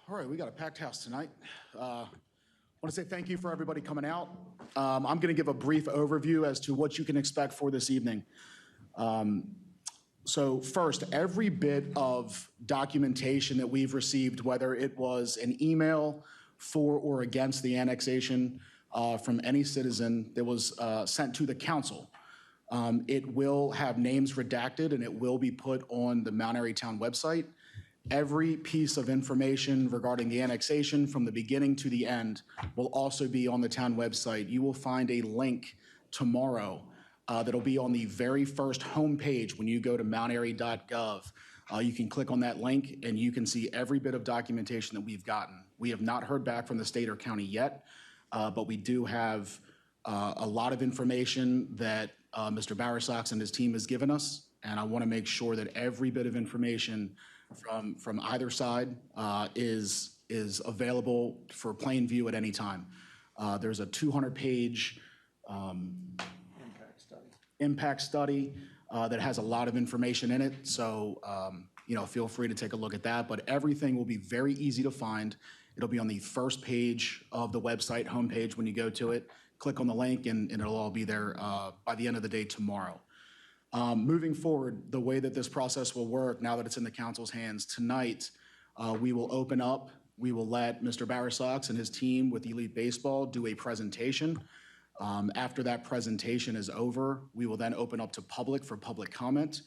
All right, we got a packed house tonight. I want to say thank you for everybody coming out. I'm going to give a brief overview as to what you can expect for this evening. So first, every bit of documentation that we've received, whether it was an email for or against the annexation from any citizen that was sent to the council, it will have names redacted and it will be put on the Mount Airy Town website. Every piece of information regarding the annexation from the beginning to the end will also be on the town website. You will find a link tomorrow that'll be on the very first homepage when you go to mountairy.gov. You can click on that link and you can see every bit of documentation that we've gotten. We have not heard back from the state or county yet, but we do have a lot of information that Mr. Barasox and his team has given us, and I want to make sure that every bit of information from either side is available for plain view at any time. There's a 200-page impact study that has a lot of information in it, so feel free to take a look at that. But everything will be very easy to find. It'll be on the first page of the website homepage when you go to it. Click on the link and it'll all be there by the end of the day tomorrow. Moving forward, the way that this process will work, now that it's in the council's hands tonight, we will open up. We will let Mr. Barasox and his team with Elite Baseball do a presentation. After that presentation is over, we will then open up to public for public comment.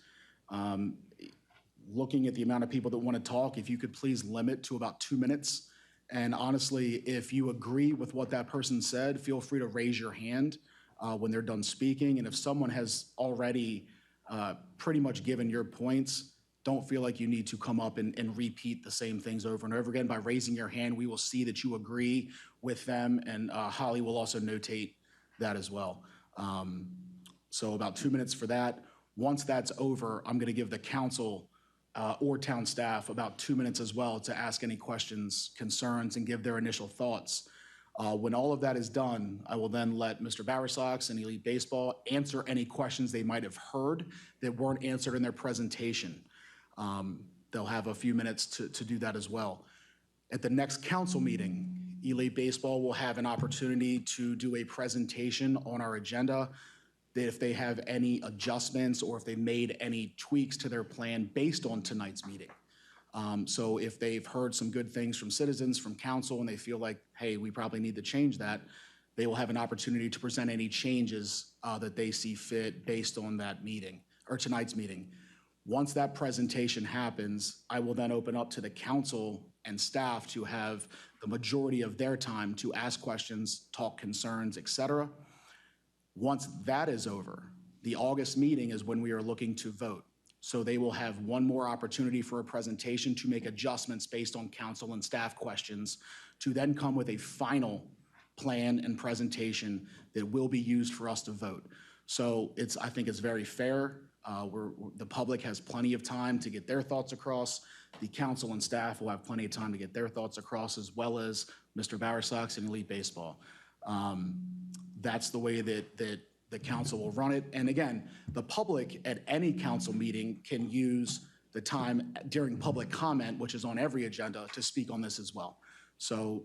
Looking at the amount of people that want to talk, if you could please limit to about 2 minutes. And honestly, if you agree with what that person said, feel free to raise your hand when they're done speaking. And if someone has already pretty much given your points, don't feel like you need to come up and repeat the same things over and over again. By raising your hand, we will see that you agree with them, and Holly will also notate that as well. So about 2 minutes for that. Once that's over, I'm going to give the council or town staff about 2 minutes as well to ask any questions, concerns, and give their initial thoughts. When all of that is done, I will then let Mr. Barasox and Elite Baseball answer any questions they might have heard that weren't answered in their presentation. They'll have a few minutes to do that as well. At the next council meeting, Elite Baseball will have an opportunity to do a presentation on our agenda, that if they have any adjustments or if they made any tweaks to their plan based on tonight's meeting. So if they've heard some good things from citizens, from council, and they feel like, hey, we probably need to change that, they will have an opportunity to present any changes that they see fit based on that meeting or tonight's meeting. Once that presentation happens, I will then open up to the council and staff to have the majority of their time to ask questions, talk concerns, et cetera. Once that is over, the August meeting is when we are looking to vote. So they will have one more opportunity for a presentation to make adjustments based on council and staff questions, to then come with a final plan and presentation that will be used for us to vote. So I think it's very fair. The public has plenty of time to get their thoughts across. The council and staff will have plenty of time to get their thoughts across, as well as Mr. Barasox and Elite Baseball. That's the way that the council will run it. And again, the public at any council meeting can use the time during public comment, which is on every agenda, to speak on this as well. So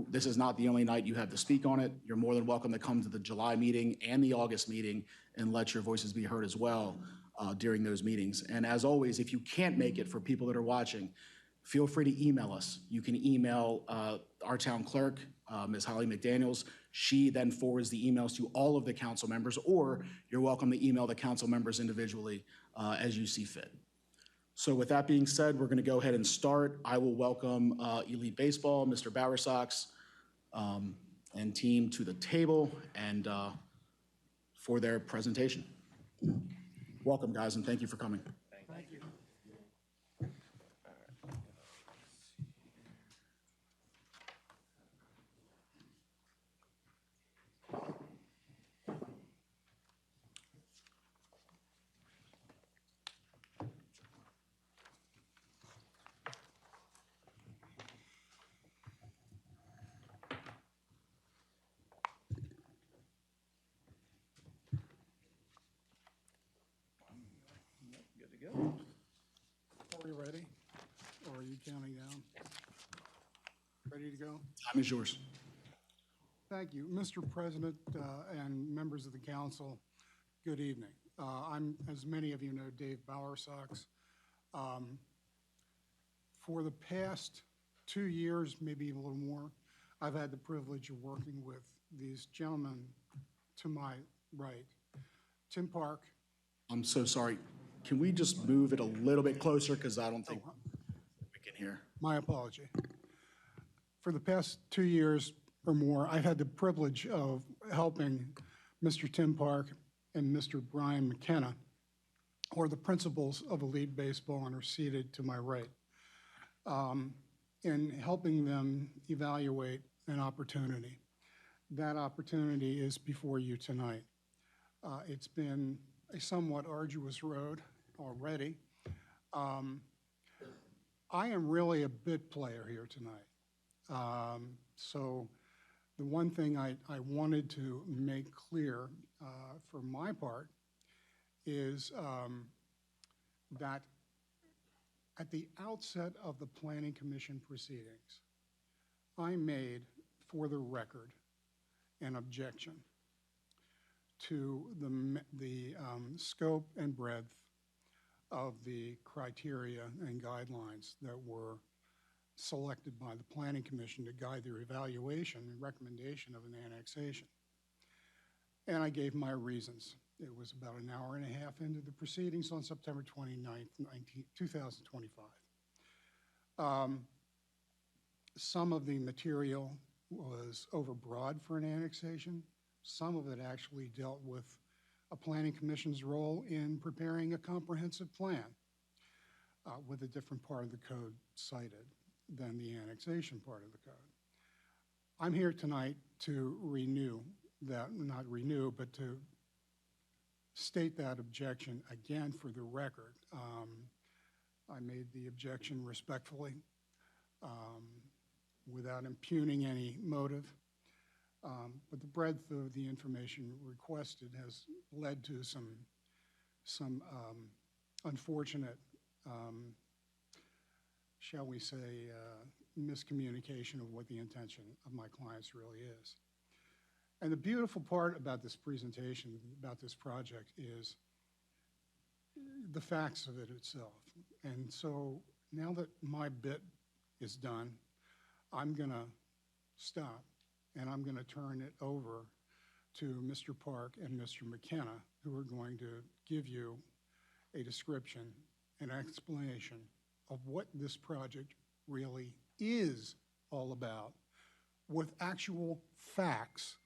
this is not the only night you have to speak on it. You're more than welcome to come to the July meeting and the August meeting and let your voices be heard as well during those meetings. And as always, if you can't make it, for people that are watching, feel free to email us. You can email our town clerk, Ms. Holly McDaniels. She then forwards the emails to all of the council members, or you're welcome to email the council members individually as you see fit. So with that being said, we're going to go ahead and start. I will welcome Elite Baseball, Mr. Barasox, and team to the table and for their presentation. Welcome, guys, and thank you for coming. Thank you. Good to Time is yours. Thank you. Mr. President and members of the council, good evening. I'm, as many of you know, Dave Bowersox. For the past 2 years, maybe a little more, I've had the privilege of working with these gentlemen to my right. Tim Park. I'm so sorry. Can we just move it a little bit closer because I don't think we can hear. My apology. For the past 2 years or more, I've had the privilege of helping Mr. Tim Park and Mr. Brian McKenna, who are the principals of Elite Baseball and are seated to my right, in helping them evaluate an opportunity. That opportunity is before you tonight. It's been a somewhat arduous road already. I am really a bit player here tonight. So the one thing I wanted to make clear for my part is that at the outset of the Planning Commission proceedings, I made, for the record, an objection to the scope and breadth of the criteria and guidelines that were selected by the Planning Commission to guide their evaluation and recommendation of an annexation. And I gave my reasons. It was about an hour and a half into the proceedings on September 29th, 2025. Some of the material was overbroad for an annexation. Some of it actually dealt with a Planning Commission's role in preparing a comprehensive plan with a different part of the code cited than the annexation part of the code. I'm here tonight to renew that, not renew, but to state that objection again for the record. I made the objection respectfully, without impugning any motive. But the breadth of the information requested has led to some unfortunate, shall we say, miscommunication of what the intention of my clients really is. And the beautiful part about this presentation, about this project, is the facts of it itself. And so now that my bit is done, I'm going to stop and I'm going to turn it over to Mr. Park and Mr. McKenna, who are going to give you a description, an explanation of what this project really is all about, with actual facts,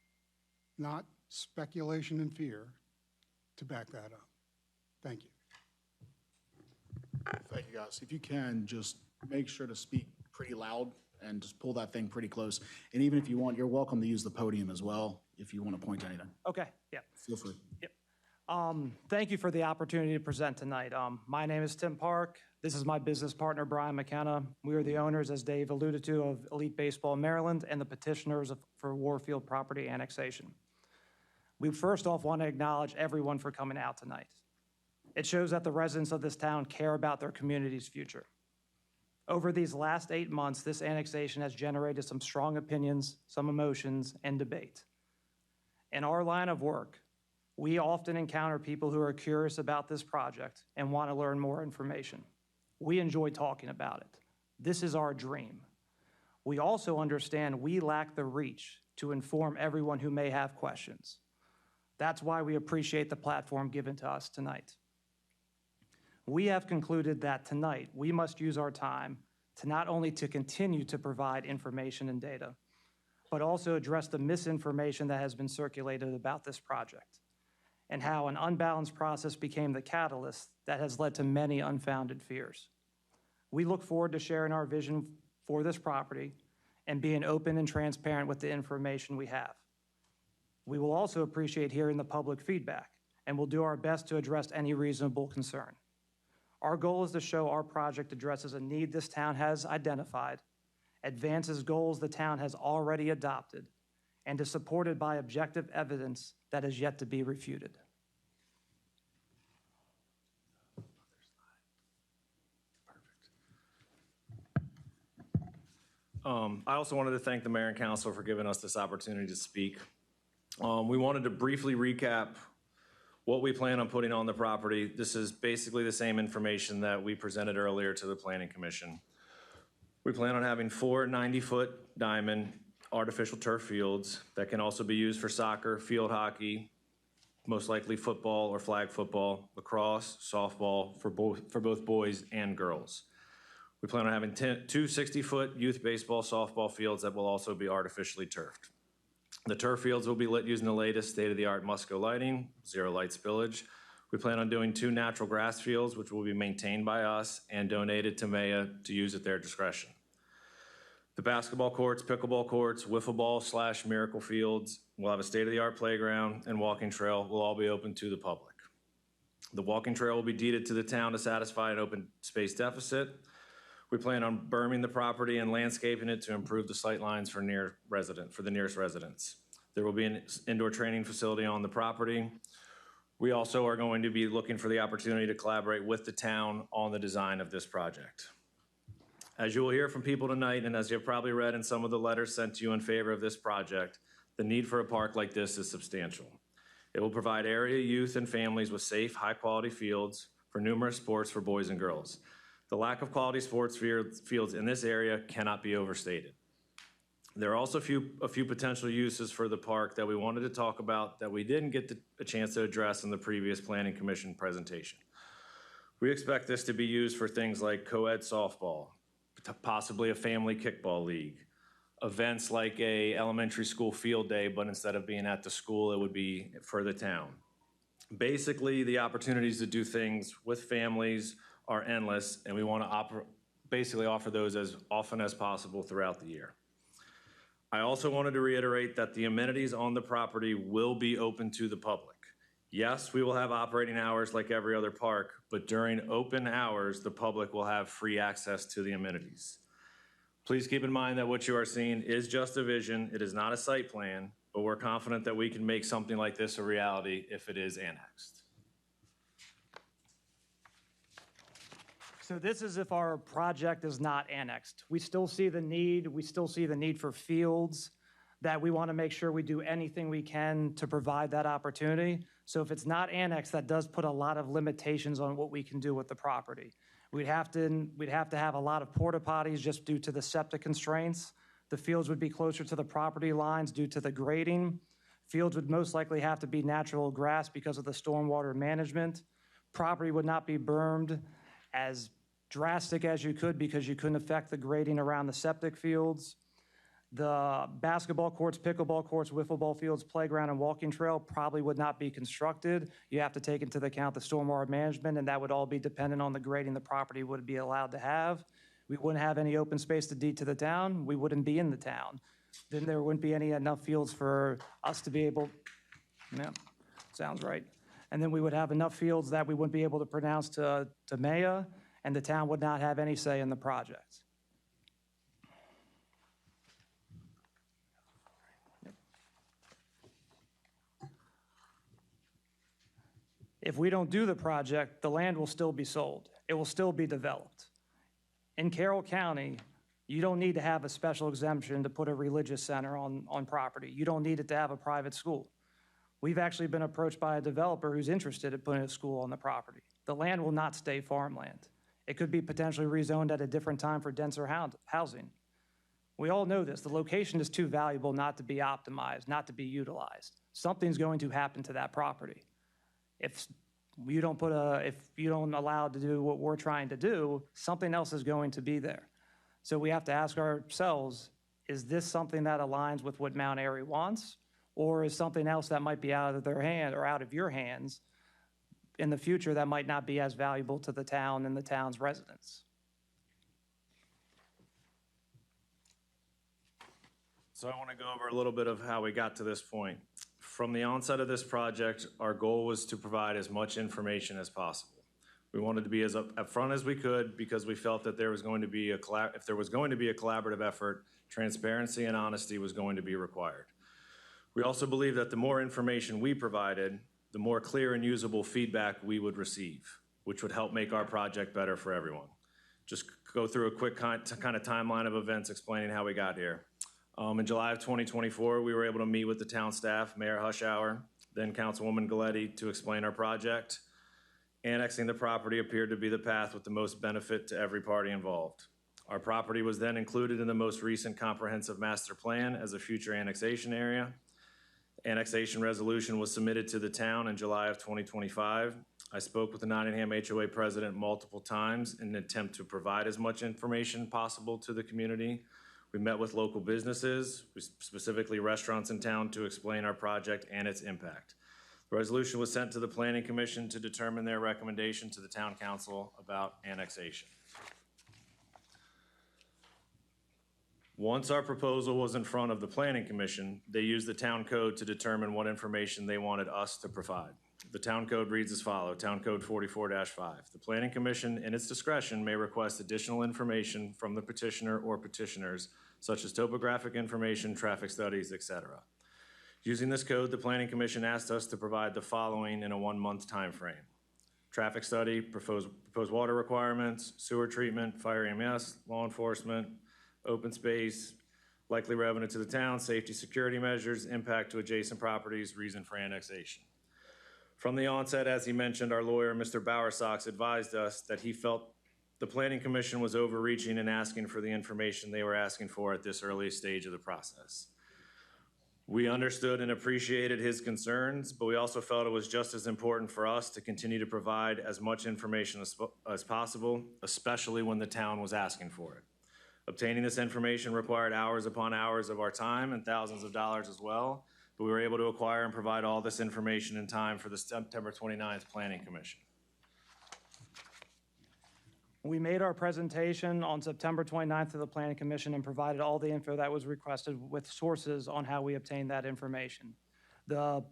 not speculation and fear, to back that up. Thank you. Thank you, guys. If you can, just make sure to speak pretty loud and just pull that thing pretty close. And even if you want, you're welcome to use the podium as well if you want to point to anything. Okay, yeah. Feel free. Yep. Thank you for the opportunity to present tonight. My name is Tim Park. This is my business partner, Brian McKenna. We are the owners, as Dave alluded to, of Elite Baseball Maryland and the petitioners for Warfield Property annexation. We first off want to acknowledge everyone for coming out tonight. It shows that the residents of this town care about their community's future. Over these last 8 months, this annexation has generated some strong opinions, some emotions, and debate. In our line of work, we often encounter people who are curious about this project and want to learn more information. We enjoy talking about it. This is our dream. We also understand we lack the reach to inform everyone who may have questions. That's why we appreciate the platform given to us tonight. We have concluded that tonight we must use our time to not only to continue to provide information and data, but also address the misinformation that has been circulated about this project and how an unbalanced process became the catalyst that has led to many unfounded fears. We look forward to sharing our vision for this property and being open and transparent with the information we have. We will also appreciate hearing the public feedback and will do our best to address any reasonable concern. Our goal is to show our project addresses a need this town has identified, advances goals the town has already adopted, and is supported by objective evidence that is yet to be refuted. I also wanted to thank the mayor and council for giving us this opportunity to speak. We wanted to briefly recap what we plan on putting on the property. This is basically the same information that we presented earlier to the Planning Commission. We plan on having 4 90-foot diamond artificial turf fields that can also be used for soccer, field hockey, most likely football or flag football, lacrosse, softball for both boys and girls. We plan on having 2 60-foot youth baseball, softball fields that will also be artificially turfed. The turf fields will be lit using the latest state-of-the-art Musco lighting, zero light spillage. We plan on doing 2 natural grass fields, which will be maintained by us and donated to MAYA to use at their discretion. The basketball courts, pickleball courts, wiffle ball / miracle fields, we'll have a state-of-the-art playground and walking trail will all be open to the public. The walking trail will be deeded to the town to satisfy an open space deficit. We plan on berming the property and landscaping it to improve the sight lines for the nearest residents. There will be an indoor training facility on the property. We also are going to be looking for the opportunity to collaborate with the town on the design of this project. As you will hear from people tonight, and as you've probably read in some of the letters sent to you in favor of this project, the need for a park like this is substantial. It will provide area youth and families with safe, high-quality fields for numerous sports for boys and girls. The lack of quality sports fields in this area cannot be overstated. There are also a few potential uses for the park that we wanted to talk about that we didn't get a chance to address in the previous Planning Commission presentation. We expect this to be used for things like co-ed softball, possibly a family kickball league, events like a elementary school field day, but instead of being at the school, it would be for the town. Basically, the opportunities to do things with families are endless, and we want to basically offer those as often as possible throughout the year. I also wanted to reiterate that the amenities on the property will be open to the public. Yes, we will have operating hours like every other park, but during open hours, the public will have free access to the amenities. Please keep in mind that what you are seeing is just a vision. It is not a site plan, but we're confident that we can make something like this a reality if it is annexed. So this is if our project is not annexed. We still see the need. We still see the need for fields that we want to make sure we do anything we can to provide that opportunity. So if it's not annexed, that does put a lot of limitations on what we can do with the property. We'd have to have a lot of porta potties just due to the septic constraints. The fields would be closer to the property lines due to the grading. Fields would most likely have to be natural grass because of the stormwater management. Property would not be bermed as drastic as you could because you couldn't affect the grading around the septic fields. The basketball courts, pickleball courts, wiffle ball fields, playground, and walking trail probably would not be constructed. You have to take into account the stormwater management, and that would all be dependent on the grading the property would be allowed to have. We wouldn't have any open space to deed to the town. We wouldn't be in the town. Then there wouldn't be enough fields for us to be able, yeah, sounds right. And then we would have enough fields that we wouldn't be able to pronounce to MAYA, and the town would not have any say in the project. If we don't do the project, the land will still be sold. It will still be developed. In Carroll County, you don't need to have a special exemption to put a religious center on property. You don't need it to have a private school. We've actually been approached by a developer who's interested in putting a school on the property. The land will not stay farmland. It could be potentially rezoned at a different time for denser housing. We all know this. The location is too valuable not to be optimized, not to be utilized. Something's going to happen to that property. If you don't allow to do what we're trying to do, something else is going to be there. So we have to ask ourselves, is this something that aligns with what Mount Airy wants? Or is something else that might be out of their hand or out of your hands in the future that might not be as valuable to the town and the town's residents? So I want to go over a little bit of how we got to this point. From the onset of this project, our goal was to provide as much information as possible. We wanted to be as upfront as we could because we felt that there was going to be if there was going to be a collaborative effort, transparency and honesty was going to be required. We also believe that the more information we provided, the more clear and usable feedback we would receive, which would help make our project better for everyone. just go through a quick kind of timeline of events explaining how we got here. In July of 2024, we were able to meet with the town staff, Mayor Hushhour, then Councilwoman Galletti, to explain our project. Annexing the property appeared to be the path with the most benefit to every party involved. Our property was then included in the most recent comprehensive master plan as a future annexation area. Annexation Resolution was submitted to the town in July of 2025. I spoke with the Nottingham HOA president multiple times in an attempt to provide as much information possible to the community. We met with local businesses, specifically restaurants in town, to explain our project and its impact. The resolution was sent to the Planning Commission to determine their recommendation to the Town Council about annexation. Once our proposal was in front of the Planning Commission, they used the town code to determine what information they wanted us to provide. The town code reads as follows, Town Code 44-5. The Planning Commission, in its discretion, may request additional information from the petitioner or petitioners, such as topographic information, traffic studies, etc. Using this code, the Planning Commission asked us to provide the following in a 1-month time frame. Traffic study, proposed water requirements, sewer treatment, fire EMS, law enforcement, open space, likely revenue to the town, safety security measures, impact to adjacent properties, reason for annexation. From the onset, as he mentioned, our lawyer, Mr. Bowersox, advised us that he felt the Planning Commission was overreaching and asking for the information they were asking for at this early stage of the process. We understood and appreciated his concerns, but we also felt it was just as important for us to continue to provide as much information as possible, especially when the town was asking for it. Obtaining this information required hours upon hours of our time and thousands of dollars as well, but we were able to acquire and provide all this information in time for the September 29th Planning Commission. We made our presentation on September 29th to the Planning Commission and provided all the info that was requested with sources on how we obtained that information.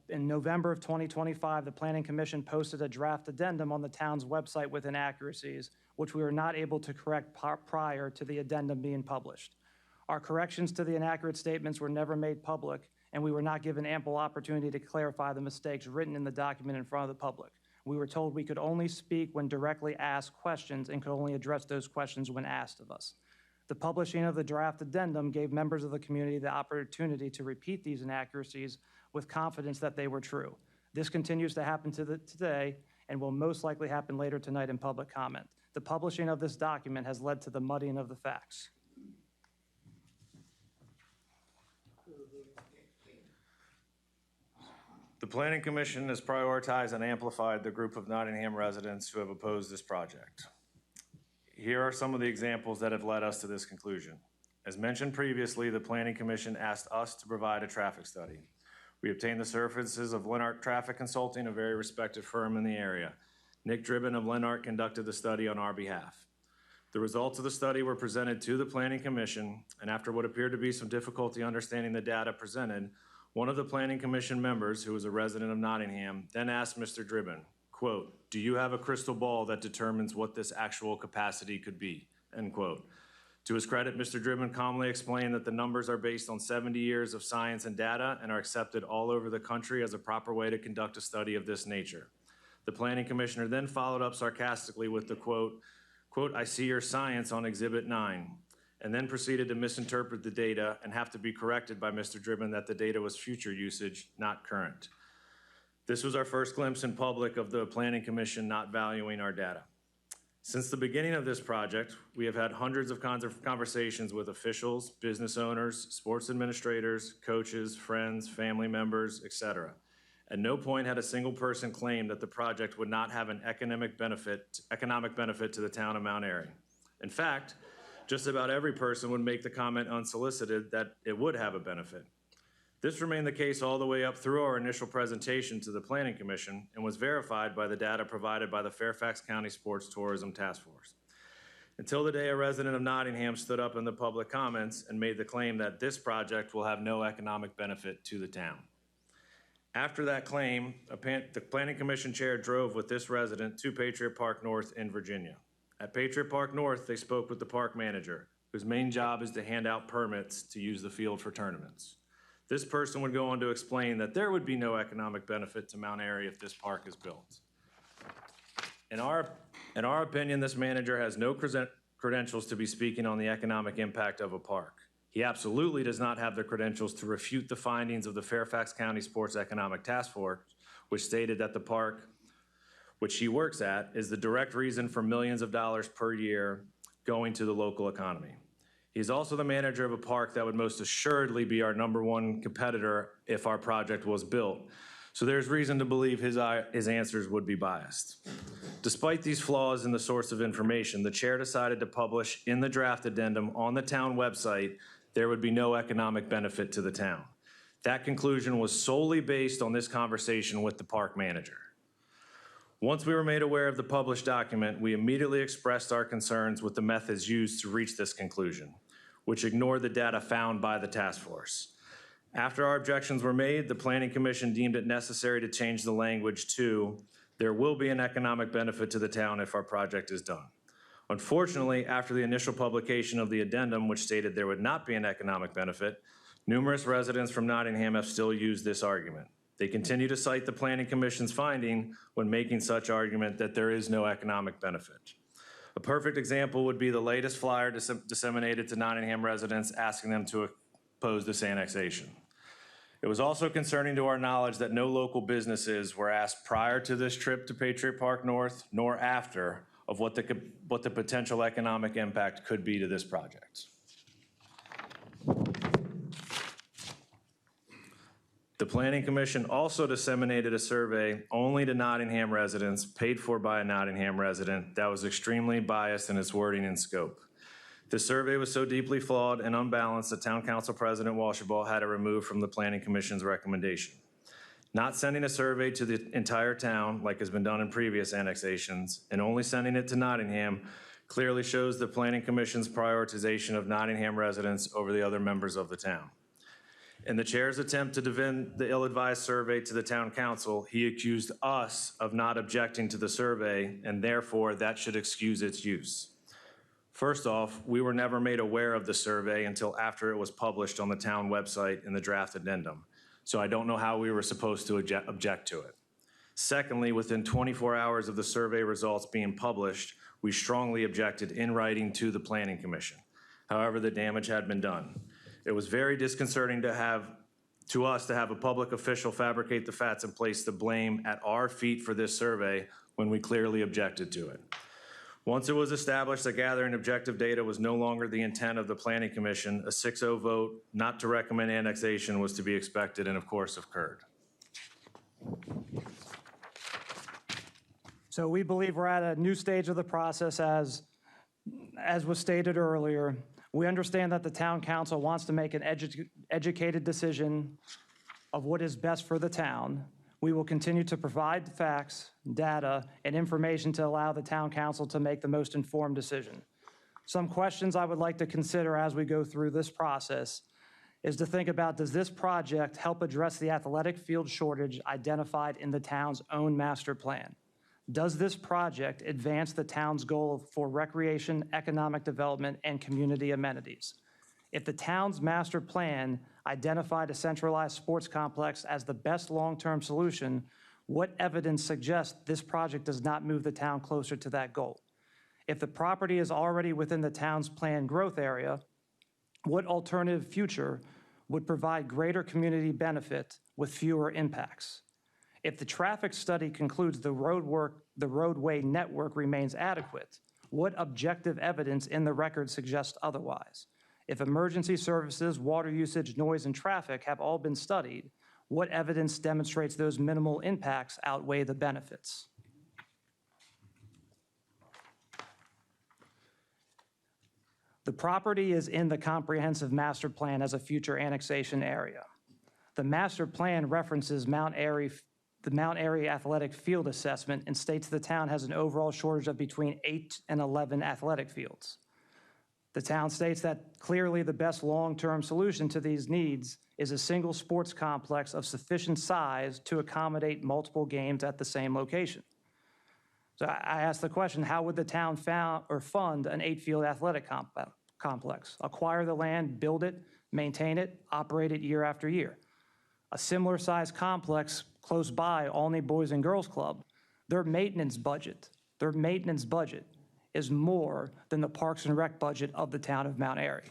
In November of 2025, the Planning Commission posted a draft addendum on the town's website with inaccuracies, which we were not able to correct prior to the addendum being published. Our corrections to the inaccurate statements were never made public, and we were not given ample opportunity to clarify the mistakes written in the document in front of the public. We were told we could only speak when directly asked questions and could only address those questions when asked of us. The publishing of the draft addendum gave members of the community the opportunity to repeat these inaccuracies with confidence that they were true. This continues to happen today and will most likely happen later tonight in public comment. The publishing of this document has led to the muddying of the facts. The Planning Commission has prioritized and amplified the group of Nottingham residents who have opposed this project. Here are some of the examples that have led us to this conclusion. As mentioned previously, the Planning Commission asked us to provide a traffic study. We obtained the services of Lennart Traffic Consulting, a very respected firm in the area. Nick Dribbin of Lennart conducted the study on our behalf. The results of the study were presented to the Planning Commission, and after what appeared to be some difficulty understanding the data presented, one of the Planning Commission members, who was a resident of Nottingham, then asked Mr. Dribbin, quote, "Do you have a crystal ball that determines what this actual capacity could be?" End quote. To his credit, Mr. Dribbin calmly explained that the numbers are based on 70 years of science and data and are accepted all over the country as a proper way to conduct a study of this nature. The Planning Commissioner then followed up sarcastically with the quote, "I see your science on Exhibit 9. And then proceeded to misinterpret the data and have to be corrected by Mr. Dribbin that the data was future usage, not current. This was our first glimpse in public of the Planning Commission not valuing our data. Since the beginning of this project, we have had hundreds of conversations with officials, business owners, sports administrators, coaches, friends, family members, etc. At no point had a single person claimed that the project would not have an economic benefit to the town of Mount Airy. In fact, just about every person would make the comment unsolicited that it would have a benefit. This remained the case all the way up through our initial presentation to the Planning Commission and was verified by the data provided by the Fairfax County Sports Tourism Task Force. Until the day a resident of Nottingham stood up in the public comments and made the claim that this project will have no economic benefit to the town. After that claim, the Planning Commission chair drove with this resident to Patriot Park North in Virginia. At Patriot Park North, they spoke with the park manager, whose main job is to hand out permits to use the field for tournaments. This person would go on to explain that there would be no economic benefit to Mount Airy if this park is built. In our opinion, this manager has no credentials to be speaking on the economic impact of a park. He absolutely does not have the credentials to refute the findings of the Fairfax County Sports Economic Task Force, which stated that the park, which he works at, is the direct reason for millions of dollars per year going to the local economy. He's also the manager of a park that would most assuredly be our #1 competitor if our project was built. So there's reason to believe his answers would be biased. Despite these flaws in the source of information, the chair decided to publish in the draft addendum on the town website there would be no economic benefit to the town. That conclusion was solely based on this conversation with the park manager. Once we were made aware of the published document, we immediately expressed our concerns with the methods used to reach this conclusion, which ignored the data found by the task force. After our objections were made, the Planning Commission deemed it necessary to change the language to, "There will be an economic benefit to the town if our project is done." Unfortunately, after the initial publication of the addendum, which stated there would not be an economic benefit, numerous residents from Nottingham have still used this argument. They continue to cite the Planning Commission's finding when making such argument that there is no economic benefit. A perfect example would be the latest flyer disseminated to Nottingham residents asking them to oppose this annexation. It was also concerning to our knowledge that no local businesses were asked prior to this trip to Patriot Park North, nor after, of what the potential economic impact could be to this project. The Planning Commission also disseminated a survey only to Nottingham residents, paid for by a Nottingham resident, that was extremely biased in its wording and scope. The survey was so deeply flawed and unbalanced that Town Council President Walshaball had it removed from the Planning Commission's recommendation. Not sending a survey to the entire town, like has been done in previous annexations, and only sending it to Nottingham clearly shows the Planning Commission's prioritization of Nottingham residents over the other members of the town. In the chair's attempt to defend the ill-advised survey to the town council, he accused us of not objecting to the survey, and therefore that should excuse its use. First off, we were never made aware of the survey until after it was published on the town website in the draft addendum, so I don't know how we were supposed to object to it. Secondly, within 24 hours of the survey results being published, we strongly objected in writing to the Planning Commission. However, the damage had been done. It was very disconcerting to us to have a public official fabricate the facts and place the blame at our feet for this survey when we clearly objected to it. Once it was established that gathering objective data was no longer the intent of the Planning Commission, a 6-0 vote not to recommend annexation was to be expected and of course occurred. So we believe we're at a new stage of the process as was stated earlier. We understand that the town council wants to make an educated decision of what is best for the town. We will continue to provide facts, data, and information to allow the town council to make the most informed decision. Some questions I would like to consider as we go through this process is to think about, does this project help address the athletic field shortage identified in the town's own master plan? Does this project advance the town's goal for recreation, economic development, and community amenities? If the town's master plan identified a centralized sports complex as the best long-term solution, what evidence suggests this project does not move the town closer to that goal? If the property is already within the town's planned growth area, what alternative future would provide greater community benefit with fewer impacts? If the traffic study concludes the roadway network remains adequate, what objective evidence in the record suggests otherwise? If emergency services, water usage, noise, and traffic have all been studied, what evidence demonstrates those minimal impacts outweigh the benefits? The property is in the comprehensive master plan as a future annexation area. The master plan references the Mount Airy Athletic Field Assessment and states the town has an overall shortage of between 8 and 11 athletic fields. The town states that clearly the best long-term solution to these needs is a single sports complex of sufficient size to accommodate multiple games at the same location. So I asked the question, how would the town fund an 8-field athletic complex? Acquire the land, build it, maintain it, operate it year after year. A similar size complex close by, Olney Boys and Girls Club, their maintenance budget is more than the Parks and Rec budget of the town of Mount Airy,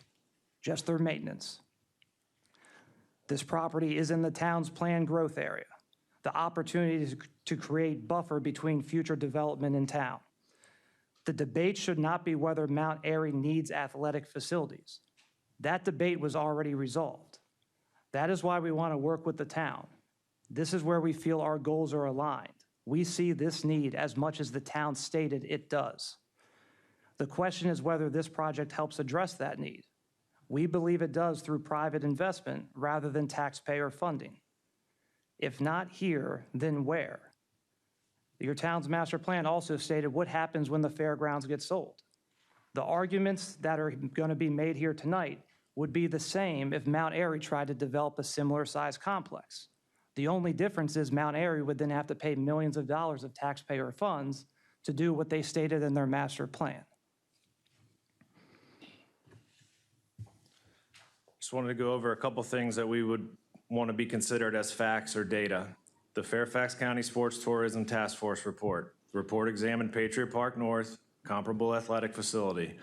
just their maintenance. This property is in the town's planned growth area. The opportunity to create buffer between future development in town. The debate should not be whether Mount Airy needs athletic facilities. That debate was already resolved. That is why we want to work with the town. This is where we feel our goals are aligned. We see this need as much as the town stated it does. The question is whether this project helps address that need. We believe it does through private investment rather than taxpayer funding. If not here, then where? Your town's master plan also stated what happens when the fairgrounds get sold. The arguments that are going to be made here tonight would be the same if Mount Airy tried to develop a similar size complex. The only difference is Mount Airy would then have to pay millions of dollars of taxpayer funds to do what they stated in their master plan. Just wanted to go over a couple things that we would want to be considered as facts or data. The Fairfax County Sports Tourism Task Force report. The report examined Patriot Park North, comparable athletic facility.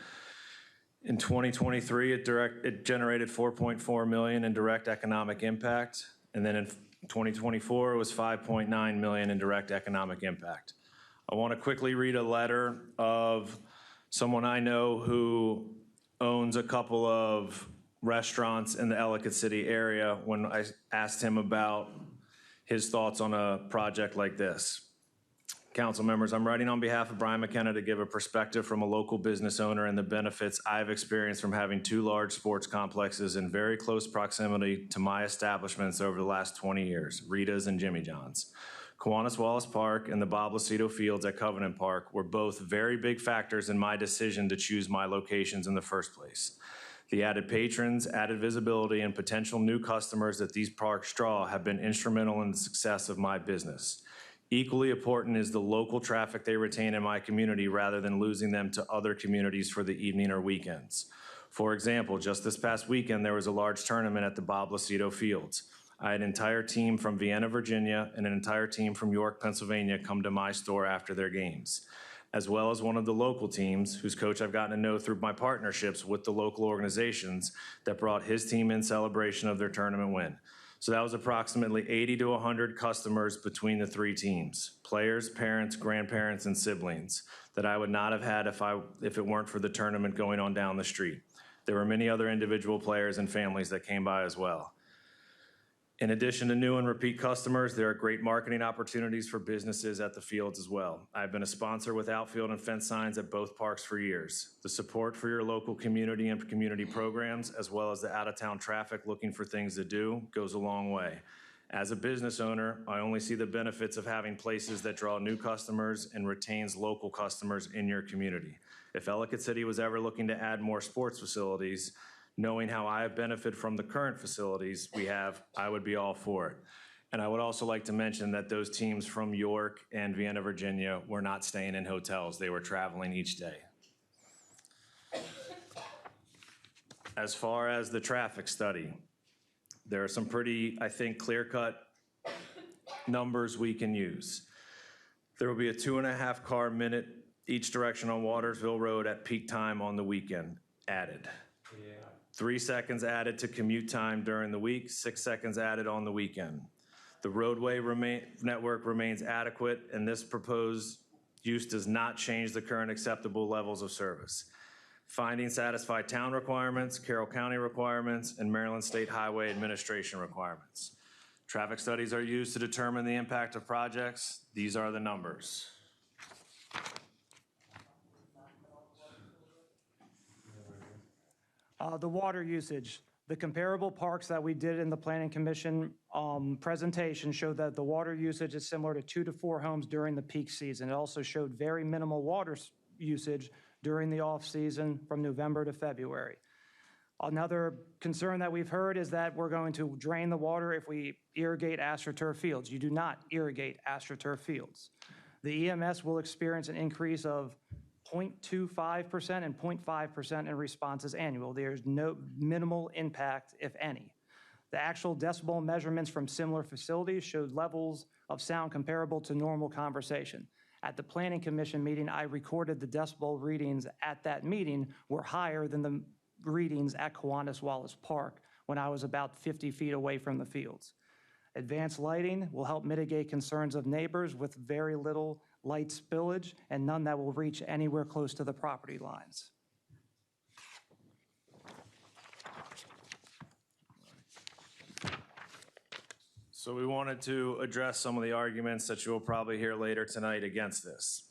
In 2023, it generated $4.4 million in direct economic impact, and then in 2024, it was $5.9 million in direct economic impact. I want to quickly read a letter of someone I know who owns a couple of restaurants in the Ellicott City area when I asked him about his thoughts on a project like this. Council members, I'm writing on behalf of Brian McKenna to give a perspective from a local business owner and the benefits I've experienced from having two large sports complexes in very close proximity to my establishments over the last 20 years, Rita's and Jimmy John's. Kiwanis Wallace Park and the Bob Lucido Fields at Covenant Park were both very big factors in my decision to choose my locations in the first place. The added patrons, added visibility, and potential new customers that these parks draw have been instrumental in the success of my business. Equally important is the local traffic they retain in my community rather than losing them to other communities for the evening or weekends. For example, just this past weekend, there was a large tournament at the Bob Lucido Fields. I had an entire team from Vienna, Virginia, and an entire team from York, Pennsylvania come to my store after their games, as well as one of the local teams whose coach I've gotten to know through my partnerships with the local organizations that brought his team in celebration of their tournament win. So that was approximately 80 to 100 customers between the three teams, players, parents, grandparents, and siblings that I would not have had if it weren't for the tournament going on down the street. There were many other individual players and families that came by as well. In addition to new and repeat customers, there are great marketing opportunities for businesses at the fields as well. I've been a sponsor with outfield and fence signs at both parks for years. The support for your local community and community programs, as well as the out-of-town traffic looking for things to do, goes a long way. As a business owner, I only see the benefits of having places that draw new customers and retains local customers in your community. If Ellicott City was ever looking to add more sports facilities, knowing how I have benefited from the current facilities we have, I would be all for it. And I would also like to mention that those teams from York and Vienna, Virginia were not staying in hotels. They were traveling each day. As far as the traffic study, there are some pretty, I think, clear-cut numbers we can use. There will be a 2.5 car minute each direction on Watersville Road at peak time on the weekend added. 3 seconds added to commute time during the week, 6 seconds added on the weekend. The roadway network remains adequate, and this proposed use does not change the current acceptable levels of service. Findings satisfy town requirements, Carroll County requirements, and Maryland State Highway Administration requirements. Traffic studies are used to determine the impact of projects. These are the numbers. The water usage. The comparable parks that we did in the Planning Commission presentation showed that the water usage is similar to 2 to 4 homes during the peak season. It also showed very minimal water usage during the off-season from November to February. Another concern that we've heard is that we're going to drain the water if we irrigate AstroTurf fields. You do not irrigate AstroTurf fields. The EMS will experience an increase of 0.25% and 0.5% in responses annual. There's no minimal impact, if any. The actual decibel measurements from similar facilities showed levels of sound comparable to normal conversation. At the Planning Commission meeting, I recorded the decibel readings at that meeting were higher than the readings at Kiwanis Wallace Park when I was about 50 feet away from the fields. Advanced lighting will help mitigate concerns of neighbors with very little light spillage and none that will reach anywhere close to the property lines. So we wanted to address some of the arguments that you will probably hear later tonight against this.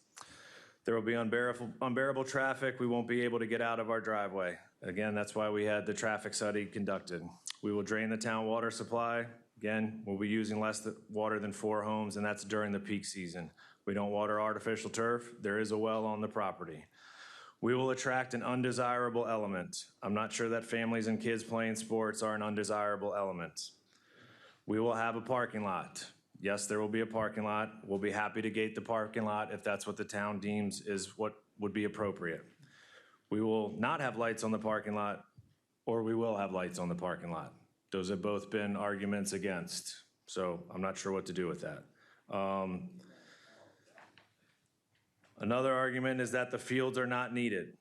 There will be unbearable traffic. We won't be able to get out of our driveway. Again, that's why we had the traffic study conducted. We will drain the town water supply. Again, we'll be using less water than 4 homes, and that's during the peak season. We don't water artificial turf. There is a well on the property. We will attract an undesirable element. I'm not sure that families and kids playing sports are an undesirable element. We will have a parking lot. Yes, there will be a parking lot. We'll be happy to gate the parking lot if that's what the town deems is what would be appropriate. We will not have lights on the parking lot, or we will have lights on the parking lot. Those have both been arguments against, so I'm not sure what to do with that. Another argument is that the fields are not needed.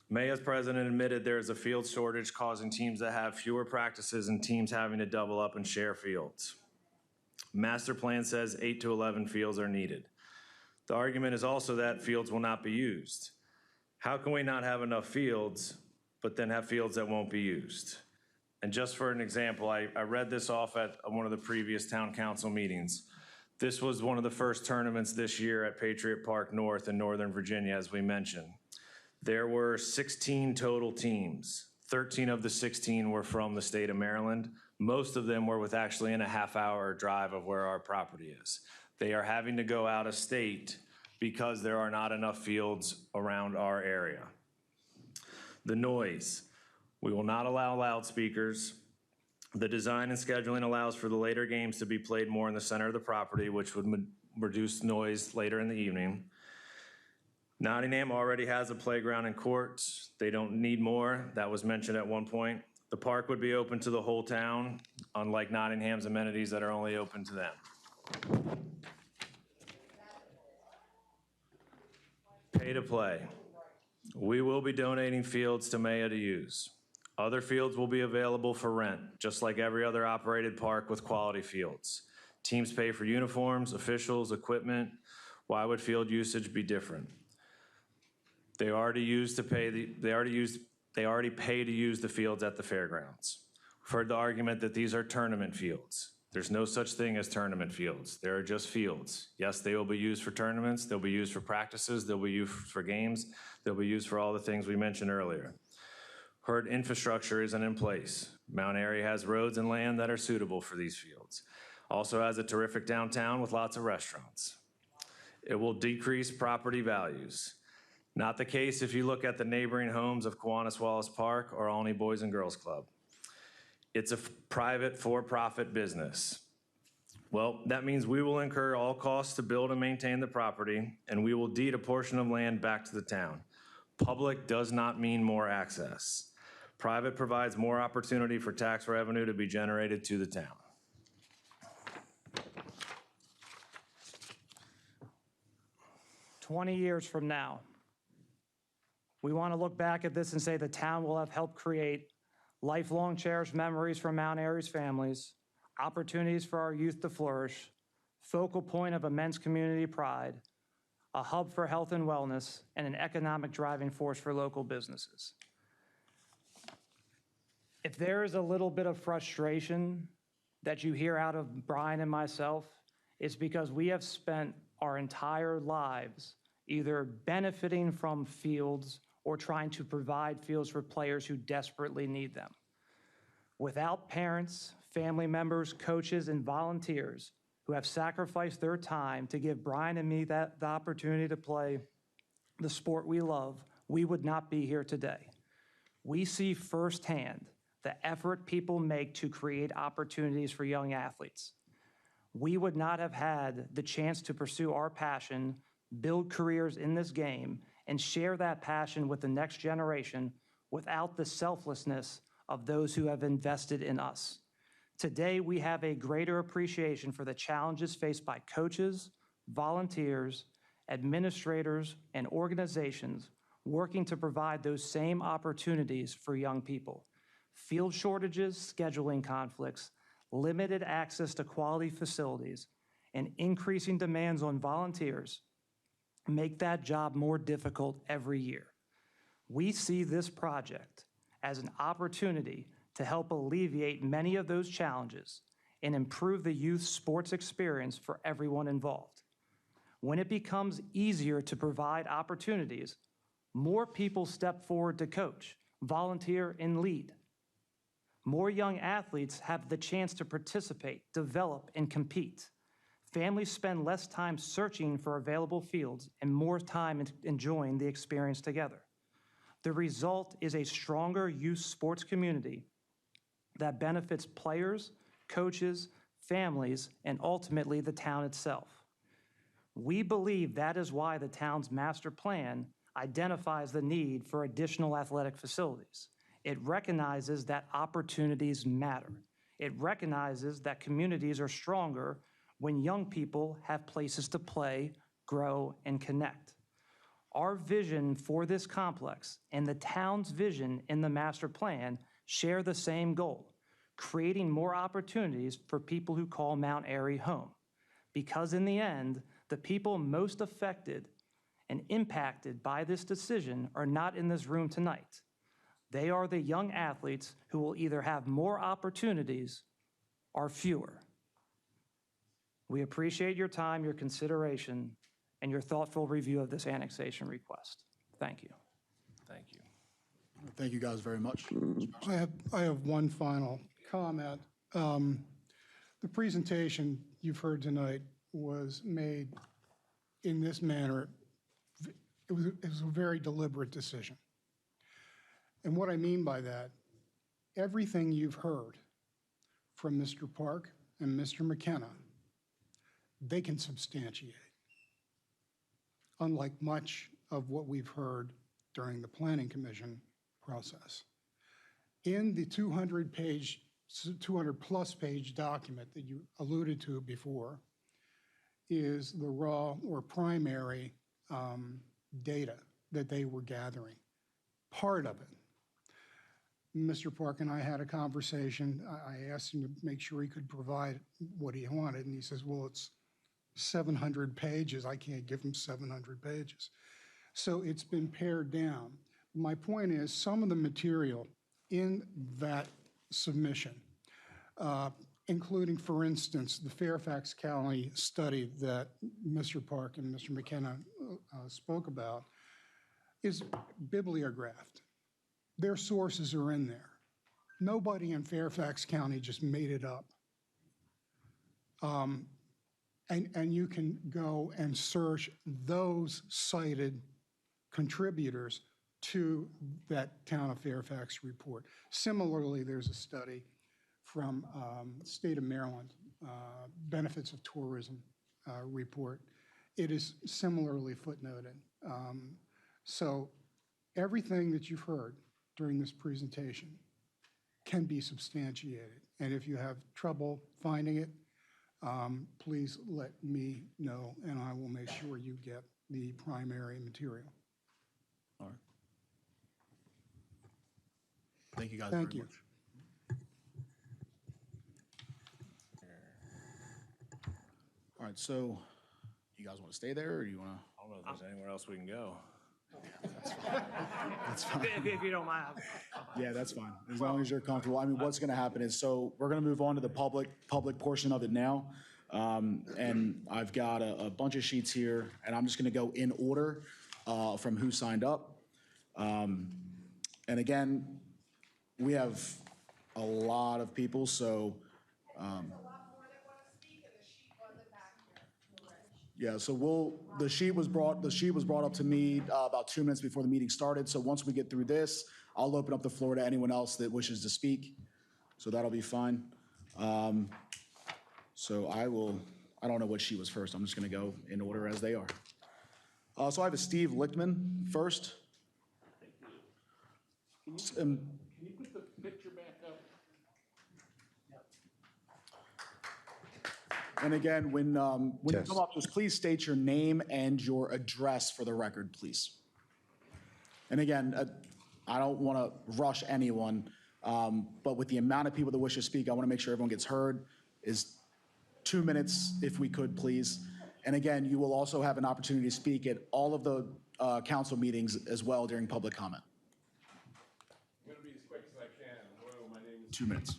Maya's president admitted there is a field shortage causing teams to have fewer practices and teams having to double up and share fields. Master plan says 8 to 11 fields are needed. The argument is also that fields will not be used. How can we not have enough fields, but then have fields that won't be used? And just for an example, I read this off at one of the previous town council meetings. This was one of the first tournaments this year at Patriot Park North in Northern Virginia, as we mentioned. There were 16 total teams. 13 of the 16 were from the state of Maryland. Most of them were within a half-hour drive of where our property is. They are having to go out of state because there are not enough fields around our area. The noise. We will not allow loudspeakers. The design and scheduling allows for the later games to be played more in the center of the property, which would reduce noise later in the evening. Nottingham already has a playground and courts. They don't need more. That was mentioned at one point. The park would be open to the whole town, unlike Nottingham's amenities that are only open to them. Pay to play. We will be donating fields to Maya to use. Other fields will be available for rent, just like every other operated park with quality fields. Teams pay for uniforms, officials, equipment. Why would field usage be different? They already pay to use the fields at the fairgrounds. We've heard the argument that these are tournament fields. There's no such thing as tournament fields. They are just fields. Yes, they will be used for tournaments. They'll be used for practices. They'll be used for games. They'll be used for all the things we mentioned earlier. Heard infrastructure isn't in place. Mount Airy has roads and land that are suitable for these fields. Also has a terrific downtown with lots of restaurants. It will decrease property values. Not the case if you look at the neighboring homes of Kiwanis Wallace Park or Alney Boys and Girls Club. It's a private for-profit business. Well, that means we will incur all costs to build and maintain the property, and we will deed a portion of land back to the town. Public does not mean more access. Private provides more opportunity for tax revenue to be generated to the town. "20 years from now, we want to look back at this and say the town will have helped create lifelong cherished memories for Mount Airy's families, opportunities for our youth to flourish, focal point of immense community pride, a hub for health and wellness, and an economic driving force for local businesses." If there is a little bit of frustration that you hear out of Brian and myself, it's because we have spent our entire lives either benefiting from fields or trying to provide fields for players who desperately need them. Without parents, family members, coaches, and volunteers who have sacrificed their time to give Brian and me the opportunity to play the sport we love, we would not be here today. We see firsthand the effort people make to create opportunities for young athletes. We would not have had the chance to pursue our passion, build careers in this game, and share that passion with the next generation without the selflessness of those who have invested in us. Today, we have a greater appreciation for the challenges faced by coaches, volunteers, administrators, and organizations working to provide those same opportunities for young people. Field shortages, scheduling conflicts, limited access to quality facilities, and increasing demands on volunteers make that job more difficult every year. We see this project as an opportunity to help alleviate many of those challenges and improve the youth sports experience for everyone involved. When it becomes easier to provide opportunities, more people step forward to coach, volunteer, and lead. More young athletes have the chance to participate, develop, and compete. Families spend less time searching for available fields and more time enjoying the experience together. The result is a stronger youth sports community that benefits players, coaches, families, and ultimately the town itself. We believe that is why the town's master plan identifies the need for additional athletic facilities. It recognizes that opportunities matter. It recognizes that communities are stronger when young people have places to play, grow, and connect. Our vision for this complex and the town's vision in the master plan share the same goal, creating more opportunities for people who call Mount Airy home. Because in the end, the people most affected and impacted by this decision are not in this room tonight. They are the young athletes who will either have more opportunities or fewer. We appreciate your time, your consideration, and your thoughtful review of this annexation request. Thank you. Thank you. Thank you guys very much. I have one final comment. The presentation you've heard tonight was made in this manner. It was a very deliberate decision. And what I mean by that, everything you've heard from Mr. Park and Mr. McKenna, they can substantiate, unlike much of what we've heard during the Planning Commission process. In the 200-plus page document that you alluded to before is the raw or primary data that they were gathering. Part of it. Mr. Park and I had a conversation. I asked him to make sure he could provide what he wanted, and he says, well, it's 700 pages. I can't give him 700 pages. So it's been pared down. My point is, some of the material in that submission, including, for instance, the Fairfax County study that Mr. Park and Mr. McKenna spoke about, is bibliographed. Their sources are in there. Nobody in Fairfax County just made it up. And you can go and search those cited contributors to that Town of Fairfax report. Similarly, there's a study from the state of Maryland, Benefits of Tourism report. It is similarly footnoted. So everything that you've heard during this presentation can be substantiated. And if you have trouble finding it, please let me know, and I will make sure you get the primary material. All right. Thank you guys very much. All right, so you guys want to stay there, or do you want to? I don't know if there's anywhere else we can go. That's fine. If you don't mind. Yeah, that's fine, as long as you're comfortable. I mean, what's going to happen is, so we're going to move on to the public portion of it now. And I've got a bunch of sheets here, and I'm just going to go in order from who signed up. And again, we have a lot of people, so yeah, so the sheet was brought up to me about 2 minutes before the meeting started. So once we get through this, I'll open up the floor to anyone else that wishes to speak. So that'll be fine. So I don't know what sheet was first. I'm just going to go in order as they are. So I have a Steve Lichtman first. Can you put the picture back up? And again, when you Yes. come up, just please state your name and your address for the record, please. And again, I don't want to rush anyone, but with the amount of people that wish to speak, I want to make sure everyone gets heard. Is 2 minutes, if we could, please. And again, you will also have an opportunity to speak at all of the council meetings as well during public comment. I'm going to be as quick as I can. Hello, my name is. 2 minutes.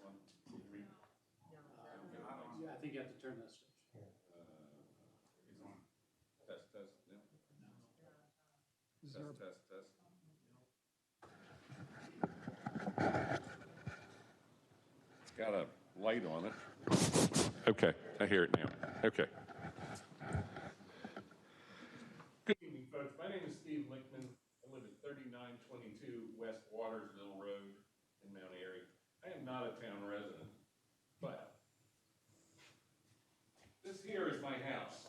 1, 2, 3. I think you have to turn this. Test, test, no. Is there, Test, test. It's got a light on it. Okay, I hear it now. Okay. Good evening, folks. My name is Steve Lichtman. I live at 3922 West Watersville Road in Mount Airy. I am not a town resident, but this here is my house.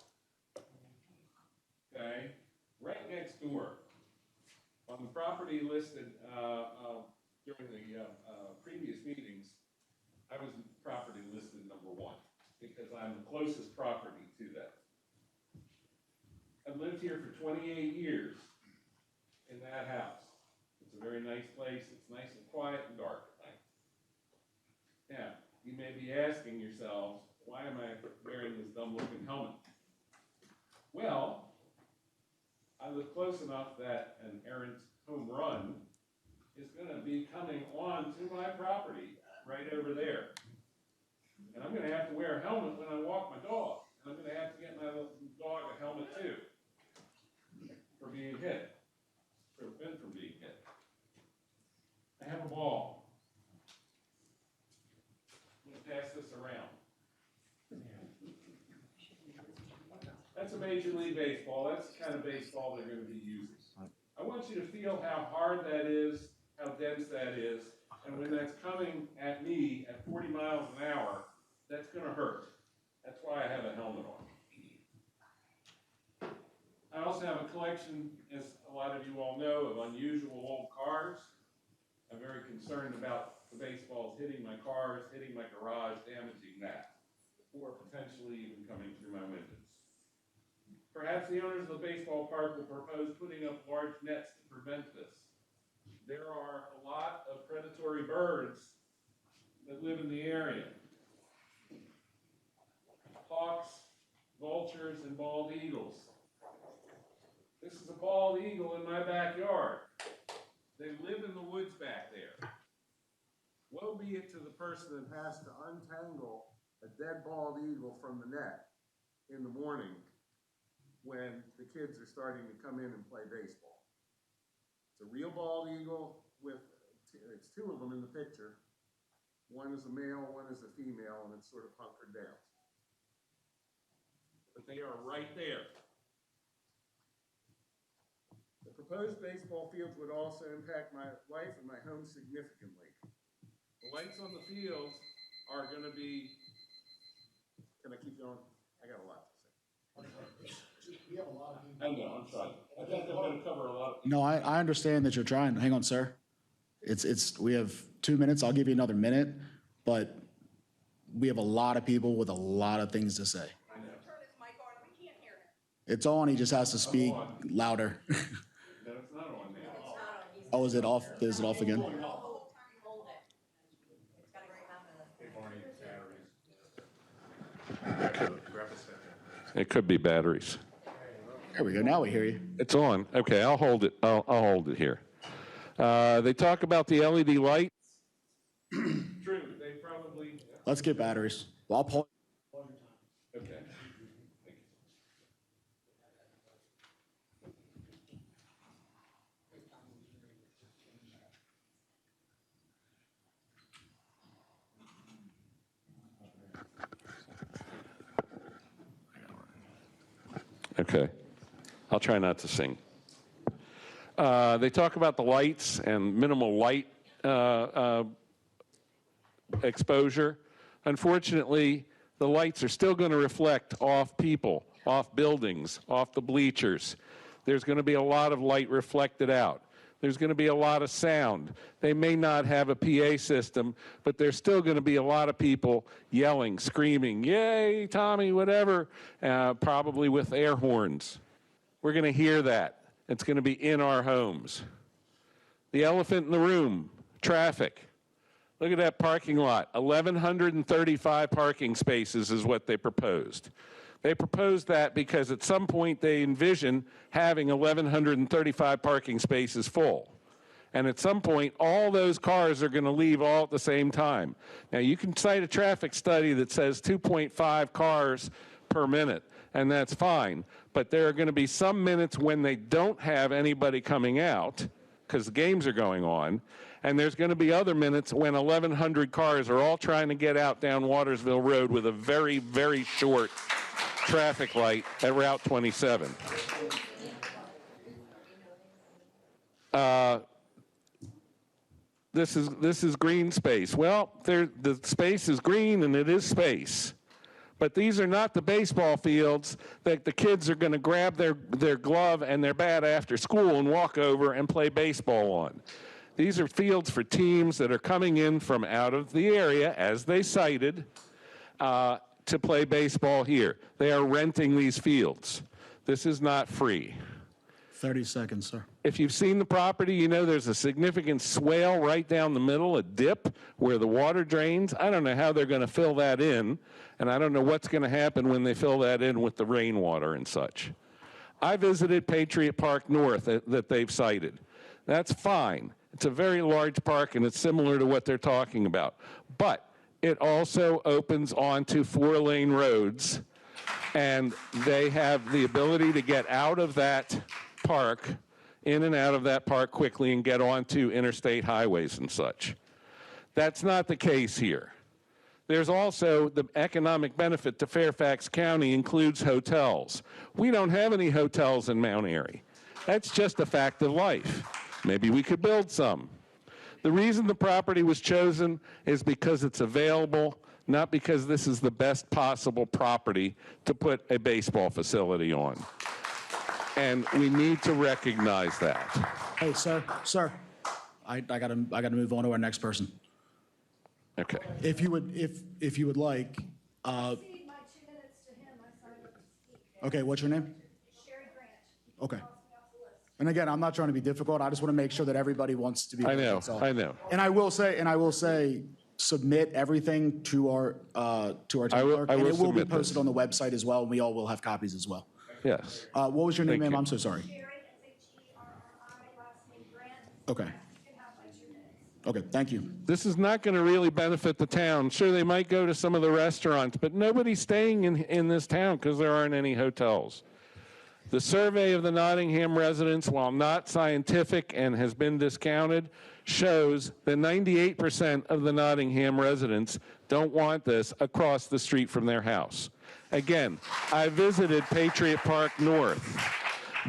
Okay, right next door. On the property listed during the previous meetings, I was property listed number 1 because I'm the closest property to that. I've lived here for 28 years in that house. It's a very nice place. It's nice and quiet and dark at night. Now, you may be asking yourselves, why am I wearing this dumb-looking helmet? Well, I live close enough that an errant home run is going to be coming on to my property right over there. And I'm going to have to wear a helmet when I walk my dog. And I'm going to have to get my dog a helmet too for being hit, prevent from being hit. I have a ball. I'm going to pass this around. That's a Major League Baseball. That's the kind of baseball they're going to be using. I want you to feel how hard that is, how dense that is, and when that's coming at me at 40 miles an hour, that's going to hurt. That's why I have a helmet on. I also have a collection, as a lot of you all know, of unusual old cars. I'm very concerned about the baseballs hitting my cars, hitting my garage, damaging that, or potentially even coming through my windows. Perhaps the owners of the baseball park will propose putting up large nets to prevent this. There are a lot of predatory birds that live in the area. Hawks, vultures, and bald eagles. This is a bald eagle in my backyard. They live in the woods back there. Woe be it to the person that has to untangle a dead bald eagle from the net in the morning when the kids are starting to come in and play baseball. It's a real bald eagle with, it's 2 of them in the picture. One is a male, one is a female, and it's sort of hunkered down. But they are right there. The proposed baseball fields would also impact my life and my home significantly. The lights on the fields are going to be, can I keep going? I got a lot to say. I know, I'm sorry. I think I'm going to cover a lot of. No, I understand that you're trying. Hang on, sir. We have 2 minutes. I'll give you another minute, but we have a lot of people with a lot of things to say. I know. Turn his mic on, we can't hear him. It's on. He just has to speak louder. No, it's not on now. It's not on, he's. Oh, is it off? Is it off again? Hold it. It's gotta come out of It could be batteries. There we go. Now we hear you. It's on. Okay, I'll hold it. I'll hold it here. They talk about the LED light. True, they probably. Let's get batteries. Well, I'll pull. Okay. Thank you. Okay. I'll try not to sing. They talk about the lights and minimal light exposure. Unfortunately, the lights are still going to reflect off people, off buildings, off the bleachers. There's going to be a lot of light reflected out. There's going to be a lot of sound. They may not have a PA system, but there's still going to be a lot of people yelling, screaming, yay, Tommy, whatever, probably with air horns. We're going to hear that. It's going to be in our homes. The elephant in the room, traffic. Look at that parking lot. 1,135 parking spaces is what they proposed. They proposed that because at some point they envision having 1,135 parking spaces full. And at some point, all those cars are going to leave all at the same time. Now, you can cite a traffic study that says 2.5 cars per minute, and that's fine. But there are going to be some minutes when they don't have anybody coming out because the games are going on. And there's going to be other minutes when 1,100 cars are all trying to get out down Watersville Road with a very, very short traffic light at Route 27. This is green space. Well, the space is green and it is space. But these are not the baseball fields that the kids are going to grab their glove and their bat after school and walk over and play baseball on. These are fields for teams that are coming in from out of the area, as they cited, to play baseball here. They are renting these fields. This is not free. 30 seconds, sir. If you've seen the property, you know there's a significant swale right down the middle, a dip where the water drains. I don't know how they're going to fill that in, and I don't know what's going to happen when they fill that in with the rainwater and such. I visited Patriot Park North that they've cited. That's fine. It's a very large park, and it's similar to what they're talking about. But it also opens onto 4-lane roads, and they have the ability to get out of that park, in and out of that park quickly and get onto interstate highways and such. That's not the case here. There's also the economic benefit to Fairfax County includes hotels. We don't have any hotels in Mount Airy. That's just a fact of life. Maybe we could build some. The reason the property was chosen is because it's available, not because this is the best possible property to put a baseball facility on. And we need to recognize that. Hey, sir, I gotta move on to our next person. Okay. If you would like, Cede my 2 minutes to him. I signed up to speak. okay, what's your name? Sherry Grant. Okay. Cross me off the list. And again, I'm not trying to be difficult. I just want to make sure that everybody wants to be. I know, that's all. I know. And I will say, submit everything to our town clerk, and it will be submit posted this. on the website as well. And we all will have copies as well. Yes. What was your name, Thank ma'am? you. I'm so sorry. Sherry, S-H-E-R-R-I, last name Grant. Okay. You can have my 2 minutes. Okay. Thank you. This is not going to really benefit the town. Sure, they might go to some of the restaurants, but nobody's staying in this town because there aren't any hotels. The survey of the Nottingham residents, while not scientific and has been discounted, shows that 98% of the Nottingham residents don't want this across the street from their house. Again, I visited Patriot Park North.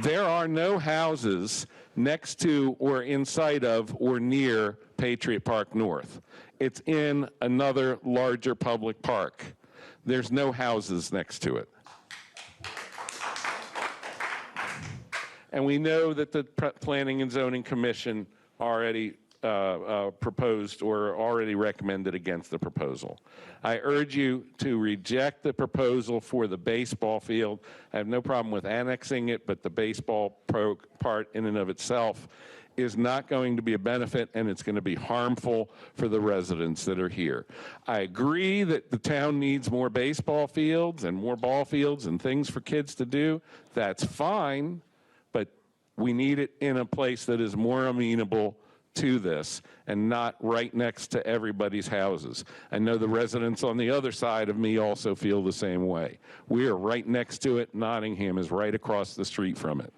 There are no houses next to or in sight of or near Patriot Park North. It's in another larger public park. There's no houses next to it. And we know that the Planning and Zoning Commission already proposed or already recommended against the proposal. I urge you to reject the proposal for the baseball field. I have no problem with annexing it, but the baseball part in and of itself is not going to be a benefit, and it's going to be harmful for the residents that are here. I agree that the town needs more baseball fields and more ball fields and things for kids to do. That's fine, but we need it in a place that is more amenable to this and not right next to everybody's houses. I know the residents on the other side of me also feel the same way. We are right next to it. Nottingham is right across the street from it.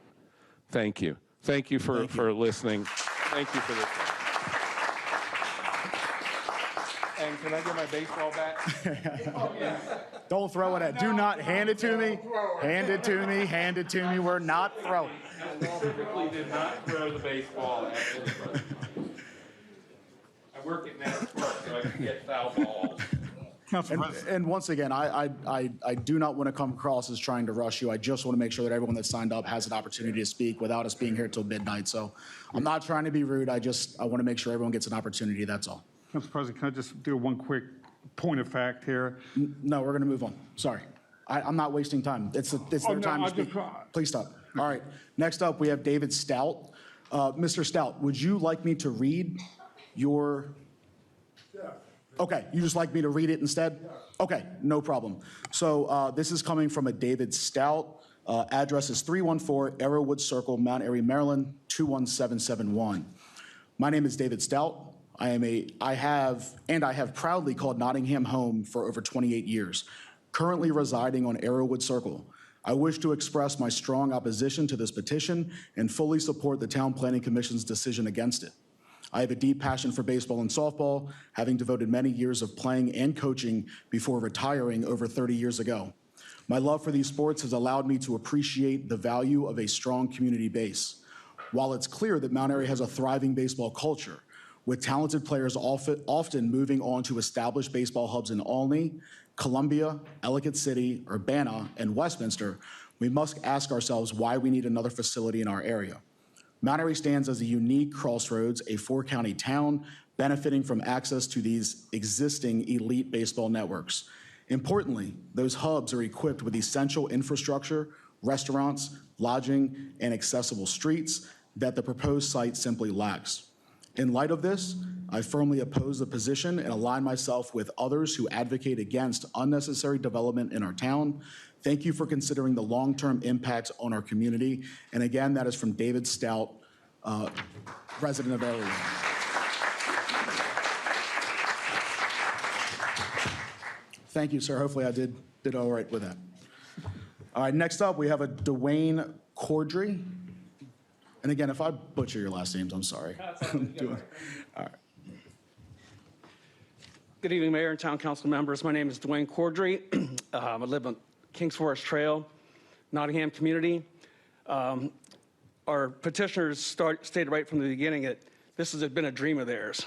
Thank you. Thank you for listening. Thank you for listening. And can I get my baseball bat? Don't throw it at. Do not hand it to me. Hand it to me. Hand it to me. We're not throwing. I specifically did not throw the baseball at anybody. I work at NASCAR, so I can get foul balls. Council President. And once again, I do not want to come across as trying to rush you. I just want to make sure that everyone that signed up has an opportunity to speak without us being here till midnight. So I'm not trying to be rude. I want to make sure everyone gets an opportunity. That's all. Council President, can I just do one quick point of fact here? No, we're going to move on. Sorry. I'm not wasting time. It's their no, time to I speak. just- Please stop. All right. Next up, we have David Stout. Mr. Stout, would you like me to read your? Okay, you just like me to read it instead? Okay, no problem. So this is coming from a David Stout. Address is 314 Arrowwood Circle, Mount Airy, Maryland, 21771. My name is David Stout. I have proudly called Nottingham home for over 28 years, currently residing on Arrowwood Circle. I wish to express my strong opposition to this petition and fully support the Town Planning Commission's decision against it. I have a deep passion for baseball and softball, having devoted many years of playing and coaching before retiring over 30 years ago. My love for these sports has allowed me to appreciate the value of a strong community base. While it's clear that Mount Airy has a thriving baseball culture, with talented players often moving on to established baseball hubs in Olney, Columbia, Ellicott City, Urbana, and Westminster, we must ask ourselves why we need another facility in our area. Mount Airy stands as a unique crossroads, a four-county town benefiting from access to these existing elite baseball networks. Importantly, those hubs are equipped with essential infrastructure, restaurants, lodging, and accessible streets that the proposed site simply lacks. In light of this, I firmly oppose the position and align myself with others who advocate against unnecessary development in our town. Thank you for considering the long-term impact on our community. And again, that is from David Stout, resident of Arrowwood. Thank you, sir. Hopefully I did all right with that. All right, next up, we have a Dwayne Cordry. And again, if I butcher your last names, I'm sorry. All right. Good evening, Mayor and Town Council members. My name is Dwayne Cordry. I live on Kings Forest Trail, Nottingham community. Our petitioners stated right from the beginning that this has been a dream of theirs.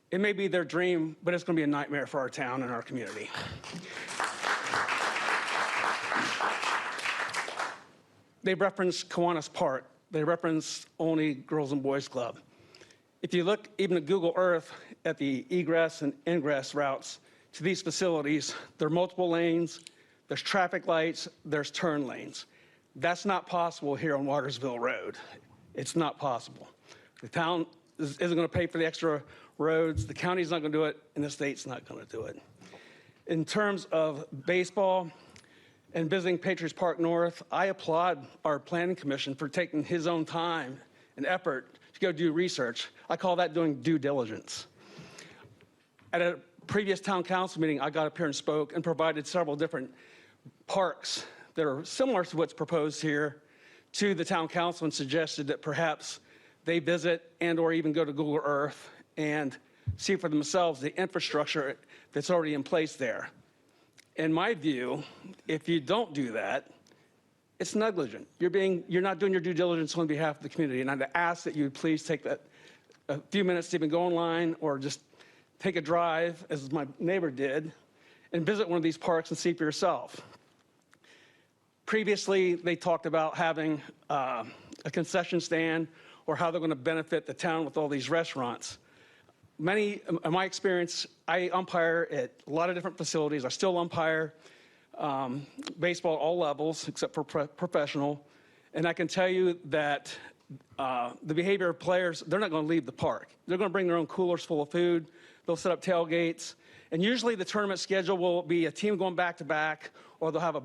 It may be their dream, but it's going to be a nightmare for our town and our community. They referenced Kiwanis Park. They reference only Girls and Boys Club. If you look even at Google Earth at the egress and ingress routes to these facilities, there are multiple lanes, there's traffic lights, there's turn lanes. That's not possible here on Watersville Road. It's not possible. The town isn't going to pay for the extra roads, the county's not going to do it, and the state's not going to do it. In terms of baseball, and visiting Patriots Park North, I applaud our planning commission for taking his own time and effort to go do research. I call that doing due diligence. At a previous town council meeting, I got up here and spoke and provided several different parks that are similar to what's proposed here to the town council and suggested that perhaps they visit and or even go to Google Earth and see for themselves the infrastructure that's already in place there. In my view, if you don't do that, it's negligent. You're not doing your due diligence on behalf of the community. And I'd ask that you please take a few minutes to even go online or just take a drive, as my neighbor did, and visit one of these parks and see for yourself. Previously, they talked about having a concession stand or how they're going to benefit the town with all these restaurants. In my experience, I umpire at a lot of different facilities. I still umpire baseball at all levels except for professional. And I can tell you that the behavior of players, they're not going to leave the park. They're going to bring their own coolers full of food. They'll set up tailgates. And usually the tournament schedule will be a team going back to back, or they'll have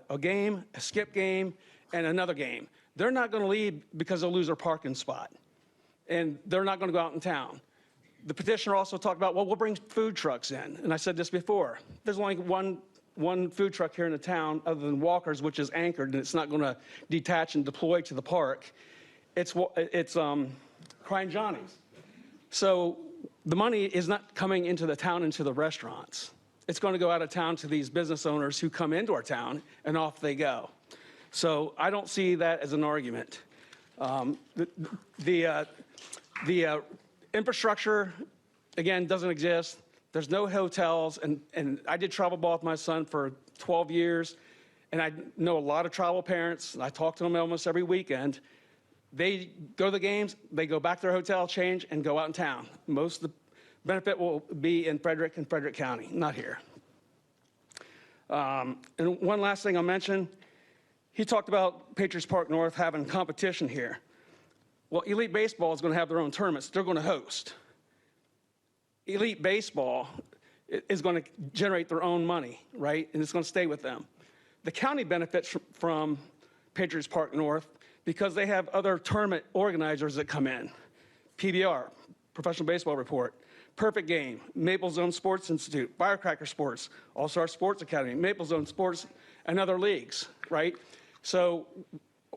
a game, a skip game, and another game. They're not going to leave because they'll lose their parking spot. And they're not going to go out in town. The petitioner also talked about, well, we'll bring food trucks in. And I said this before. There's only one food truck here in the town other than Walker's, which is anchored, and it's not going to detach and deploy to the park. It's Crying Johnny's. So the money is not coming into the town, into the restaurants. It's going to go out of town to these business owners who come into our town, and off they go. So I don't see that as an argument. The infrastructure, again, doesn't exist. There's no hotels, and I did travel ball with my son for 12 years, and I know a lot of travel parents, and I talk to them almost every weekend. They go to the games, they go back to their hotel, change, and go out in town. Most of the benefit will be in Frederick and Frederick County, not here. And one last thing I'll mention, he talked about Patriots Park North having competition here. Well, Elite Baseball is going to have their own tournaments. They're going to host. Elite Baseball is going to generate their own money, right? And it's going to stay with them. The county benefits from Patriots Park North because they have other tournament organizers that come in. PBR, Professional Baseball Report, Perfect Game, Maple Zone Sports Institute, Firecracker Sports, All-Star Sports Academy, Maple Zone Sports, and other leagues, right? So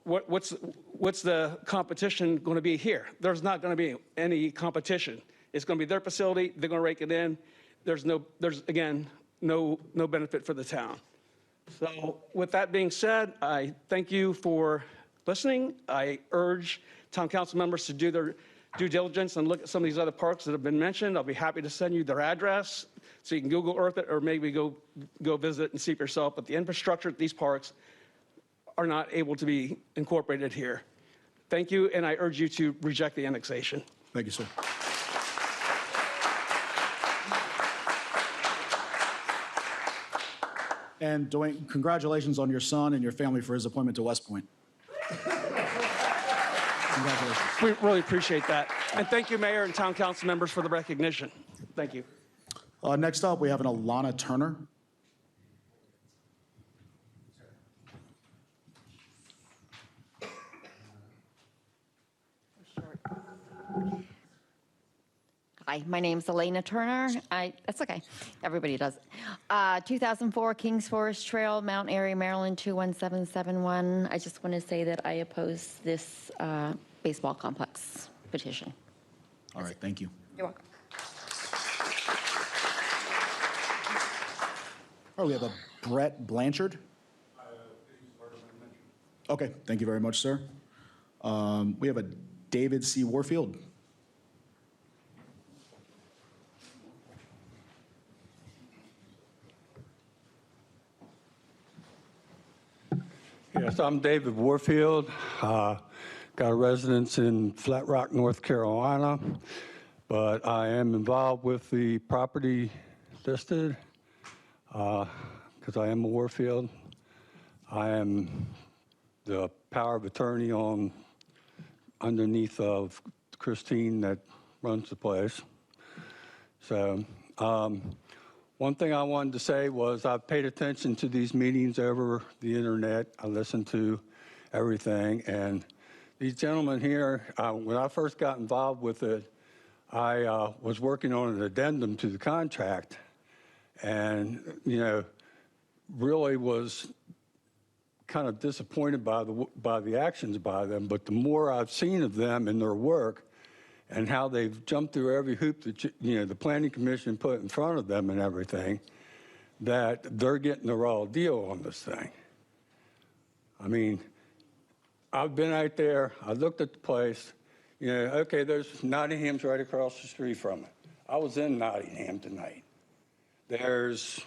what's the competition going to be here? There's not going to be any competition. It's going to be their facility. They're going to rake it in. There's again, no benefit for the town. So with that being said, I thank you for listening. I urge town council members to do their due diligence and look at some of these other parks that have been mentioned. I'll be happy to send you their address so you can Google Earth it or maybe go visit and see for yourself. But the infrastructure at these parks are not able to be incorporated here. Thank you, and I urge you to reject the annexation. Thank you, sir. And Dwayne, congratulations on your son and your family for his appointment to West Point. Congratulations. We really appreciate that. And thank you, Mayor and Town Council members, for the recognition. Thank you. Next up, we have an Alana Turner. Hi, my name's Elena Turner. That's okay. Everybody does. 2004 Kings Forest Trail, Mount Airy, Maryland, 21771. I just want to say that I oppose this baseball complex petition. All right, thank you. You're welcome. All right, we have a Brett Blanchard. Okay, thank you very much, sir. We have a David C. Warfield. Yes, I'm David Warfield. Got a residence in Flat Rock, North Carolina, but I am involved with the property listed because I am a Warfield. I am the power of attorney on underneath of Christine that runs the place. So one thing I wanted to say was I've paid attention to these meetings over the internet. I listened to everything, and these gentlemen here, when I first got involved with it, I was working on an addendum to the contract, and really was kind of disappointed by the actions by them. But the more I've seen of them and their work, and how they've jumped through every hoop that the Planning Commission put in front of them and everything, that they're getting the raw deal on this thing. I mean, I've been out there, I looked at the place, okay, there's Nottingham's right across the street from it. I was in Nottingham tonight. There's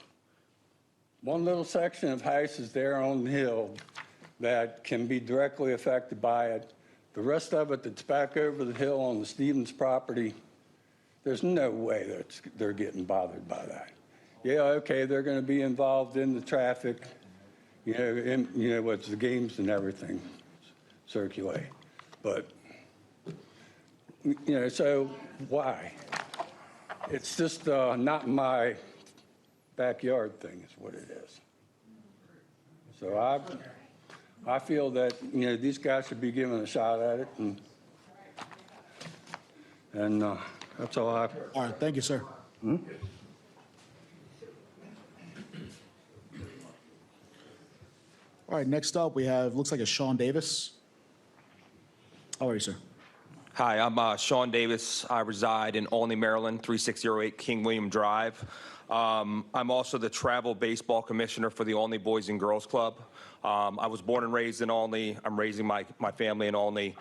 one little section of houses there on the hill that can be directly affected by it. The rest of it that's back over the hill on the Stevens property, there's no way that they're getting bothered by that. Yeah, okay, they're going to be involved in the traffic, what's the games and everything circulate. But, so why? It's just not my backyard thing is what it is. So I feel that, these guys should be given a shot at it, and that's all I have. All right, thank you, sir. All right, next up, we have, looks like a Sean Davis. How are you, sir? Hi, I'm Sean Davis. I reside in Olney, Maryland, 3608 King William Drive. I'm also the travel baseball commissioner for the Olney Boys and Girls Club. I was born and raised in Olney. I'm raising my family in Olney.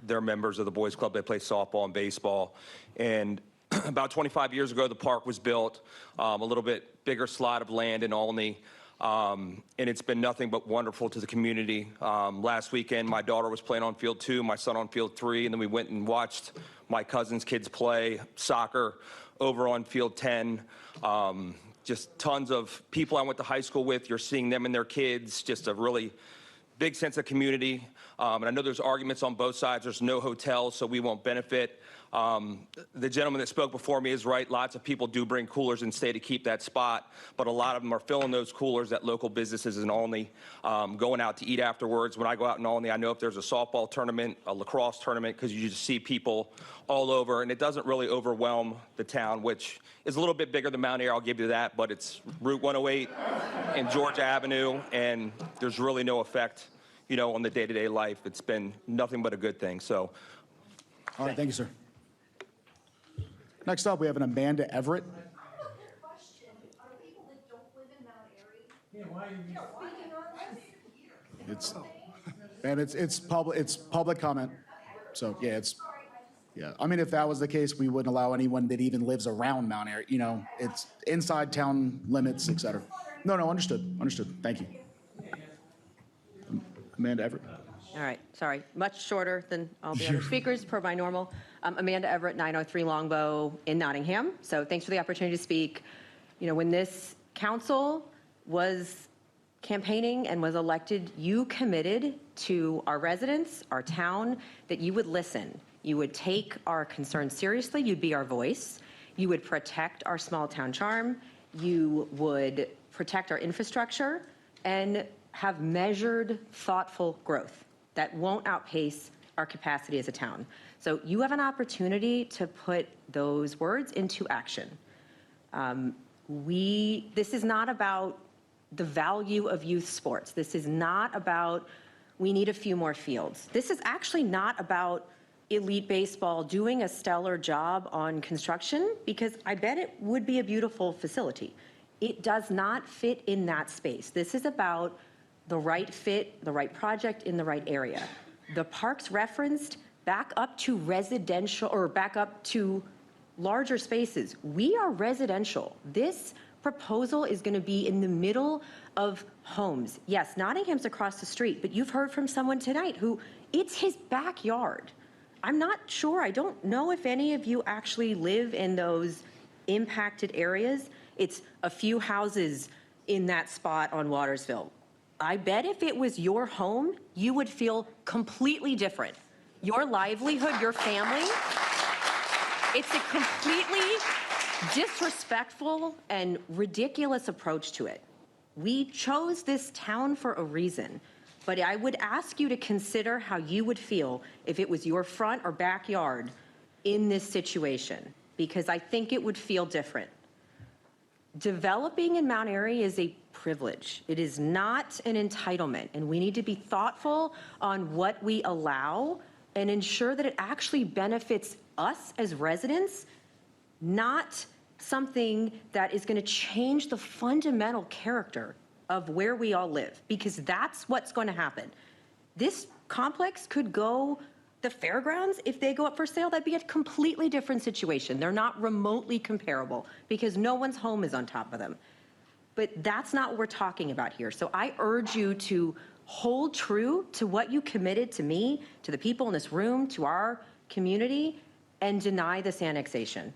They're members of the boys club. They play softball and baseball. And About 25 years ago, the park was built, a little bit bigger slot of land in Olney, and it's been nothing but wonderful to the community. Last weekend, my daughter was playing on field 2, my son on field 3, and then we went and watched my cousin's kids play soccer over on field 10. Just tons of people I went to high school with. You're seeing them and their kids, just a really big sense of community. And I know there's arguments on both sides. There's no hotels, so we won't benefit. The gentleman that spoke before me is right. Lots of people do bring coolers and stay to keep that spot, but a lot of them are filling those coolers at local businesses in Olney, going out to eat afterwards. When I go out in Olney, I know if there's a softball tournament, a lacrosse tournament, because you just see people all over, and it doesn't really overwhelm the town, which is a little bit bigger than Mount Airy, I'll give you that, but it's Route 108 and Georgia Avenue, and there's really no effect, you know, on the day-to-day life. It's been nothing but a good thing. So, All right, thank you, sir. Next up, we have an Amanda Everett. I have a question. Are people that don't live in Mount Airy? Yeah, why are you speaking on this? It's public comment. So yeah, yeah. I mean, if that was the case, we wouldn't allow anyone that even lives around Mount Airy. You know, it's inside town limits, et cetera. No, understood. Thank you. Amanda Everett. All right, sorry. Much shorter than all the other speakers per my normal. Amanda Everett, 903 Longbow in Nottingham. So thanks for the opportunity to speak. You know, when this council was campaigning and was elected, you committed to our residents, our town, that you would listen. You would take our concerns seriously. You'd be our voice. You would protect our small town charm. You would protect our infrastructure and have measured, thoughtful growth that won't outpace our capacity as a town. So you have an opportunity to put those words into action. This is not about the value of youth sports. This is not about we need a few more fields. This is actually not about elite baseball doing a stellar job on construction, because I bet it would be a beautiful facility. It does not fit in that space. This is about the right fit, the right project in the right area. The parks referenced back up to residential, or back up to larger spaces. We are residential. This proposal is going to be in the middle of homes. Yes, Nottingham's across the street, but you've heard from someone tonight who it's his backyard. I'm not sure, I don't know if any of you actually live in those impacted areas. It's a few houses in that spot on Watersville. I bet if it was your home, you would feel completely different. Your livelihood, your family, it's a completely disrespectful and ridiculous approach to it. We chose this town for a reason, but I would ask you to consider how you would feel if it was your front or backyard in this situation, because I think it would feel different. Developing in Mount Airy is a privilege. It is not an entitlement, and we need to be thoughtful on what we allow and ensure that it actually benefits us as residents, not something that is going to change the fundamental character of where we all live, because that's what's going to happen. This complex could go, the fairgrounds, if they go up for sale, that'd be a completely different situation. They're not remotely comparable because no one's home is on top of them. But that's not what we're talking about here. So I urge you to hold true to what you committed to me, to the people in this room, to our community, and deny this annexation.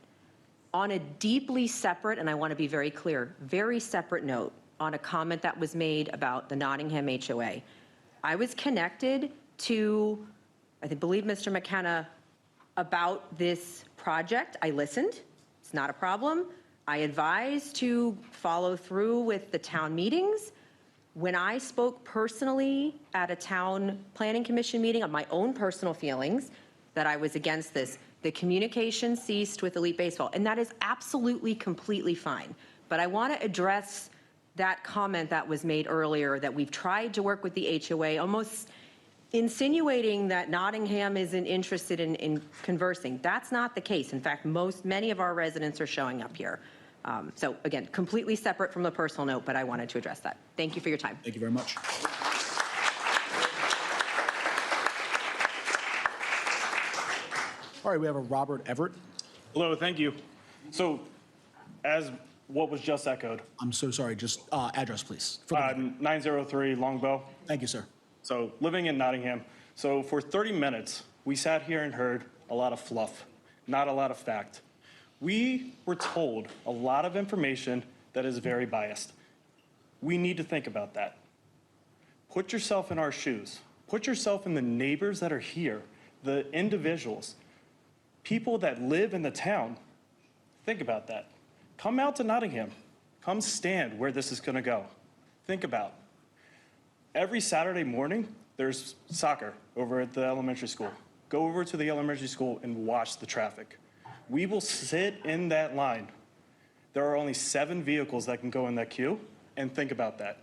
On a deeply separate, and I want to be very clear, very separate note, on a comment that was made about the Nottingham HOA. I was connected to, I believe, Mr. McKenna about this project. I listened. It's not a problem. I advised to follow through with the town meetings. When I spoke personally at a town planning commission meeting on my own personal feelings that I was against this, the communication ceased with Elite Baseball, and that is absolutely, completely fine. But I want to address that comment that was made earlier, that we've tried to work with the HOA, almost insinuating that Nottingham isn't interested in conversing. That's not the case. In fact, many of our residents are showing up here. So again, completely separate from the personal note, but I wanted to address that. Thank you for your time. Thank you very much. All right, we have a Robert Everett. Hello, thank you. So, as what was just echoed, I'm so sorry, just address, please. For the record. 903 Longbow. Thank you, sir. So, living in Nottingham. So, for 30 minutes, we sat here and heard a lot of fluff, not a lot of fact. We were told a lot of information that is very biased. We need to think about that. Put yourself in our shoes. Put yourself in the neighbors that are here, the individuals, people that live in the town. Think about that. Come out to Nottingham. Come stand where this is going to go. Think about it. Every Saturday morning, there's soccer over at the elementary school. Go over to the elementary school and watch the traffic. We will sit in that line. There are only 7 vehicles that can go in that queue, and think about that.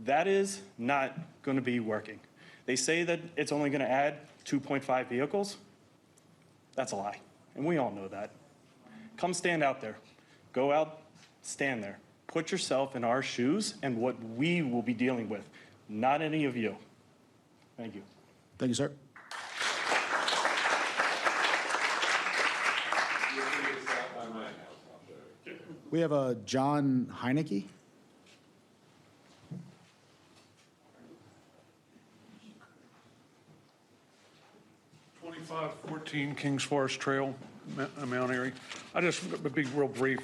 That is not going to be working. They say that it's only going to add 2.5 vehicles. That's a lie, and we all know that. Come stand out there. Go out, stand there. Put yourself in our shoes and what we will be dealing with, not any of you. Thank you. Thank you, sir. We have a John Heineke. (2514) Kings Forest Trail, Mount Airy. I just, to be real brief,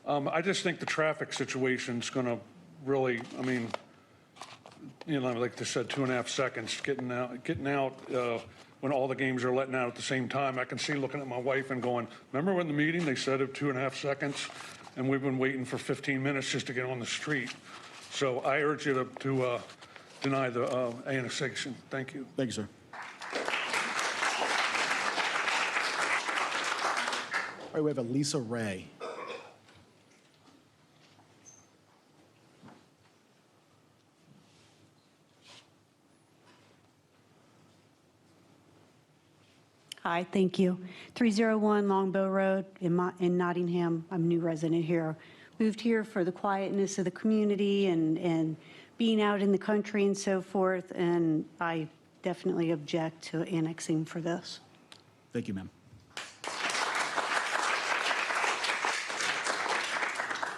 I just think the traffic situation's going to really, I mean, you know, like they said, 2.5 seconds getting out when all the games are letting out at the same time. I can see looking at my wife and going, remember when the meeting they said of 2.5 seconds, and we've been waiting for 15 minutes just to get on the street. So I urge you to deny the annexation. Thank you. Thank you, sir. All right, we have a Lisa Ray. Hi, thank you. 301 Longbow Road in Nottingham. I'm a new resident here. Moved here for the quietness of the community and being out in the country and so forth, and I definitely object to annexing for this. Thank you, ma'am.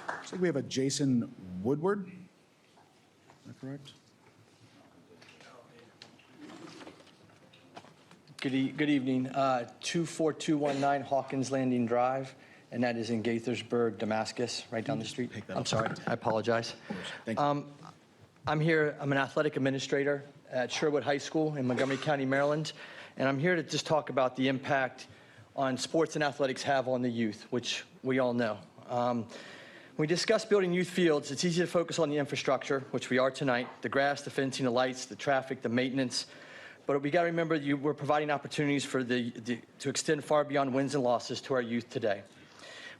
Looks like we have a Jason Woodward. Is that correct? Good evening. 24219 Hawkins Landing Drive, and that is in Gaithersburg, Damascus, right down the street. I'm sorry, I apologize. Thank you. I'm here, I'm an athletic administrator at Sherwood High School in Montgomery County, Maryland, and I'm here to just talk about the impact on sports and athletics have on the youth, which we all know. When we discuss building youth fields, it's easy to focus on the infrastructure, which we are tonight, the grass, the fencing, the lights, the traffic, the maintenance. But we got to remember we're providing opportunities for to extend far beyond wins and losses to our youth today.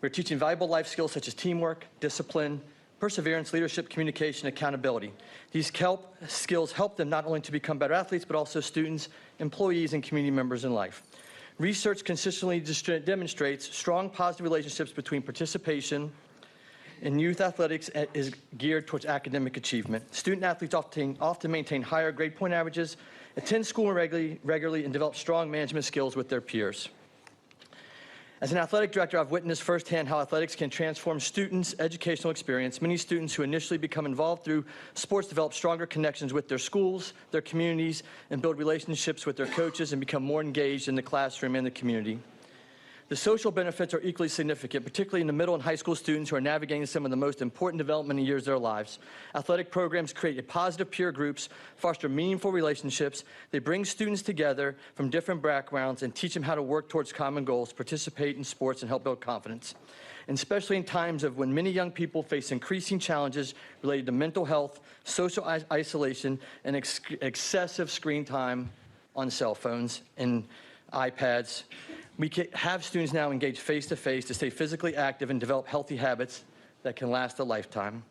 We're teaching valuable life skills such as teamwork, discipline, perseverance, leadership, communication, accountability. These skills help them not only to become better athletes, but also students, employees, and community members in life. Research consistently demonstrates strong positive relationships between participation in youth athletics is geared towards academic achievement. Student athletes often maintain higher grade point averages, attend school regularly, and develop strong management skills with their peers. As an athletic director, I've witnessed firsthand how athletics can transform students' educational experience. Many students who initially become involved through sports develop stronger connections with their schools, their communities, and build relationships with their coaches and become more engaged in the classroom and the community. The social benefits are equally significant, particularly in the middle and high school students who are navigating some of the most important development years of their lives. Athletic programs create positive peer groups, foster meaningful relationships. They bring students together from different backgrounds and teach them how to work towards common goals, participate in sports, and help build confidence. And especially in times of when many young people face increasing challenges related to mental health, social isolation, and excessive screen time on cell phones and iPads. We can have students now engage face-to-face to stay physically active and develop healthy habits that can last a lifetime.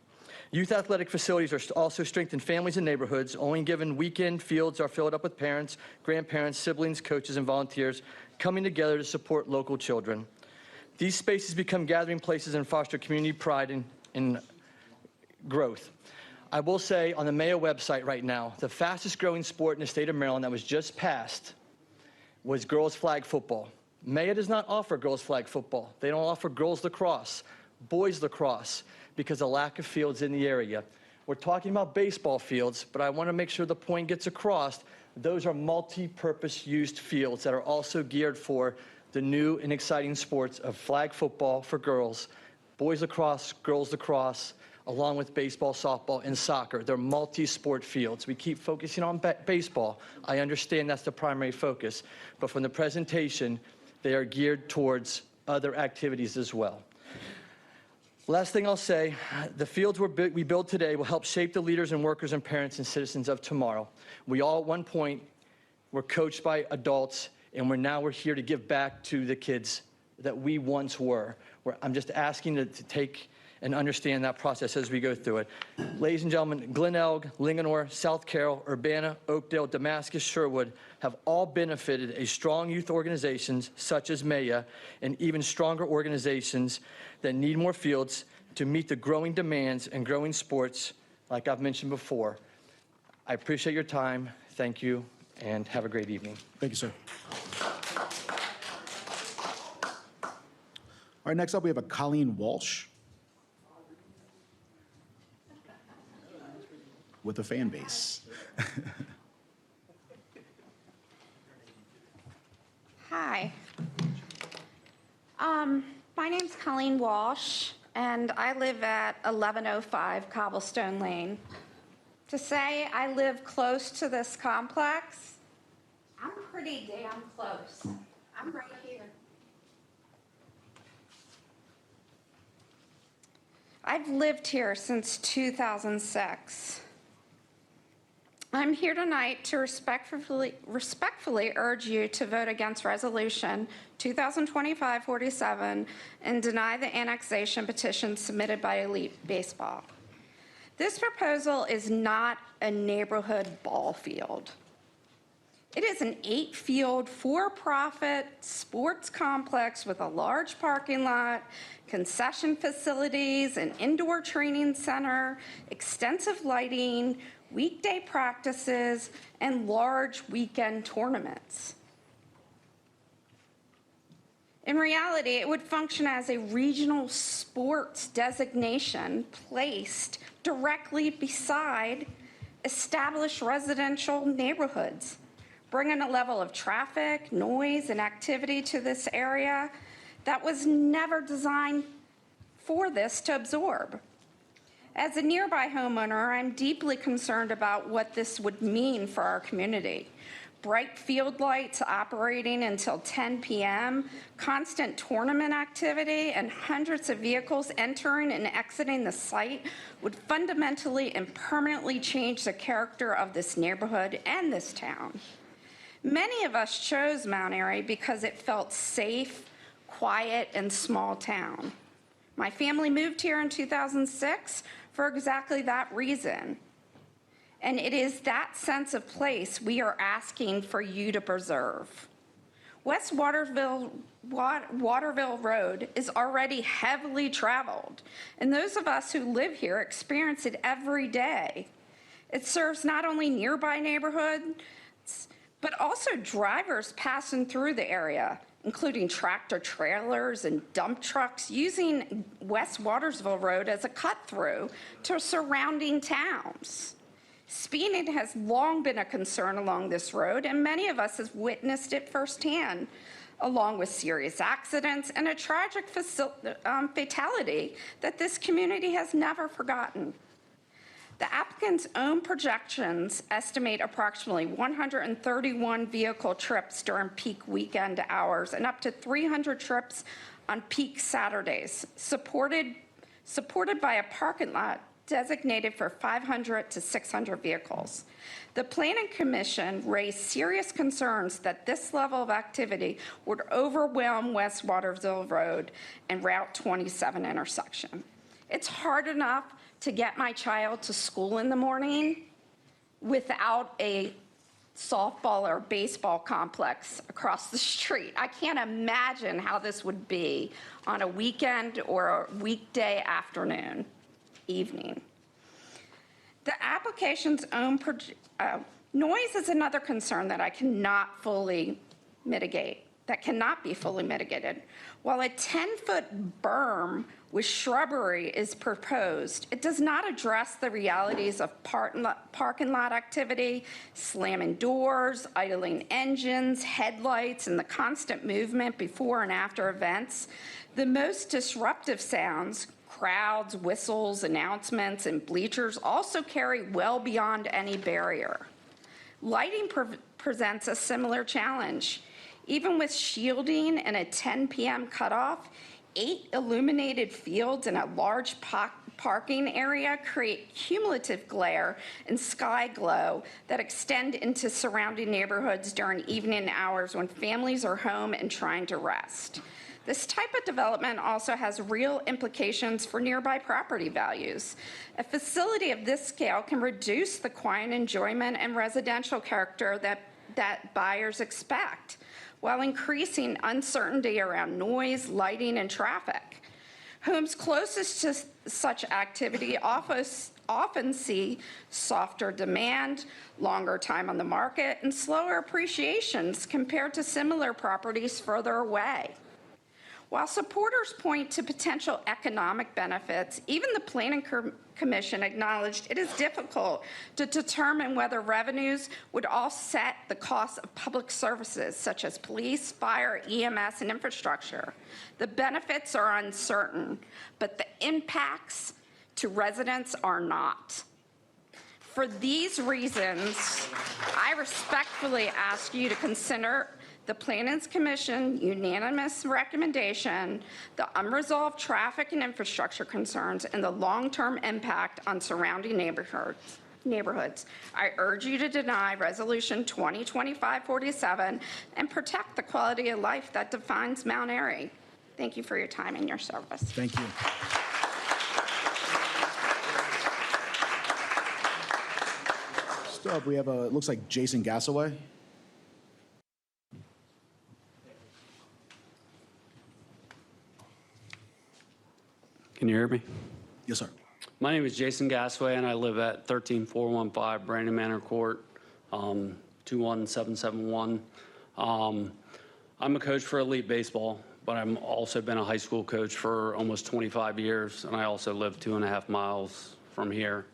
Youth athletic facilities are also strengthen families and neighborhoods. Only given weekend fields are filled up with parents, grandparents, siblings, coaches, and volunteers coming together to support local children. These spaces become gathering places and foster community pride and growth. I will say on the Mayo website right now, the fastest growing sport in the state of Maryland that was just passed was girls flag football. Maya does not offer girls flag football. They don't offer girls lacrosse, boys lacrosse, because of lack of fields in the area. We're talking about baseball fields, but I want to make sure the point gets across. Those are multi-purpose used fields that are also geared for the new and exciting sports of flag football for girls, boys lacrosse, girls lacrosse, along with baseball, softball, and soccer. They're multi-sport fields. We keep focusing on baseball. I understand that's the primary focus, but from the presentation, they are geared towards other activities as well. Last thing I'll say, the fields we build today will help shape the leaders and workers and parents and citizens of tomorrow. We all at one point were coached by adults, and we're here to give back to the kids that we once were. I'm just asking to take and understand that process as we go through it. Ladies and gentlemen, Glen Elg, Linganore, South Carroll, Urbana, Oakdale, Damascus, Sherwood have all benefited a strong youth organizations such as Maya and even stronger organizations that need more fields to meet the growing demands and growing sports like I've mentioned before. I appreciate your time. Thank you, and have a great evening. Thank you, sir. All right, next up we have a Colleen Walsh with a fan base. Hi. My name's Colleen Walsh, and I live at 1105 Cobblestone Lane. To say I live close to this complex, I'm pretty damn close. I'm right here. I've lived here since 2006. I'm here tonight to respectfully urge you to vote against Resolution 2025-47 and deny the annexation petition submitted by Elite Baseball. This proposal is not a neighborhood ball field. It is an 8-field, for-profit sports complex with a large parking lot, concession facilities, an indoor training center, extensive lighting, weekday practices, and large weekend tournaments. In reality, it would function as a regional sports designation placed directly beside established residential neighborhoods, bringing a level of traffic, noise, and activity to this area that was never designed for this to absorb. As a nearby homeowner, I'm deeply concerned about what this would mean for our community. Bright field lights operating until 10 p.m., constant tournament activity, and hundreds of vehicles entering and exiting the site would fundamentally and permanently change the character of this neighborhood and this town. Many of us chose Mount Airy because it felt safe, quiet, and small town. My family moved here in 2006 for exactly that reason. And it is that sense of place we are asking for you to preserve. West Watersville Road is already heavily traveled, and those of us who live here experience it every day. It serves not only nearby neighborhoods, but also drivers passing through the area, including tractor trailers and dump trucks using West Watersville Road as a cut-through to surrounding towns. Speeding has long been a concern along this road, and many of us have witnessed it firsthand, along with serious accidents and a tragic fatality that this community has never forgotten. The applicant's own projections estimate approximately 131 vehicle trips during peak weekend hours and up to 300 trips on peak Saturdays, supported by a parking lot designated for 500 to 600 vehicles. The Planning Commission raised serious concerns that this level of activity would overwhelm West Watersville Road and Route 27 intersection. It's hard enough to get my child to school in the morning without a softball or baseball complex across the street. I can't imagine how this would be on a weekend or a weekday afternoon, evening. The application's own noise is another concern that I cannot fully mitigate. that cannot be fully mitigated. While a 10-foot berm with shrubbery is proposed, it does not address the realities of parking lot activity, slamming doors, idling engines, headlights, and the constant movement before and after events. The most disruptive sounds, crowds, whistles, announcements, and bleachers also carry well beyond any barrier. Lighting presents a similar challenge. Even with shielding and a 10 p.m. cutoff, 8 illuminated fields and a large parking area create cumulative glare and sky glow that extend into surrounding neighborhoods during evening hours when families are home and trying to rest. This type of development also has real implications for nearby property values. A facility of this scale can reduce the quiet enjoyment and residential character that buyers expect, while increasing uncertainty around noise, lighting, and traffic. Homes closest to such activity often see softer demand, longer time on the market, and slower appreciations compared to similar properties further away. While supporters point to potential economic benefits, even the Planning Commission acknowledged it is difficult to determine whether revenues would offset the cost of public services such as police, fire, EMS, and infrastructure. The benefits are uncertain, but the impacts to residents are not. For these reasons, I respectfully ask you to consider the Planning Commission unanimous recommendation, the unresolved traffic and infrastructure concerns, and the long-term impact on surrounding neighborhoods. I urge you to deny Resolution 2025-47 and protect the quality of life that defines Mount Airy. Thank you for your time and your service. Thank you. Still up, we have it looks like Jason Gassaway. Can you hear me? Yes, sir. My name is Jason Gassway, and I live at 13415 Brandon Manor Court, 21771. I'm a coach for Elite Baseball, but I've also been a high school coach for almost 25 years, and I also live 2.5 miles from here.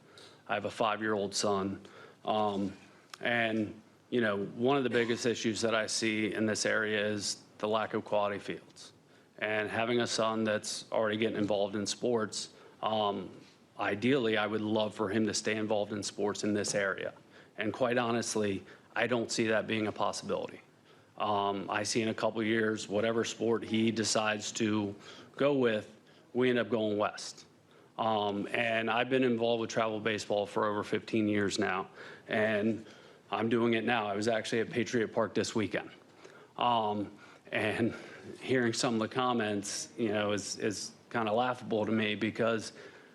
I have a 5-year-old son. And, you know, one of the biggest issues that I see in this area is the lack of quality fields. And having a son that's already getting involved in sports, ideally, I would love for him to stay involved in sports in this area. And quite honestly, I don't see that being a possibility. I see in a couple of years, whatever sport he decides to go with, we end up going west. And I've been involved with travel baseball for over 15 years now, and I'm doing it now. I was actually at Patriot Park this weekend. And hearing some of the comments, you know, is kind of laughable to me, because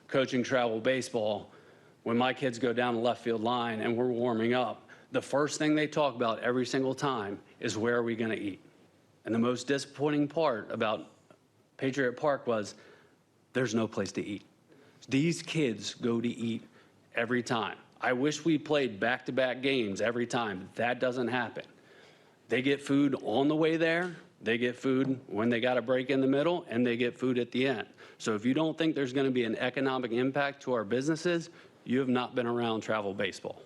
coaching travel baseball, when my kids go down the left field line and we're warming up, the first thing they talk about every single time is, where are we going to eat? And the most disappointing part about Patriot Park was there's no place to eat. These kids go to eat every time. I wish we played back-to-back games every time. That doesn't happen. They get food on the way there, they get food when they got a break in the middle, and they get food at the end. So if you don't think there's going to be an economic impact to our businesses, you have not been around travel baseball,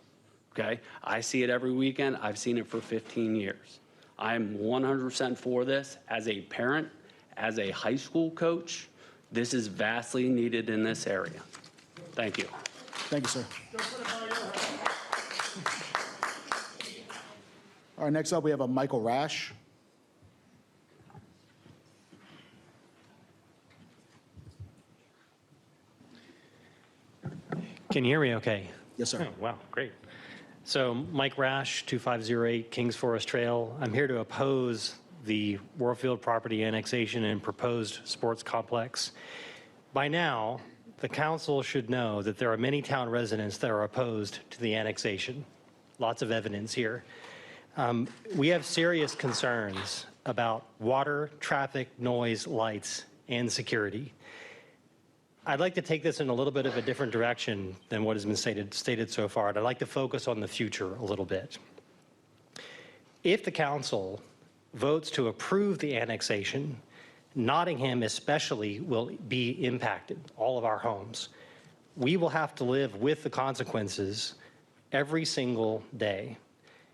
okay? I see it every weekend. I've seen it for 15 years. I'm 100% for this. As a parent, as a high school coach, this is vastly needed in this area. Thank you. Thank you, sir. All right, next up, we have a Michael Rash. Can you hear me okay? Yes, sir. Oh, wow, great. So Mike Rash, 2508 Kings Forest Trail. I'm here to oppose the Warfield Property annexation and proposed sports complex. By now, the council should know that there are many town residents that are opposed to the annexation. Lots of evidence here. We have serious concerns about water, traffic, noise, lights, and security. I'd like to take this in a little bit of a different direction than what has been stated so far, and I'd like to focus on the future a little bit. If the council votes to approve the annexation, Nottingham especially will be impacted, all of our homes. We will have to live with the consequences every single day.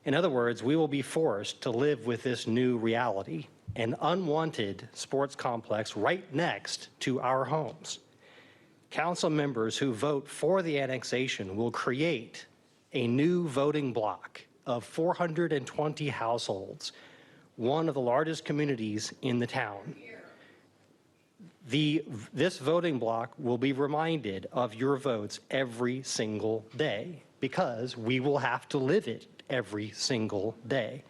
In other words, we will be forced to live with this new reality, an unwanted sports complex right next to our homes. Council members who vote for the annexation will create a new voting block of 420 households, one of the largest communities in the town. This voting block will be reminded of your votes every single day because we will have to live it every single day.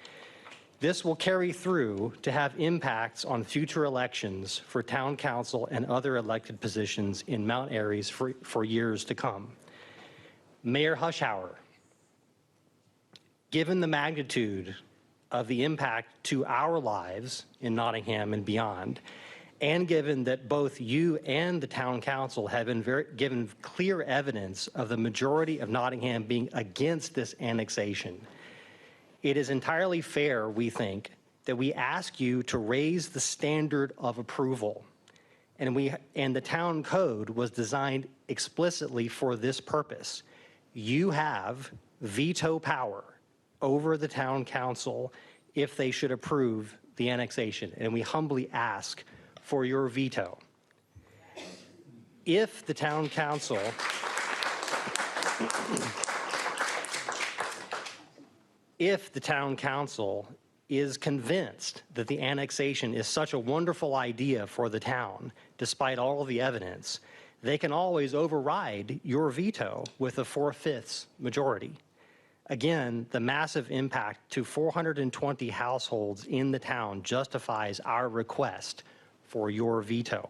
This will carry through to have impacts on future elections for town council and other elected positions in Mount Airy for years to come. Mayor Hushhour, given the magnitude of the impact to our lives in Nottingham and beyond, and given that both you and the town council have been given clear evidence of the majority of Nottingham being against this annexation, it is entirely fair, we think, that we ask you to raise the standard of approval. And the town code was designed explicitly for this purpose. You have veto power over the town council if they should approve the annexation, and we humbly ask for your veto. If the town council is convinced that the annexation is such a wonderful idea for the town, despite all of the evidence, they can always override your veto with a 4/5 majority. Again, the massive impact to 420 households in the town justifies our request for your veto.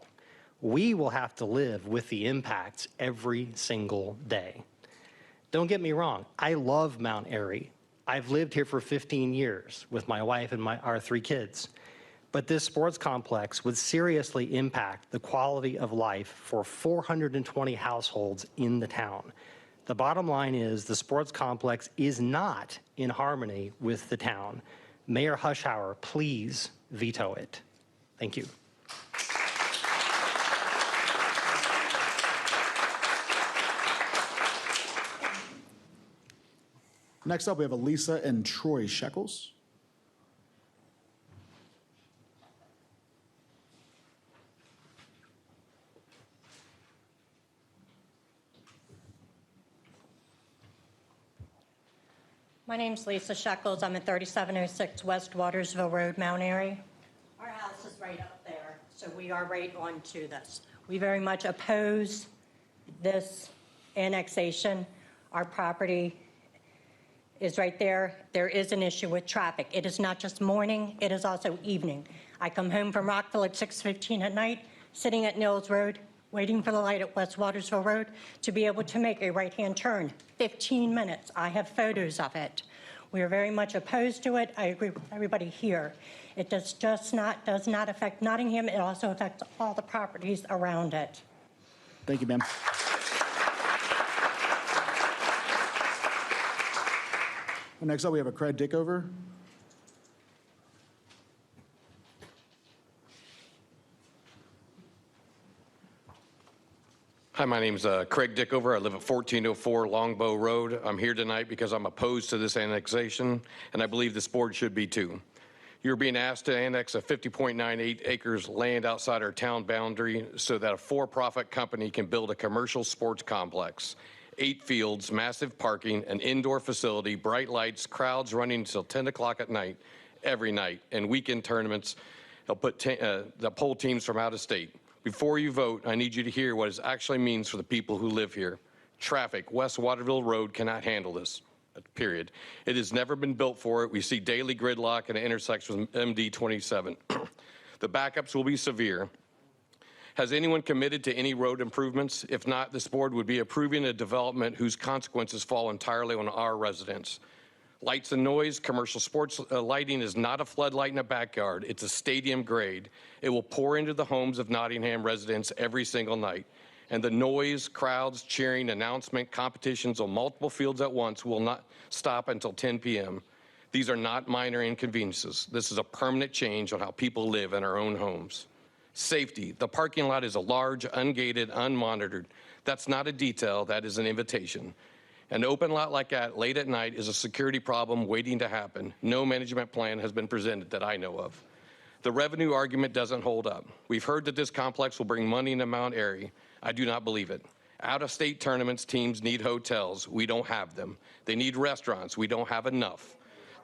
We will have to live with the impacts every single day. Don't get me wrong, I love Mount Airy. I've lived here for 15 years with my wife and our 3 kids. But this sports complex would seriously impact the quality of life for 420 households in the town. The bottom line is the sports complex is not in harmony with the town. Mayor Hushhour, please veto it. Thank you. Next up, we have Elisa and Troy Shekels. My name's Lisa Shekels. I'm at 3706 West Watersville Road, Mount Airy. Our house is right up there, so we are right onto this. We very much oppose this annexation. Our property is right there. There is an issue with traffic. It is not just morning, it is also evening. I come home from Rockville at 6:15 at night, sitting at Nils Road, waiting for the light at West Watersville Road to be able to make a right-hand turn. 15 minutes. I have photos of it. We are very much opposed to it. I agree with everybody here. It does not affect Nottingham. It also affects all the properties around it. Thank you, ma'am. Next up, we have a Craig Dickover. Hi, my name's Craig Dickover. I live at 1404 Longbow Road. I'm here tonight because I'm opposed to this annexation, and I believe this board should be too. You're being asked to annex a 50.98 acres land outside our town boundary so that a for-profit company can build a commercial sports complex. 8 fields, massive parking, an indoor facility, bright lights, crowds running until 10 o'clock at night, every night, and weekend tournaments. They'll pull teams from out of state. Before you vote, I need you to hear what it actually means for the people who live here. Traffic, West Watersville Road cannot handle this, period. It has never been built for it. We see daily gridlock and it intersects with MD 27. The backups will be severe. Has anyone committed to any road improvements? If not, this board would be approving a development whose consequences fall entirely on our residents. Lights and noise, commercial sports lighting is not a floodlight in a backyard. It's a stadium grade. It will pour into the homes of Nottingham residents every single night. And the noise, crowds, cheering, announcement, competitions on multiple fields at once will not stop until 10 p.m. These are not minor inconveniences. This is a permanent change on how people live in our own homes. Safety. The parking lot is a large, ungated, unmonitored. That's not a detail, that is an invitation. An open lot like that late at night is a security problem waiting to happen. No management plan has been presented that I know of. The revenue argument doesn't hold up. We've heard that this complex will bring money into Mount Airy. I do not believe it. Out-of-state tournaments teams need hotels. We don't have them. They need restaurants. We don't have enough.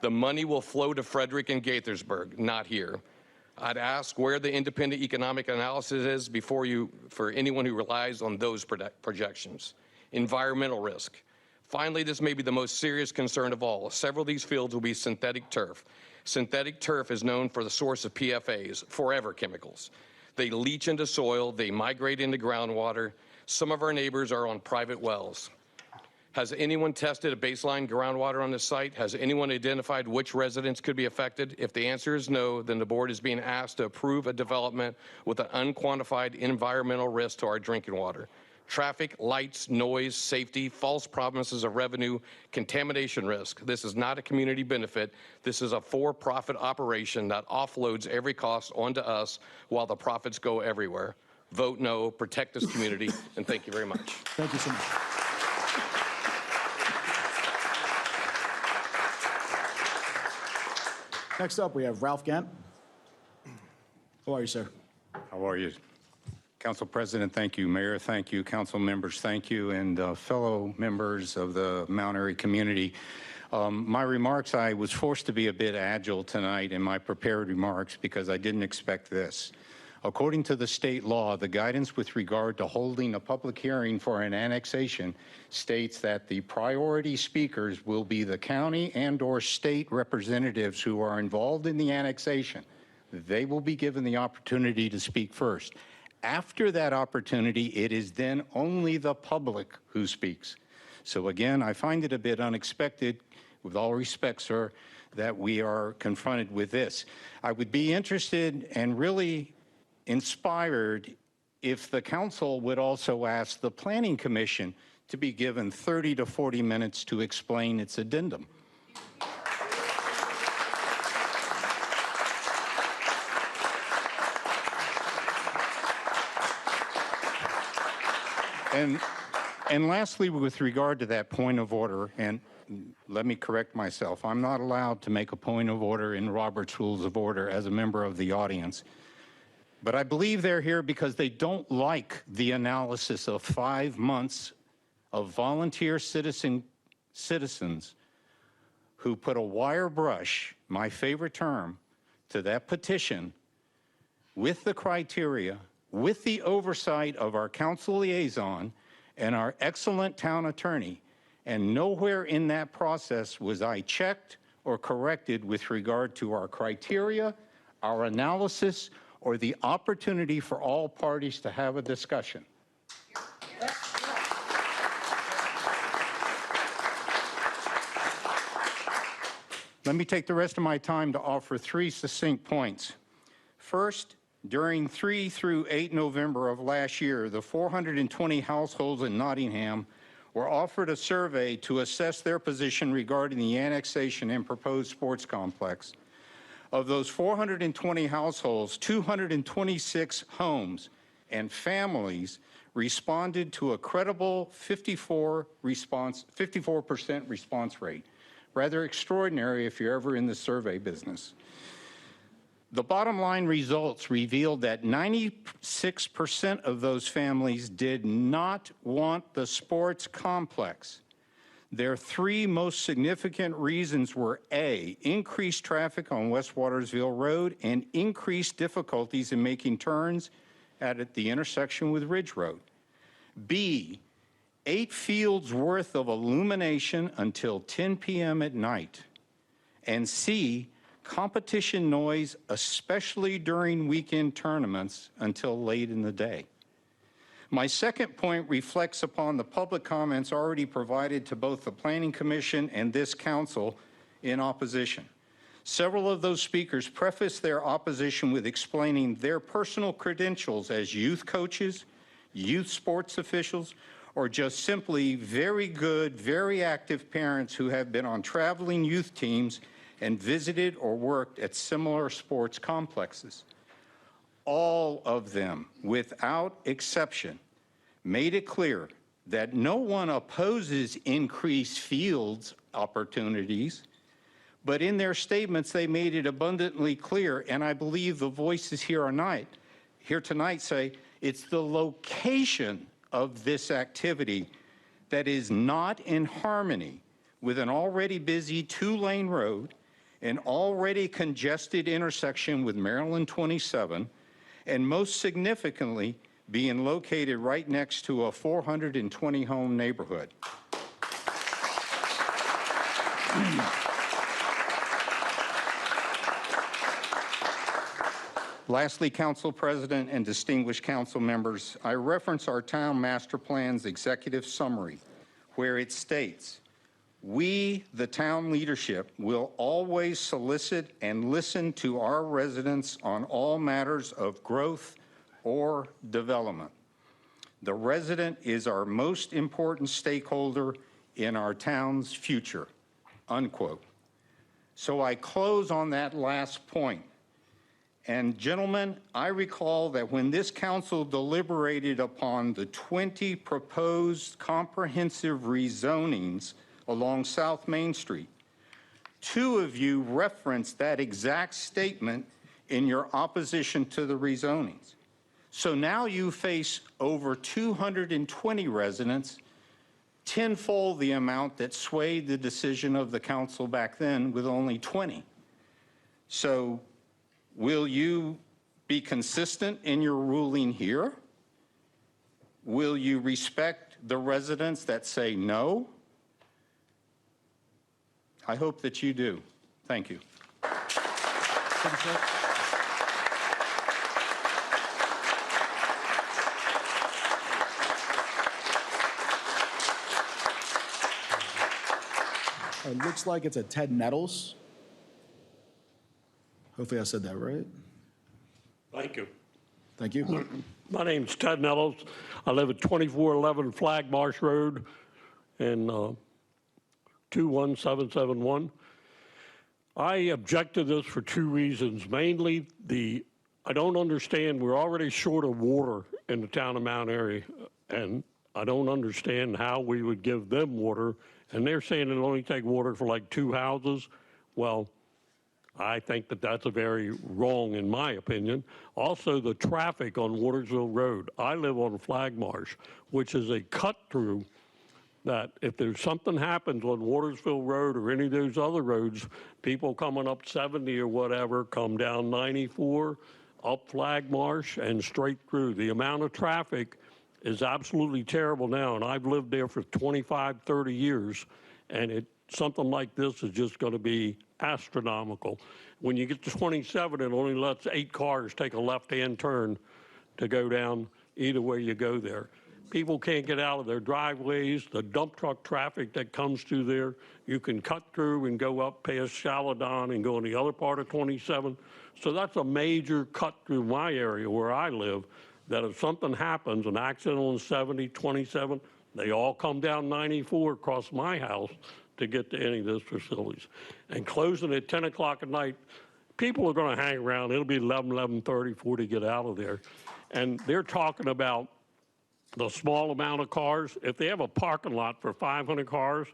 The money will flow to Frederick and Gaithersburg, not here. I'd ask where the independent economic analysis is for anyone who relies on those projections. Environmental risk. Finally, this may be the most serious concern of all. Several of these fields will be synthetic turf. Synthetic turf is known for the source of PFAS, forever chemicals. They leach into soil, they migrate into groundwater. Some of our neighbors are on private wells. Has anyone tested a baseline groundwater on this site? Has anyone identified which residents could be affected? If the answer is no, then the board is being asked to approve a development with an unquantified environmental risk to our drinking water. Traffic, lights, noise, safety, false promises of revenue, contamination risk. This is not a community benefit. This is a for-profit operation that offloads every cost onto us while the profits go everywhere. Vote no, protect this community, and thank you very much. Thank you so much. Next up, we have Ralph Gant. How are you, sir? How are you? Council President, thank you. Mayor, thank you. Council members, thank you. And fellow members of the Mount Airy community. My remarks, I was forced to be a bit agile tonight in my prepared remarks because I didn't expect this. According to the state law, the guidance with regard to holding a public hearing for an annexation states that the priority speakers will be the county and/or state representatives who are involved in the annexation. They will be given the opportunity to speak first. After that opportunity, it is then only the public who speaks. So again, I find it a bit unexpected, with all respect, sir, that we are confronted with this. I would be interested and really inspired if the council would also ask the Planning Commission to be given 30 to 40 minutes to explain its addendum. And lastly, with regard to that point of order, and let me correct myself, I'm not allowed to make a point of order in Robert's Rules of Order as a member of the audience. But I believe they're here because they don't like the analysis of 5 months of volunteer citizens who put a wire brush, my favorite term, to that petition with the criteria, with the oversight of our council liaison and our excellent town attorney, and nowhere in that process was I checked or corrected with regard to our criteria, our analysis, or the opportunity for all parties to have a discussion. Let me take the rest of my time to offer 3 succinct points. First, during 3 through 8 November of last year, the 420 households in Nottingham were offered a survey to assess their position regarding the annexation and proposed sports complex. Of those 420 households, 226 homes and families responded to a credible 54% response rate. Rather extraordinary if you're ever in the survey business. The bottom line results revealed that 96% of those families did not want the sports complex. Their 3 most significant reasons were A, increased traffic on West Watersville Road and increased difficulties in making turns at the intersection with Ridge Road. B, 8 fields worth of illumination until 10 p.m. at night. And C, competition noise, especially during weekend tournaments until late in the day. My second point reflects upon the public comments already provided to both the Planning Commission and this council in opposition. Several of those speakers prefaced their opposition with explaining their personal credentials as youth coaches, youth sports officials, or just simply very good, very active parents who have been on traveling youth teams and visited or worked at similar sports complexes. All of them, without exception, made it clear that no one opposes increased fields opportunities, but in their statements, they made it abundantly clear, and I believe the voices here tonight say it's the location of this activity that is not in harmony with an already busy 2-lane road, an already congested intersection with Maryland 27, and most significantly, being located right next to a 420-home neighborhood. Lastly, Council President and distinguished council members, I reference our town master plan's executive summary, where it states, "We, the town leadership, will always solicit and listen to our residents on all matters of growth or development. The resident is our most important stakeholder in our town's future," unquote. So I close on that last point. And gentlemen, I recall that when this council deliberated upon the 20 proposed comprehensive rezonings along South Main Street, 2 of you referenced that exact statement in your opposition to the rezonings. So now you face over 220 residents, tenfold the amount that swayed the decision of the council back then with only 20. So will you be consistent in your ruling here? Will you respect the residents that say no? I hope that you do. Thank you. It looks like it's a Ted Nettles. Hopefully I said that right. Thank you. Thank you. My name's Ted Nettles. I live at 2411 Flag Marsh Road in 21771. I object to this for 2 reasons. Mainly, I don't understand, we're already short of water in the town of Mount Airy, and I don't understand how we would give them water, and they're saying it'll only take water for like 2 houses. Well, I think that that's a very wrong, in my opinion. Also, the traffic on Watersville Road. I live on Flag Marsh, which is a cut-through that if there's something happens on Watersville Road or any of those other roads, people coming up 70 or whatever come down 94, up Flag Marsh, and straight through. The amount of traffic is absolutely terrible now, and I've lived there for 25, 30 years, and something like this is just going to be astronomical. When you get to 27, it only lets 8 cars take a left-hand turn to go down either way you go there. People can't get out of their driveways. The dump truck traffic that comes through there, you can cut through and go up past Shaladon and go in the other part of 27. So that's a major cut through my area where I live, that if something happens, an accident on 70, 27, they all come down 94 across my house to get to any of those facilities. And closing at 10 o'clock at night, people are going to hang around. It'll be 11, 11:30 before they get out of there. And they're talking about the small amount of cars. If they have a parking lot for 500 cars,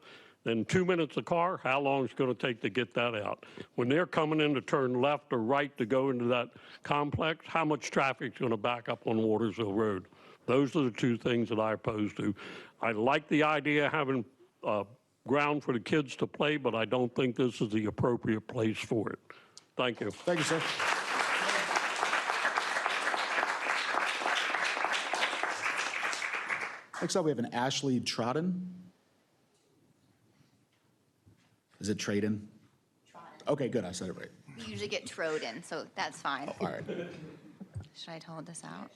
then 2 minutes a car, how long is it going to take to get that out? When they're coming in to turn left or right to go into that complex, how much traffic is going to back up on Watersville Road? Those are the 2 things that I oppose to. I like the idea of having ground for the kids to play, but I don't think this is the appropriate place for it. Thank you. Thank you, sir. Next up, we have an Ashley Trodden. Is it Traden? Okay, good. I said it right. We usually get Troden, so that's fine. Oh, all right. Should I hold this out?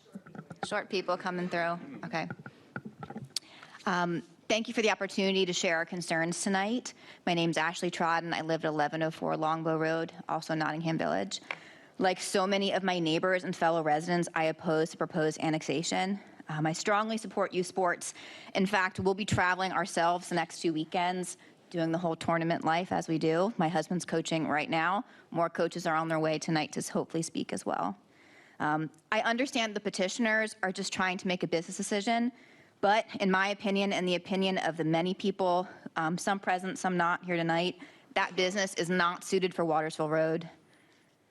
Short people coming through. Okay. Thank you for the opportunity to share our concerns tonight. My name's Ashley Trodden. I live at 1104 Longbow Road, also Nottingham Village. Like so many of my neighbors and fellow residents, I oppose the proposed annexation. I strongly support youth sports. In fact, we'll be traveling ourselves the next 2 weekends doing the whole tournament life as we do. My husband's coaching right now. More coaches are on their way tonight to hopefully speak as well. I understand the petitioners are just trying to make a business decision, but in my opinion and the opinion of the many people, some present, some not here tonight, that business is not suited for Watersville Road.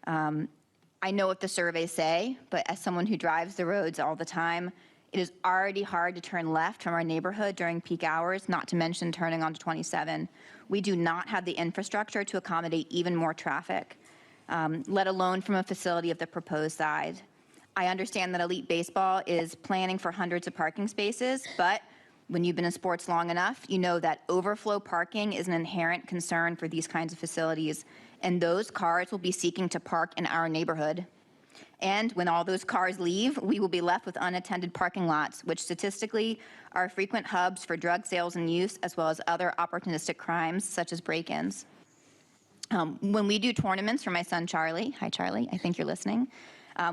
I know what the surveys say, but as someone who drives the roads all the time, it is already hard to turn left from our neighborhood during peak hours, not to mention turning onto 27. We do not have the infrastructure to accommodate even more traffic, let alone from a facility of the proposed size. I understand that Elite Baseball is planning for hundreds of parking spaces, but when you've been in sports long enough, you know that overflow parking is an inherent concern for these kinds of facilities, and those cars will be seeking to park in our neighborhood. And when all those cars leave, we will be left with unattended parking lots, which statistically are frequent hubs for drug sales and use, as well as other opportunistic crimes, such as break-ins. When we do tournaments for my son, Charlie, hi, Charlie, I think you're listening,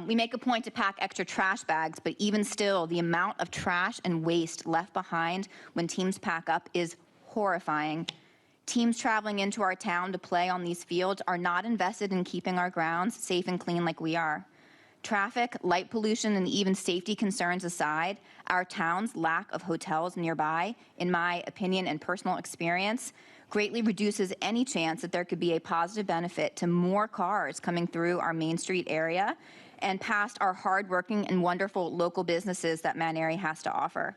we make a point to pack extra trash bags, but even still, the amount of trash and waste left behind when teams pack up is horrifying. Teams traveling into our town to play on these fields are not invested in keeping our grounds safe and clean like we are. Traffic, light pollution, and even safety concerns aside, our town's lack of hotels nearby, in my opinion and personal experience, greatly reduces any chance that there could be a positive benefit to more cars coming through our Main Street area and past our hardworking and wonderful local businesses that Mount Airy has to offer.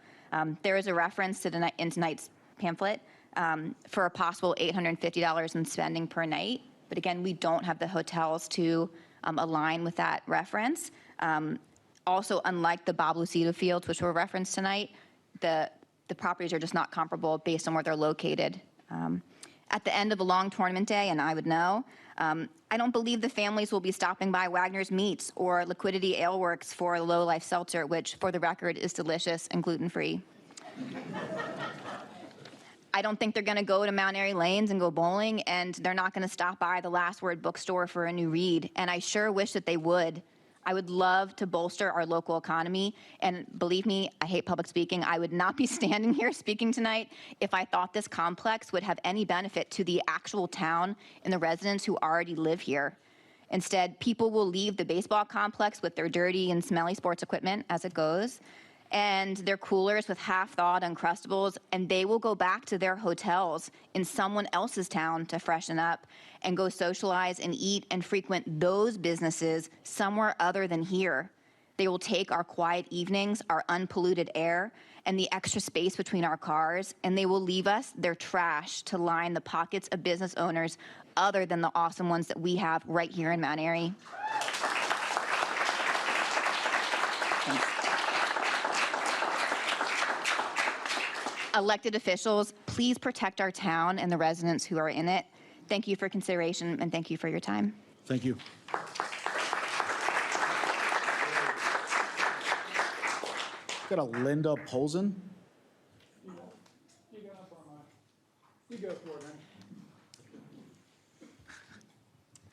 There is a reference to in tonight's pamphlet for a possible $850 in spending per night, but again, we don't have the hotels to align with that reference. Also, unlike the Bob Lucido fields, which were referenced tonight, the properties are just not comparable based on where they're located. At the end of a long tournament day, and I would know, I don't believe the families will be stopping by Wagner's Meats or Liquidity Ale Works for a low-life seltzer, which, for the record, is delicious and gluten-free. I don't think they're going to go to Mount Airy Lanes and go bowling, and they're not going to stop by the Last Word bookstore for a new read, and I sure wish that they would. I would love to bolster our local economy, and believe me, I hate public speaking. I would not be standing here speaking tonight if I thought this complex would have any benefit to the actual town and the residents who already live here. Instead, people will leave the baseball complex with their dirty and smelly sports equipment, as it goes, and their coolers with half-thawed Uncrustables, and they will go back to their hotels in someone else's town to freshen up and go socialize and eat and frequent those businesses somewhere other than here. They will take our quiet evenings, our unpolluted air, and the extra space between our cars, and they will leave us their trash to line the pockets of business owners other than the awesome ones that we have right here in Mount Airy. Thanks. Elected officials, please protect our town and the residents who are in it. Thank you for consideration, and thank you for your time. Thank you. Got a Linda Polzen.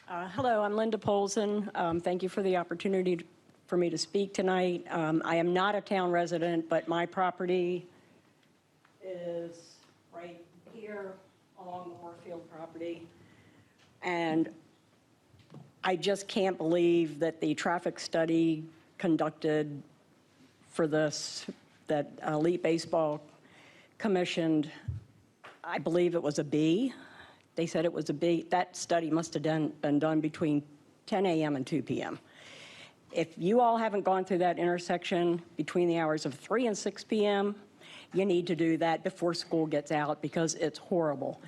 Hello, I'm Linda Polzen. Thank you for the opportunity for me to speak tonight. I am not a town resident, but my property is right here along the Warfield property. And I just can't believe that the traffic study conducted for this, that Elite Baseball commissioned, I believe it was a B. They said it was a B. That study must have been done between 10 a.m. and 2 p.m. If you all haven't gone through that intersection between the hours of 3 and 6 p.m., you need to do that before school gets out because it's horrible.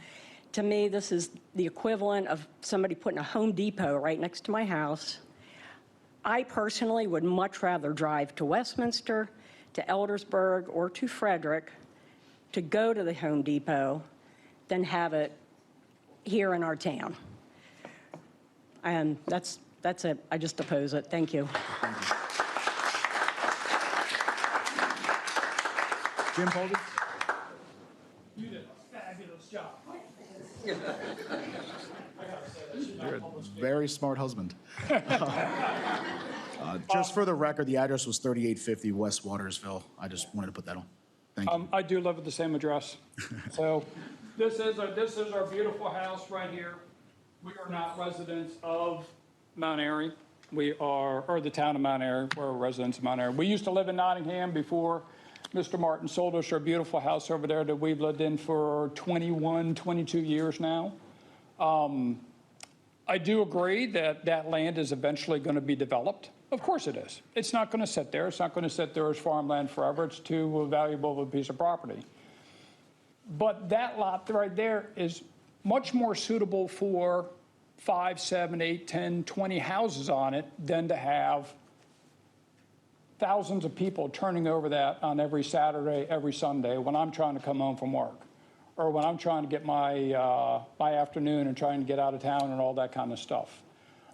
To me, this is the equivalent of somebody putting a Home Depot right next to my house. I personally would much rather drive to Westminster, to Eldersburg, or to Frederick to go to the Home Depot than have it here in our town. And that's it. I just oppose it. Thank you. Jim Polden? You did a fabulous job. You're a very smart husband. Just for the record, the address was 3850 West Watersville. I just wanted to put that on. Thank you. I do live at the same address. So This is our beautiful house right here. We are not residents of Mount Airy. Or the town of Mount Airy. We're residents of Mount Airy. We used to live in Nottingham before Mr. Martin sold us our beautiful house over there that we've lived in for 21, 22 years now. I do agree that that land is eventually going to be developed. Of course it is. It's not going to sit there. It's not going to sit there as farmland forever. It's too valuable of a piece of property. But that lot right there is much more suitable for 5, 7, 8, 10, 20 houses on it than to have thousands of people turning over that on every Saturday, every Sunday when I'm trying to come home from work, or when I'm trying to get my afternoon and trying to get out of town and all that kind of stuff.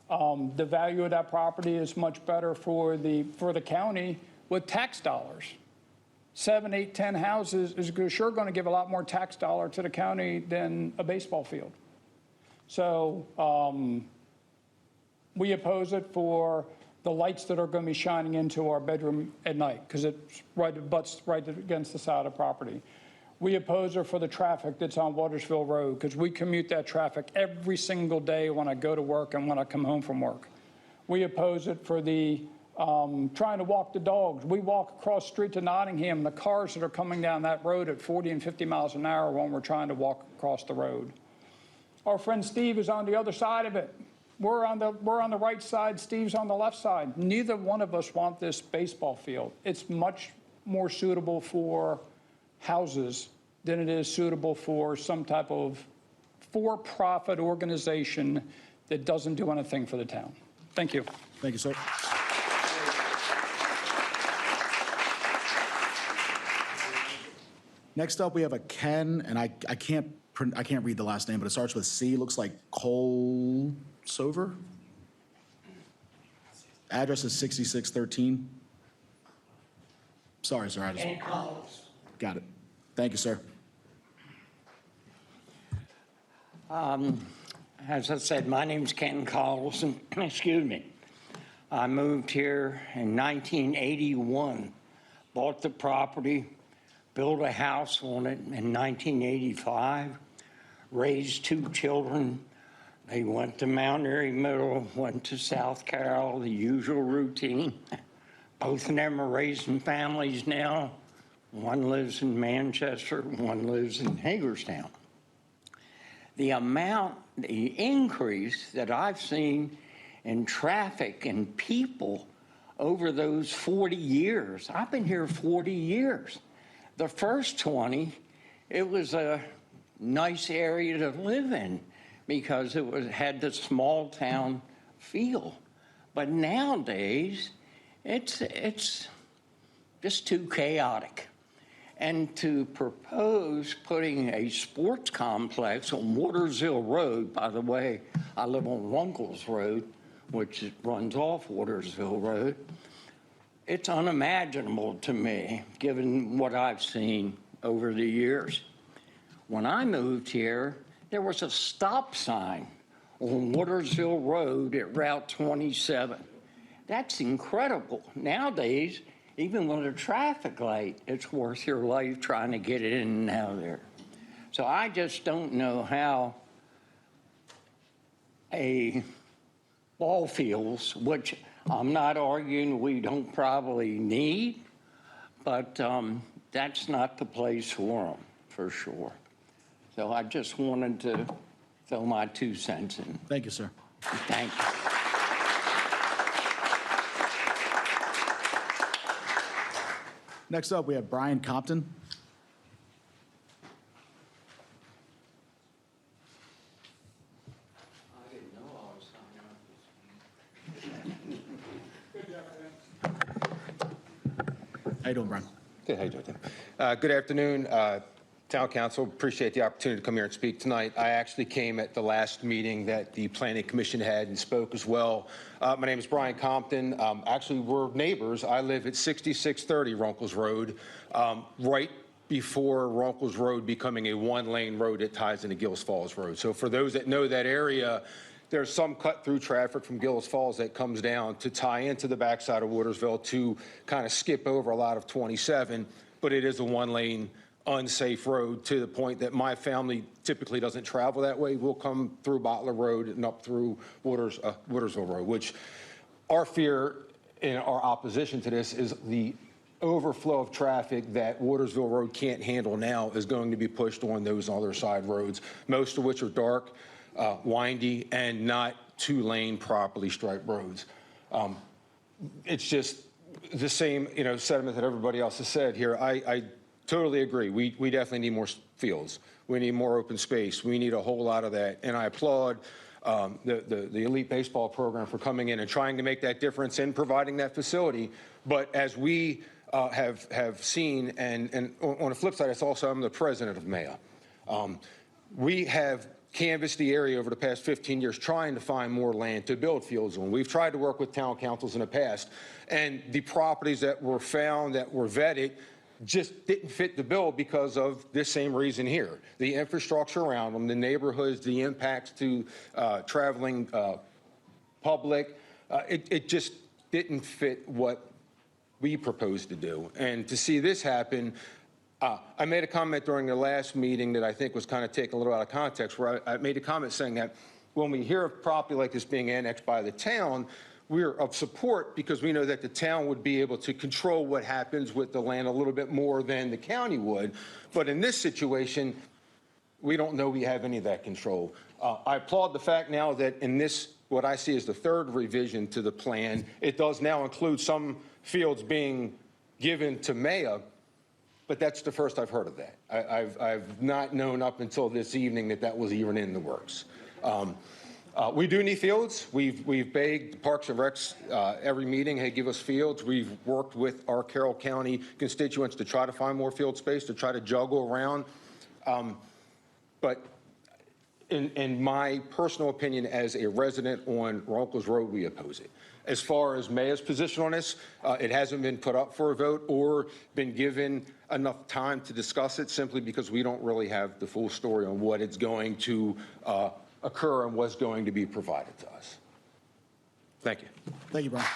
The value of that property is much better for the county with tax dollars. 7, 8, 10 houses is sure going to give a lot more tax dollar to the county than a baseball field. So we oppose it for the lights that are going to be shining into our bedroom at night because it butts right against the side of the property. We oppose it for the traffic that's on Watersville Road because we commute that traffic every single day when I go to work and when I come home from work. We oppose it for the trying to walk the dogs. We walk across the street to Nottingham, the cars that are coming down that road at 40 and 50 miles an hour when we're trying to walk across the road. Our friend Steve is on the other side of it. We're on the right side, Steve's on the left side. Neither one of us want this baseball field. It's much more suitable for houses than it is suitable for some type of for-profit organization that doesn't do anything for the town. Thank you. Thank you, sir. Next up, we have a Ken, and I can't read the last name, but it starts with C. Looks like Colsover. Address is 6613. Sorry, sir. Got it. Thank you, sir. As I said, my name's Ken Collins, and excuse me. I moved here in 1981, bought the property, built a house on it in 1985, raised 2 children. They went to Mount Airy Middle, went to South Carroll, the usual routine. Both of them are raising families now. One lives in Manchester, one lives in Hagerstown. The increase that I've seen in traffic and people over those 40 years, I've been here 40 years. The first 20, it was a nice area to live in because it had the small town feel. But nowadays, it's just too chaotic. And to propose putting a sports complex on Watersville Road, by the way, I live on Runkles Road, which runs off Watersville Road, it's unimaginable to me, given what I've seen over the years. When I moved here, there was a stop sign on Watersville Road at Route 27. That's incredible. Nowadays, even with a traffic light, it's worth your life trying to get in and out of there. So I just don't know how a ball fields, which I'm not arguing we don't probably need, but that's not the place for them, for sure. So I just wanted to throw my 2 cents in. Thank you, sir. Thank you. Next up, we have Brian Compton. How you doing, Brian? Good, how you doing, Tim? Good afternoon, Town Council. Appreciate the opportunity to come here and speak tonight. I actually came at the last meeting that the Planning Commission had and spoke as well. My name is Brian Compton. Actually, we're neighbors. I live at 6630 Runkles Road, right before Runkles Road becoming a 1-lane road that ties into Gills Falls Road. So for those that know that area, there's some cut-through traffic from Gills Falls that comes down to tie into the backside of Watersville to kind of skip over a lot of 27, but it is a 1-lane unsafe road to the point that my family typically doesn't travel that way. We'll come through Bottler Road and up through Watersville Road, which our fear in our opposition to this is the overflow of traffic that Watersville Road can't handle now is going to be pushed on those other side roads, most of which are dark, windy, and not two-lane properly striped roads. It's just the same, sentiment that everybody else has said here. I totally agree. We definitely need more fields. We need more open space. We need a whole lot of that. And I applaud the elite baseball program for coming in and trying to make that difference in providing that facility. But as we have seen, and on the flip side, it's also I'm the president of MAYA. We have canvassed the area over the past 15 years trying to find more land to build fields on. We've tried to work with town councils in the past, and the properties that were found, that were vetted, just didn't fit the bill because of this same reason here. The infrastructure around them, the neighborhoods, the impacts to traveling public, it just didn't fit what we proposed to do. And to see this happen, I made a comment during the last meeting that I think was kind of taken a little out of context, where I made a comment saying that when we hear of property like this being annexed by the town, we're of support because we know that the town would be able to control what happens with the land a little bit more than the county would. But in this situation, we don't know we have any of that control. I applaud the fact now that in this, what I see as the third revision to the plan, it does now include some fields being given to MAYA, but that's the first I've heard of that. I've not known up until this evening that that was even in the works. We do need fields. We've begged Parks and Recs every meeting, hey, give us fields. We've worked with our Carroll County constituents to try to find more field space, to try to juggle around. But in my personal opinion, as a resident on Runkles Road, we oppose it. As far as MAYA's position on this, it hasn't been put up for a vote or been given enough time to discuss it, simply because we don't really have the full story on what it's going to occur and what's going to be provided to us. Thank you. Thank you, Brian.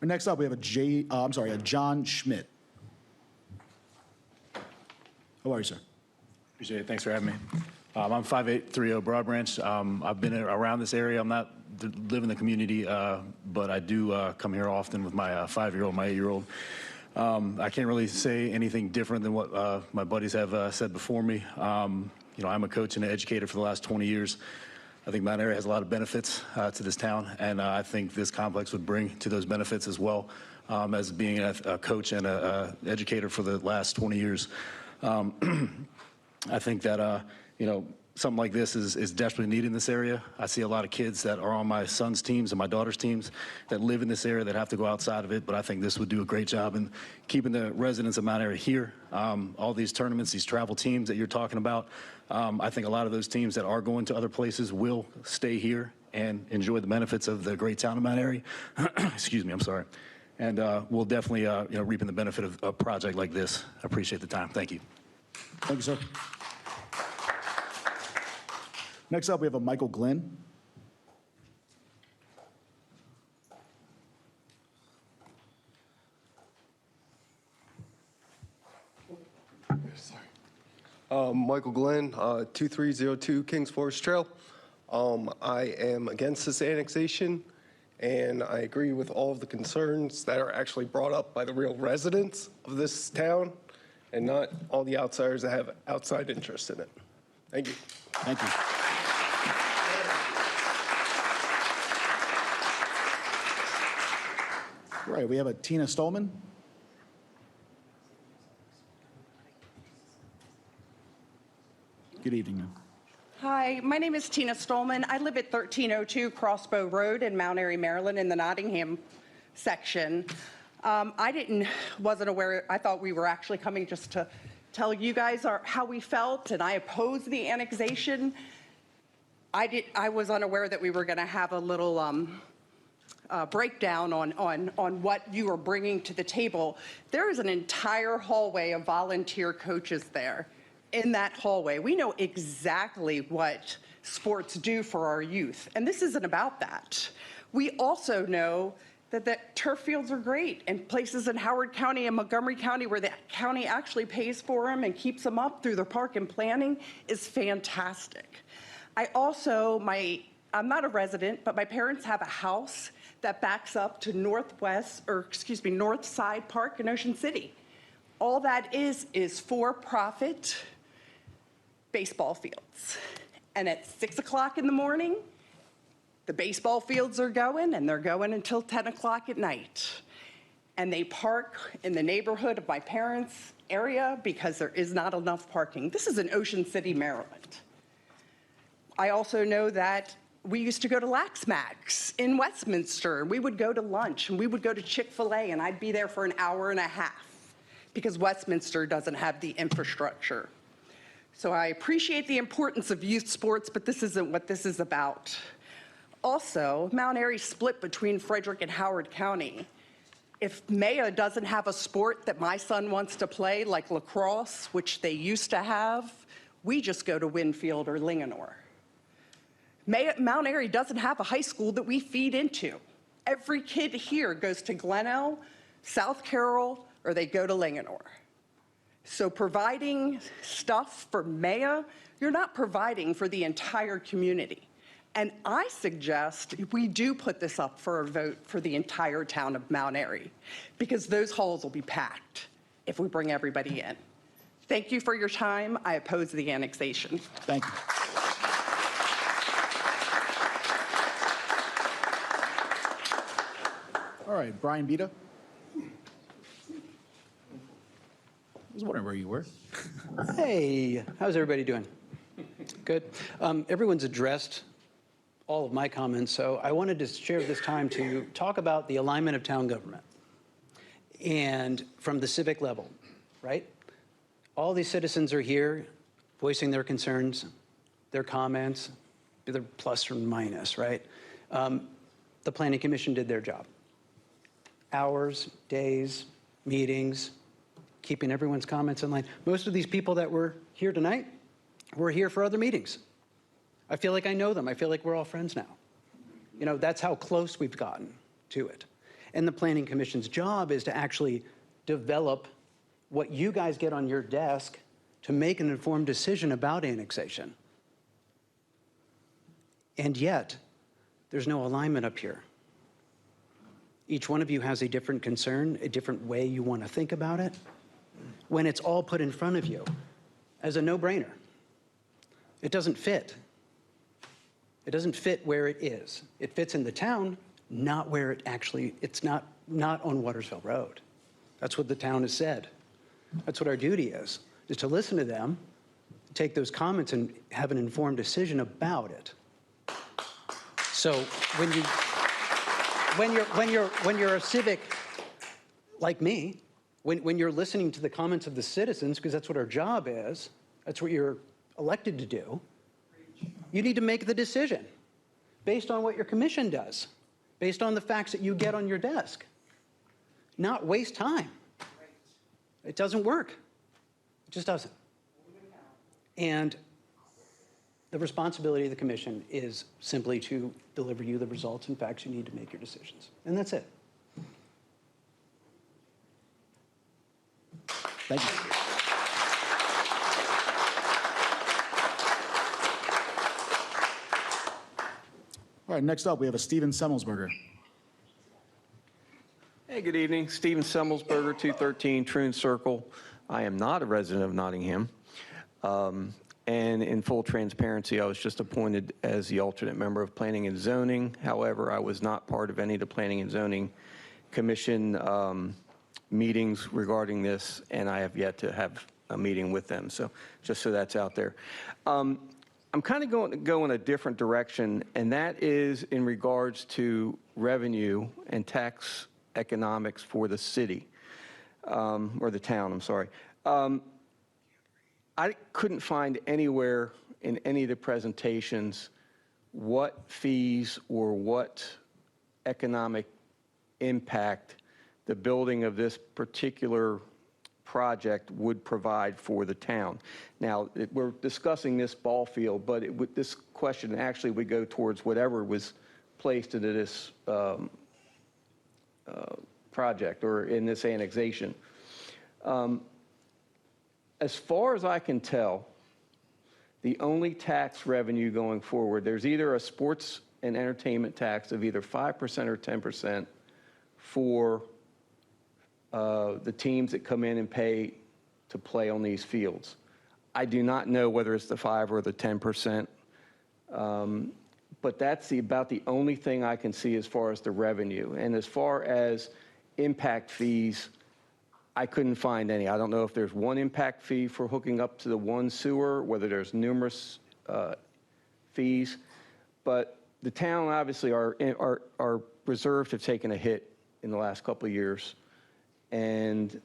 Next up, we have a John Schmidt. How are you, sir? Appreciate it. Thanks for having me. I'm 5830 Broad Branch. I've been around this area. I'm not live in the community, but I do come here often with my 5-year-old, my 8-year-old. I can't really say anything different than what my buddies have said before me. I'm a coach and an educator for the last 20 years. I think Mount Airy has a lot of benefits to this town, and I think this complex would bring to those benefits as well, as being a coach and an educator for the last 20 years. I think that, something like this is desperately needed in this area. I see a lot of kids that are on my son's teams and my daughter's teams that live in this area that have to go outside of it, but I think this would do a great job in keeping the residents of Mount Airy here. All these tournaments, these travel teams that you're talking about, I think a lot of those teams that are going to other places will stay here and enjoy the benefits of the great town of Mount Airy. Excuse me, I'm sorry. And we'll definitely reaping the benefit of a project like this. I appreciate the time. Thank you. Thank you, sir. Next up, we have a Michael Glenn. Michael Glenn, 2302 Kings Forest Trail. I am against this annexation, and I agree with all of the concerns that are actually brought up by the real residents of this town, and not all the outsiders that have outside interest in it. Thank you. Thank you. All right, we have a Tina Stolman. Good evening, ma'am. Hi, my name is Tina Stolman. I live at 1302 Crossbow Road in Mount Airy, Maryland, in the Nottingham section. Wasn't aware, I thought we were actually coming just to tell you guys how we felt, and I oppose the annexation. I was unaware that we were going to have a little breakdown on what you are bringing to the table. There is an entire hallway of volunteer coaches there. In that hallway, we know exactly what sports do for our youth, and this isn't about that. We also know that turf fields are great, and places in Howard County and Montgomery County where the county actually pays for them and keeps them up through their park and planning is fantastic. I'm not a resident, but my parents have a house that backs up to North Side Park in Ocean City. All that is for-profit baseball fields. And at 6 o'clock in the morning, the baseball fields are going, and they're going until 10 o'clock at night. And they park in the neighborhood of my parents' area because there is not enough parking. This is in Ocean City, Maryland. I also know that we used to go to Lax Max in Westminster. We would go to lunch, and we would go to Chick-fil-A, and I'd be there for an hour and a half because Westminster doesn't have the infrastructure. So I appreciate the importance of youth sports, but this isn't what this is about. Also, Mount Airy split between Frederick and Howard County. If Maya doesn't have a sport that my son wants to play, like lacrosse, which they used to have, we just go to Winfield or Linganore. Mount Airy doesn't have a high school that we feed into. Every kid here goes to Glenelg, South Carroll, or they go to Linganore. So providing stuff for Maya, you're not providing for the entire community. And I suggest we do put this up for a vote for the entire town of Mount Airy, because those halls will be packed if we bring everybody in. Thank you for your time. I oppose the annexation. Thank you. All right, Brian Bita. I was wondering where you were. Hey, how's everybody doing? Good. Everyone's addressed all of my comments, so I wanted to share this time to talk about the alignment of town government and from the civic level, right? All these citizens are here voicing their concerns, their comments, either plus or minus, right? The Planning Commission did their job. Hours, days, meetings, keeping everyone's comments in line. Most of these people that were here tonight were here for other meetings. I feel like I know them. I feel like we're all friends now. You know, that's how close we've gotten to it. And the Planning Commission's job is to actually develop what you guys get on your desk to make an informed decision about annexation. And yet, there's no alignment up here. Each one of you has a different concern, a different way you want to think about it. When it's all put in front of you as a no-brainer, it doesn't fit. It doesn't fit where it is. It fits in the town, not where it actually, it's not on Watersville Road. That's what the town has said. That's what our duty is to listen to them, take those comments and have an informed decision about it. So when you're a civic like me, when you're listening to the comments of the citizens, because that's what our job is, that's what you're elected to do, you need to make the decision based on what your commission does, based on the facts that you get on your desk, not waste time. It doesn't work. It just doesn't. And the responsibility of the commission is simply to deliver you the results and facts you need to make your decisions. And that's it. Thank you. All right, next up, we have a Steven Semmelsberger. Hey, good evening. Steven Semmelsberger, 213 Troon Circle. I am not a resident of Nottingham. And in full transparency, I was just appointed as the alternate member of Planning and Zoning. However, I was not part of any of the Planning and Zoning Commission meetings regarding this, and I have yet to have a meeting with them. So just so that's out there. I'm kind of going to go in a different direction, and that is in regards to revenue and tax economics for the city, or the town, I'm sorry. I couldn't find anywhere in any of the presentations what fees or what economic impact the building of this particular project would provide for the town. Now, we're discussing this ball field, but this question actually would go towards whatever was placed into this project or in this annexation. As far as I can tell, the only tax revenue going forward, there's either a sports and entertainment tax of either 5% or 10% for the teams that come in and pay to play on these fields. I do not know whether it's the 5 or the 10%, but that's about the only thing I can see as far as the revenue. And as far as impact fees, I couldn't find any. I don't know if there's one impact fee for hooking up to the one sewer, whether there's numerous fees, but the town obviously our reserves have taken a hit in the last couple of years, and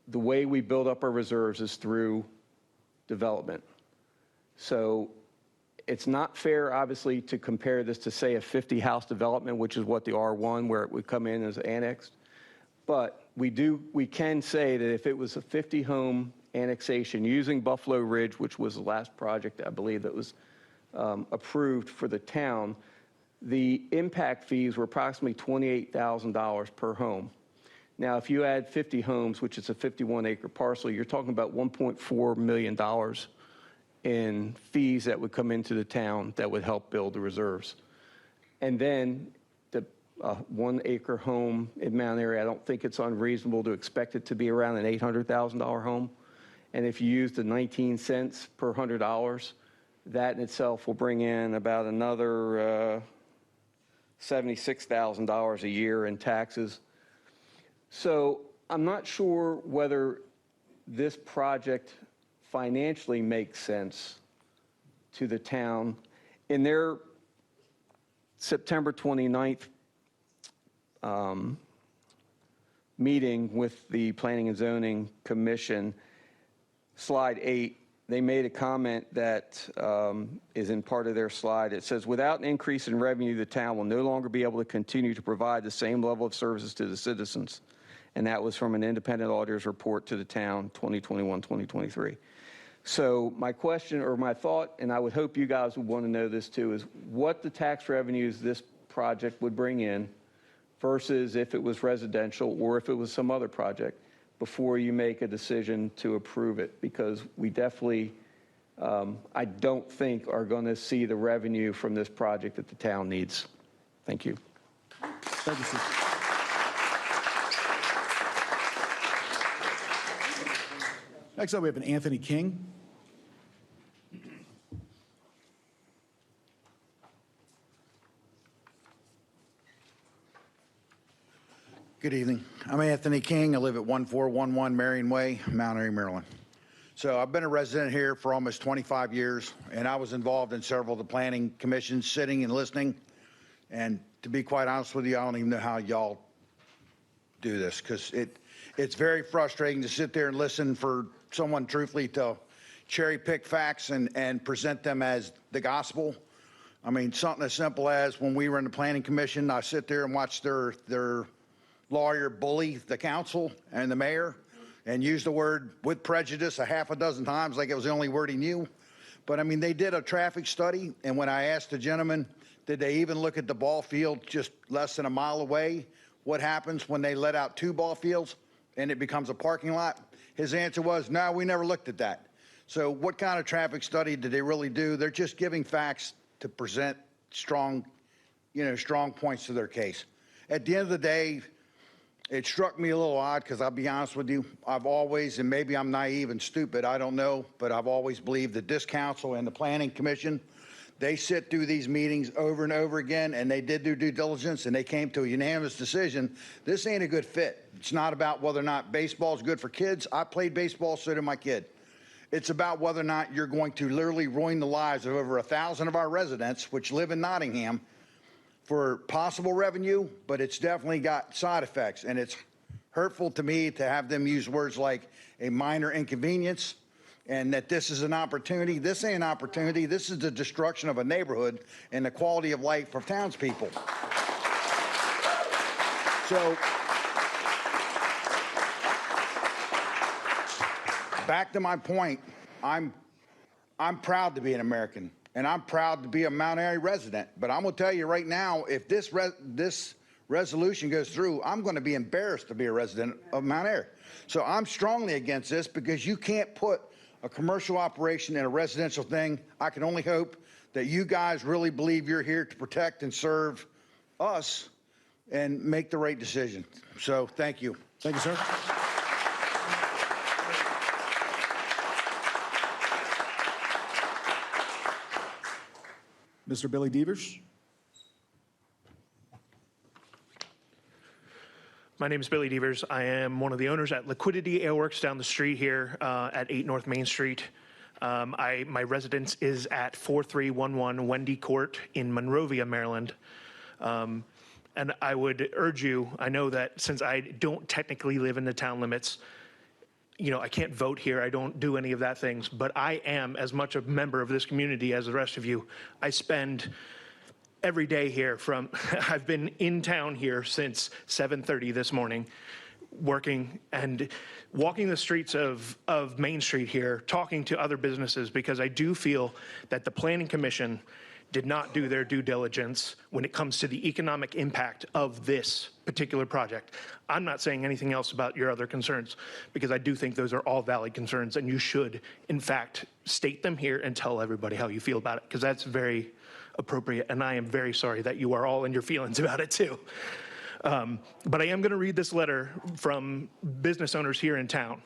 the way we build up our reserves is through development. So it's not fair, obviously, to compare this to, say, a 50-house development, which is what the R1, where it would come in as annexed. But we can say that if it was a 50-home annexation using Buffalo Ridge, which was the last project, I believe, that was approved for the town, the impact fees were approximately $28,000 per home. Now, if you add 50 homes, which is a 51-acre parcel, you're talking about $1.4 million in fees that would come into the town that would help build the reserves. And then the 1-acre home in Mount Airy, I don't think it's unreasonable to expect it to be around an $800,000 home. And if you use the 19 cents per $100, that in itself will bring in about another $76,000 a year in taxes. So I'm not sure whether this project financially makes sense to the town. In their September 29th meeting with the Planning and Zoning Commission, slide 8, they made a comment that is in part of their slide. It says, without an increase in revenue, the town will no longer be able to continue to provide the same level of services to the citizens. And that was from an independent auditor's report to the town, 2021-2023. So my question or my thought, and I would hope you guys would want to know this too, is what the tax revenues this project would bring in versus if it was residential or if it was some other project before you make a decision to approve it, because we definitely, I don't think, are going to see the revenue from this project that the town needs. Thank you. Thank you, Steve. Next up, we have an Anthony King. Good evening. I'm Anthony King. I live at 1411 Marion Way, Mount Airy, Maryland. So I've been a resident here for almost 25 years, and I was involved in several of the planning commissions, sitting and listening. And to be quite honest with you, I don't even know how y'all do this, because it's very frustrating to sit there and listen for someone truthfully to cherry pick facts and present them as the gospel. I mean, something as simple as when we were in the planning commission, I sit there and watch their lawyer bully the council and the mayor and use the word with prejudice a half a dozen times like it was the only word he knew. But I mean, they did a traffic study, and when I asked the gentleman, did they even look at the ball field just less than a mile away? What happens when they let out 2 ball fields and it becomes a parking lot? His answer was, no, we never looked at that. So what kind of traffic study did they really do? They're just giving facts to present strong points to their case. At the end of the day, it struck me a little odd because I'll be honest with you, I've always, and maybe I'm naive and stupid, I don't know, but I've always believed that this council and the Planning Commission, they sit through these meetings over and over again, and they did their due diligence, and they came to a unanimous decision. This ain't a good fit. It's not about whether or not baseball is good for kids. I played baseball, so did my kid. It's about whether or not you're going to literally ruin the lives of over 1,000 of our residents, which live in Nottingham, for possible revenue, but it's definitely got side effects. And it's hurtful to me to have them use words like a minor inconvenience and that this is an opportunity. This ain't an opportunity. This is the destruction of a neighborhood and the quality of life for townspeople. So, back to my point, I'm proud to be an American, and I'm proud to be a Mount Airy resident. But I'm going to tell you right now, if this resolution goes through, I'm going to be embarrassed to be a resident of Mount Airy. So I'm strongly against this because you can't put a commercial operation in a residential thing. I can only hope that you guys really believe you're here to protect and serve us and make the right decision. So thank you. Thank you, sir. Mr. Billy Devers. My name is Billy Devers. I am one of the owners at Liquidity Ale Works down the street here at 8 North Main Street. My residence is at 4311 Wendy Court in Monrovia, Maryland. And I would urge you, I know that since I don't technically live in the town limits, you know, I can't vote here, I don't do any of that things, but I am as much a member of this community as the rest of you. I spend every day here from, I've been in town here since 7:30 this morning, working and walking the streets of Main Street here, talking to other businesses, because I do feel that the Planning Commission did not do their due diligence when it comes to the economic impact of this particular project. I'm not saying anything else about your other concerns, because I do think those are all valid concerns, and you should, in fact, state them here and tell everybody how you feel about it, because that's very appropriate, and I am very sorry that you are all in your feelings about it too. But I am going to read this letter from business owners here in town.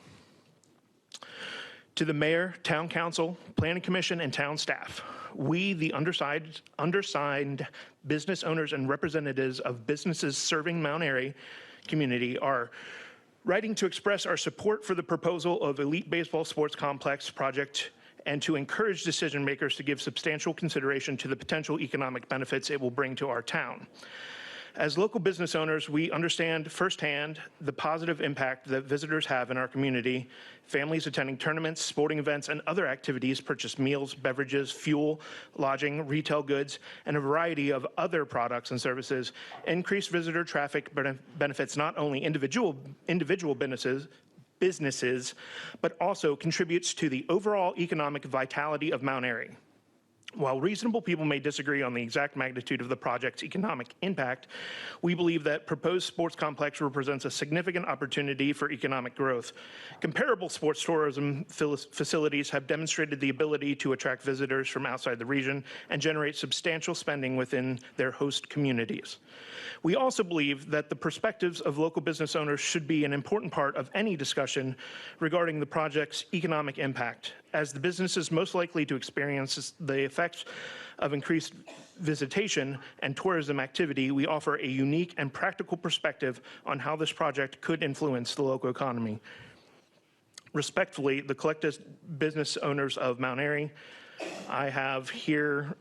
To the mayor, town council, planning commission, and town staff, we, the undersigned business owners and representatives of businesses serving Mount Airy community, are writing to express our support for the proposal of Elite Baseball Sports Complex project and to encourage decision makers to give substantial consideration to the potential economic benefits it will bring to our town. As local business owners, we understand firsthand the positive impact that visitors have in our community. Families attending tournaments, sporting events, and other activities purchase meals, beverages, fuel, lodging, retail goods, and a variety of other products and services. Increased visitor traffic benefits not only individual businesses, but also contributes to the overall economic vitality of Mount Airy. While reasonable people may disagree on the exact magnitude of the project's economic impact, we believe that proposed sports complex represents a significant opportunity for economic growth. Comparable sports tourism facilities have demonstrated the ability to attract visitors from outside the region and generate substantial spending within their host communities. We also believe that the perspectives of local business owners should be an important part of any discussion regarding the project's economic impact, as the businesses most likely to experience the effects of increased visitation and tourism activity. We offer a unique and practical perspective on how this project could influence the local economy. Respectfully, the collective business owners of Mount Airy. I have here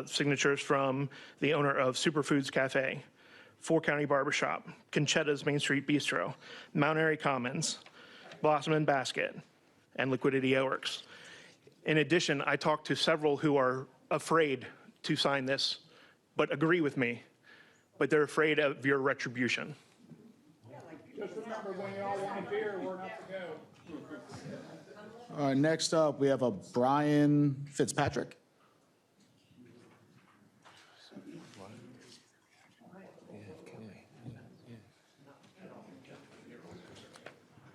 signatures from the owner of Superfoods Cafe, Four County Barbershop, Conchetta's Main Street Bistro, Mount Airy Commons, Blossom and Basket, and Liquidity Ale Works. In addition, I talked to several who are afraid to sign this, but agree with me, but they're afraid of your retribution. Just remember, when y'all want a beer, we're not to go. All right, next up, we have a Brian Fitzpatrick.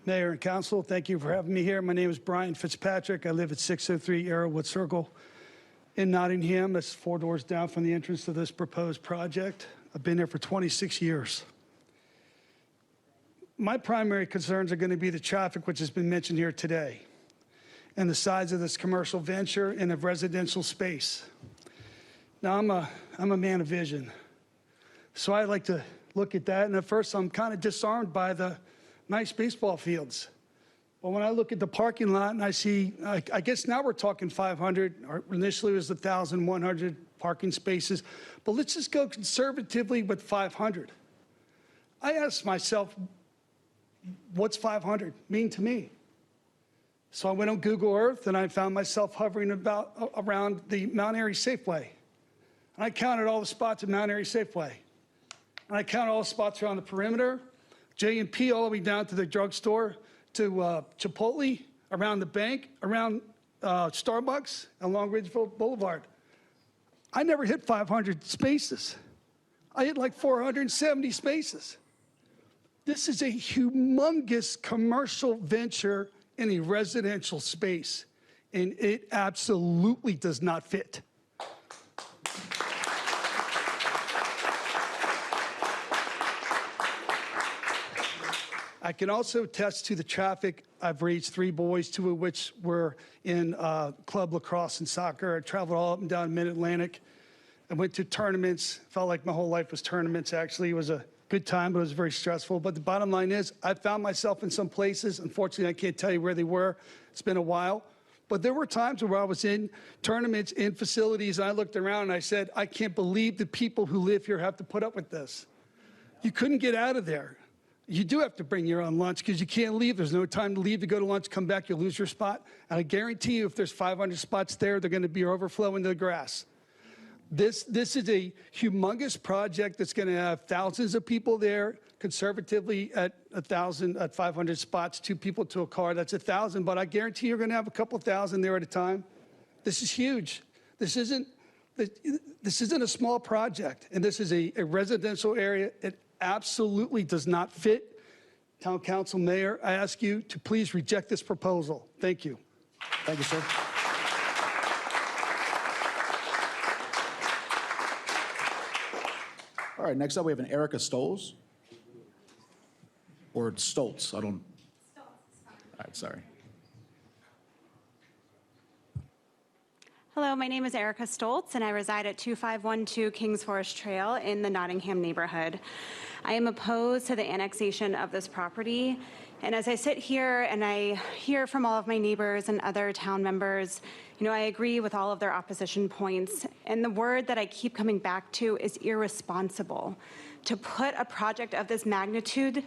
Mayor and Council, thank you for having me here. My name is Brian Fitzpatrick. I live at 603 Arrowwood Circle in Nottingham. That's 4 doors down from the entrance to this proposed project. I've been here for 26 years. My primary concerns are going to be the traffic, which has been mentioned here today, and the size of this commercial venture and of residential space. Now, I'm a man of vision, so I like to look at that, and at first I'm kind of disarmed by the nice baseball fields. But when I look at the parking lot and I see, I guess now we're talking 500, or initially it was 1,100 parking spaces, but let's just go conservatively with 500. I asked myself, what's 500 mean to me? So I went on Google Earth and I found myself hovering around the Mount Airy Safeway. And I counted all the spots at Mount Airy Safeway. And I counted all the spots around the perimeter, J&P all the way down to the drugstore, to Chipotle, around the bank, around Starbucks, along Ridgeville Boulevard. I never hit 500 spaces. I had like 470 spaces. This is a humongous commercial venture in a residential space, and it absolutely does not fit. I can also attest to the traffic. I've raised 3 boys, 2 of which were in club lacrosse and soccer. I traveled all up and down Mid-Atlantic. I went to tournaments. Felt like my whole life was tournaments, actually. It was a good time, but it was very stressful. But the bottom line is, I found myself in some places. Unfortunately, I can't tell you where they were. It's been a while. But there were times where I was in tournaments, in facilities, and I looked around and I said, I can't believe the people who live here have to put up with this. You couldn't get out of there. You do have to bring your own lunch because you can't leave. There's no time to leave to go to lunch, come back, you'll lose your spot. And I guarantee you, if there's 500 spots there, they're going to be overflowing to the grass. This is a humongous project that's going to have thousands of people there, conservatively at 1,000, at 500 spots, 2 people to a car, that's 1,000. But I guarantee you're going to have a couple thousand there at a time. This is huge. This isn't a small project, and this is a residential area. It absolutely does not fit. Town Council, Mayor, I ask you to please reject this proposal. Thank you. Thank you, sir. All right, next up we have an Erica Stolz. Or Stoltz, I don't. All right, sorry. Hello, my name is Erica Stoltz, and I reside at 2512 Kings Forest Trail in the Nottingham neighborhood. I am opposed to the annexation of this property, and as I sit here and I hear from all of my neighbors and other town members, you know, I agree with all of their opposition points, and the word that I keep coming back to is irresponsible. To put a project of this magnitude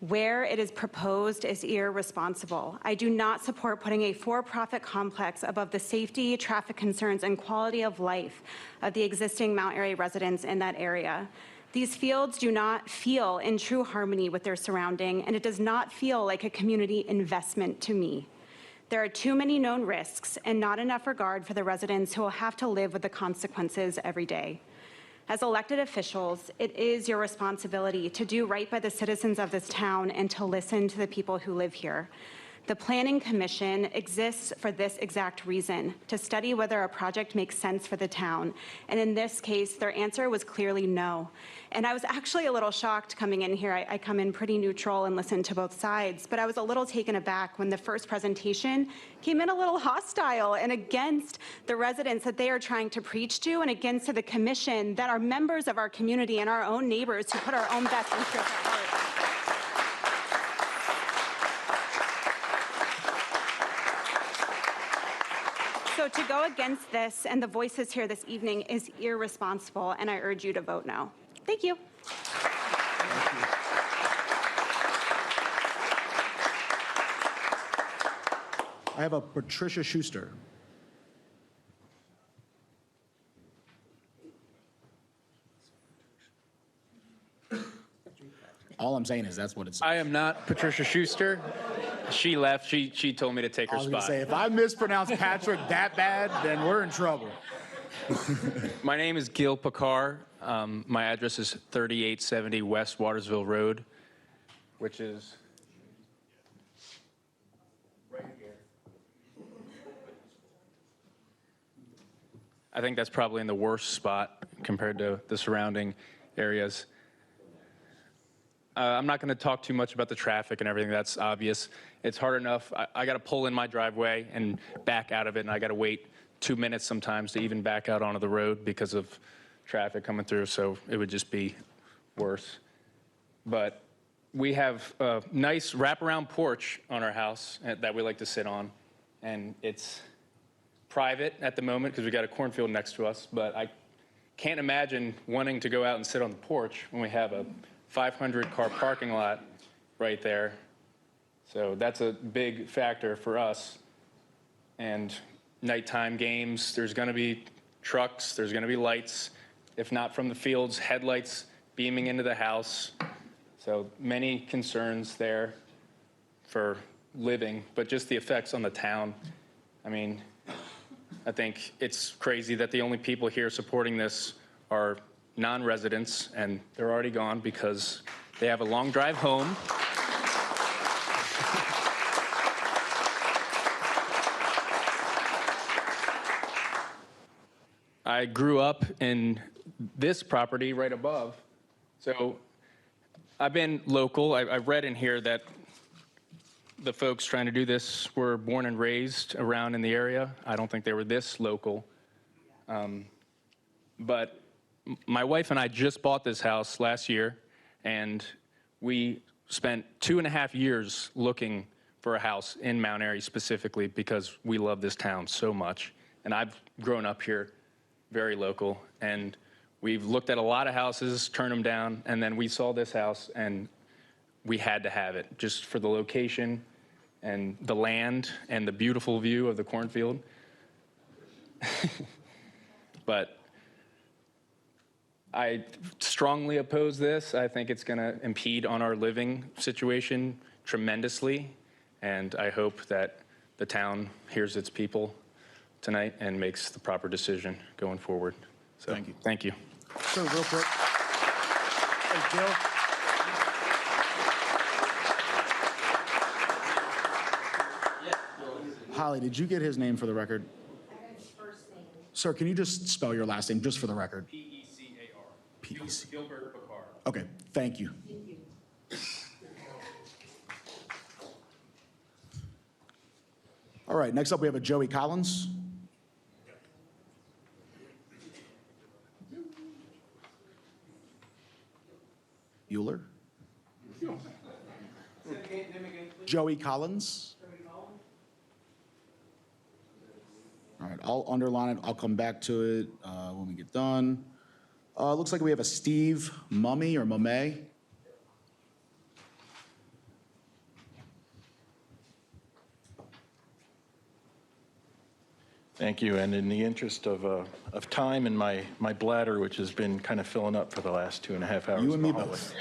where it is proposed is irresponsible. I do not support putting a for-profit complex above the safety, traffic concerns, and quality of life of the existing Mount Airy residents in that area. These fields do not feel in true harmony with their surrounding, and it does not feel like a community investment to me. There are too many known risks and not enough regard for the residents who will have to live with the consequences every day. As elected officials, it is your responsibility to do right by the citizens of this town and to listen to the people who live here. The Planning Commission exists for this exact reason, to study whether a project makes sense for the town. And in this case, their answer was clearly no. And I was actually a little shocked coming in here. I come in pretty neutral and listen to both sides, but I was a little taken aback when the first presentation came in a little hostile and against the residents that they are trying to preach to and against the commission that are members of our community and our own neighbors who put our own best interests at heart. So to go against this and the voices here this evening is irresponsible, and I urge you to vote no. Thank you. I have a Patricia Schuster. All I'm saying is that's what it's. I am not Patricia Schuster. She left. She told me to take her I was gonna spot. say, if I mispronounce Patrick that bad, then we're in trouble. My name is Gil Picard. My address is 3870 West Watersville Road, which is right here. I think that's probably in the worst spot compared to the surrounding areas. I'm not going to talk too much about the traffic and everything. That's obvious. It's hard enough. I got to pull in my driveway and back out of it, and I got to wait 2 minutes sometimes to even back out onto the road because of traffic coming through, so it would just be worse. But we have a nice wraparound porch on our house that we like to sit on, and it's private at the moment because we got a cornfield next to us, but I can't imagine wanting to go out and sit on the porch when we have a 500-car parking lot right there. So that's a big factor for us. And nighttime games, there's going to be trucks, there's going to be lights, if not from the fields, headlights beaming into the house. So many concerns there for living, but just the effects on the town. I mean, I think it's crazy that the only people here supporting this are non-residents, and they're already gone because they have a long drive home. I grew up in this property right above, so I've been local. I read in here that the folks trying to do this were born and raised around in the area. I don't think they were this local. But my wife and I just bought this house last year, and we spent 2.5 years looking for a house in Mount Airy specifically because we love this town so much. And I've grown up here, very local, and we've looked at a lot of houses, turned them down, and then we saw this house, and we had to have it just for the location and the land and the beautiful view of the cornfield. But I strongly oppose this. I think it's going to impede on our living situation tremendously, and I hope that the town hears its people tonight and makes the proper decision going forward. So, Thank you. Thank you. So real quick. Hey, Jill. Holly, did you get his name for the record? Sir, can you just spell your last name just for the record? P-E-C-A-R. P-E-C. Gilbert Picard. Okay, thank you. All right, next up we have a Joey Collins. Euler? Joey Collins. All right, I'll underline it. I'll come back to it when we get done. Looks like we have a Steve Mummy or Mumay. Thank you. And in the interest of time and my bladder, which has been kind of filling up for the last 2.5 hours. You and me both.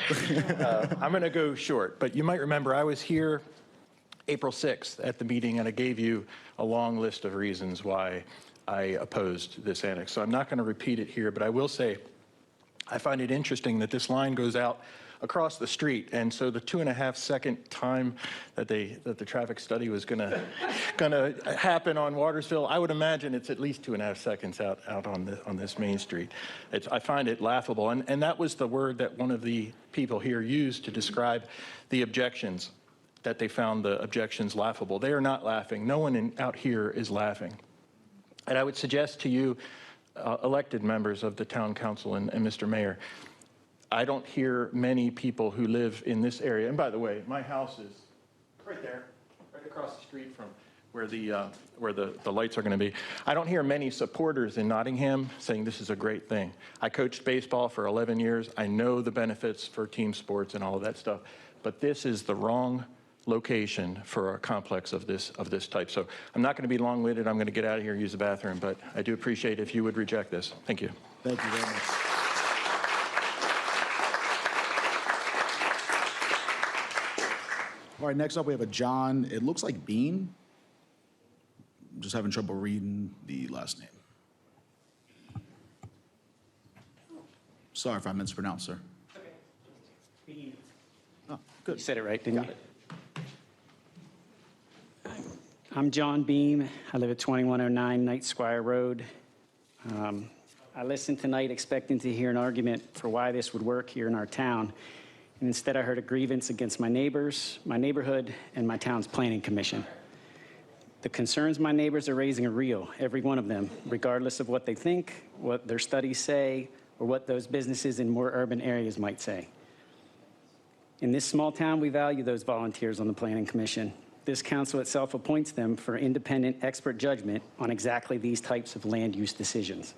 I'm going to go short. But you might remember I was here April 6th at the meeting, and I gave you a long list of reasons why I opposed this annex. So I'm not going to repeat it here, but I will say I find it interesting that this line goes out across the street, and so the 2.5-second time that the traffic study was gonna happen on Watersville, I would imagine it's at least 2.5 seconds out on this main street. I find it laughable, and that was the word that one of the people here used to describe the objections, that they found the objections laughable. They are not laughing. No one out here is laughing. And I would suggest to you, elected members of the town council and Mr. Mayor, I don't hear many people who live in this area. And by the way, my house is right there, right across the street from where the lights are going to be. I don't hear many supporters in Nottingham saying this is a great thing. I coached baseball for 11 years. I know the benefits for team sports and all of that stuff. But this is the wrong location for a complex of this type. So I'm not going to be long-winded. I'm going to get out of here and use the bathroom. But I do appreciate if you would reject this. Thank you. Thank you very much. All right, next up we have a John, it looks like Bean. I'm just having trouble reading the last name. Sorry if I mispronounced, sir. Okay. Bean. Oh, good. You said it right, didn't you? I'm John Beam. I live at 2109 Knight Squire Road. I listened tonight expecting to hear an argument for why this would work here in our town. And instead I heard a grievance against my neighbors, my neighborhood, and my town's planning commission. The concerns my neighbors are raising are real, every one of them, regardless of what they think, what their studies say, or what those businesses in more urban areas might say. In this small town, we value those volunteers on the planning commission. This council itself appoints them for independent expert judgment on exactly these types of land use decisions.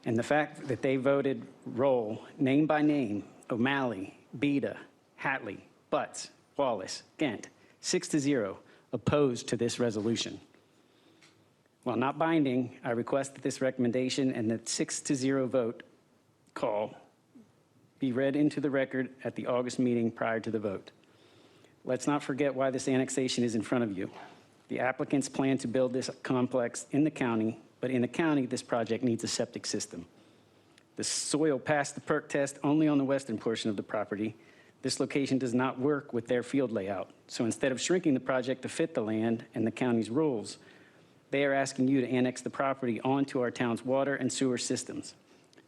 And the fact that they voted roll, name by name, O'Malley, Beda, Hatley, Butts, Wallace, Gant, 6-0, opposed to this resolution. While not binding, I request that this recommendation and the 6-0 vote call be read into the record at the August meeting prior to the vote. Let's not forget why this annexation is in front of you. The applicants plan to build this complex in the county, but in the county, this project needs a septic system. The soil passed the perk test only on the western portion of the property. This location does not work with their field layout. So instead of shrinking the project to fit the land and the county's rules, they are asking you to annex the property onto our town's water and sewer systems.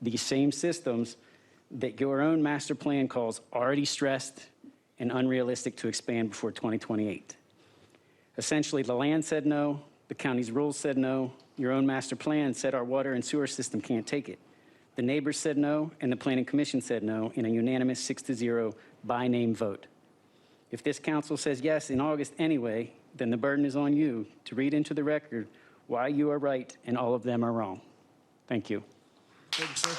These same systems that your own master plan calls already stressed and unrealistic to expand before 2028. Essentially, the land said no, the county's rules said no, your own master plan said our water and sewer system can't take it. The neighbors said no, and the Planning Commission said no in a unanimous 6-0 by name vote. If this council says yes in August anyway, then the burden is on you to read into the record why you are right and all of them are wrong. Thank you. Thank you, sir.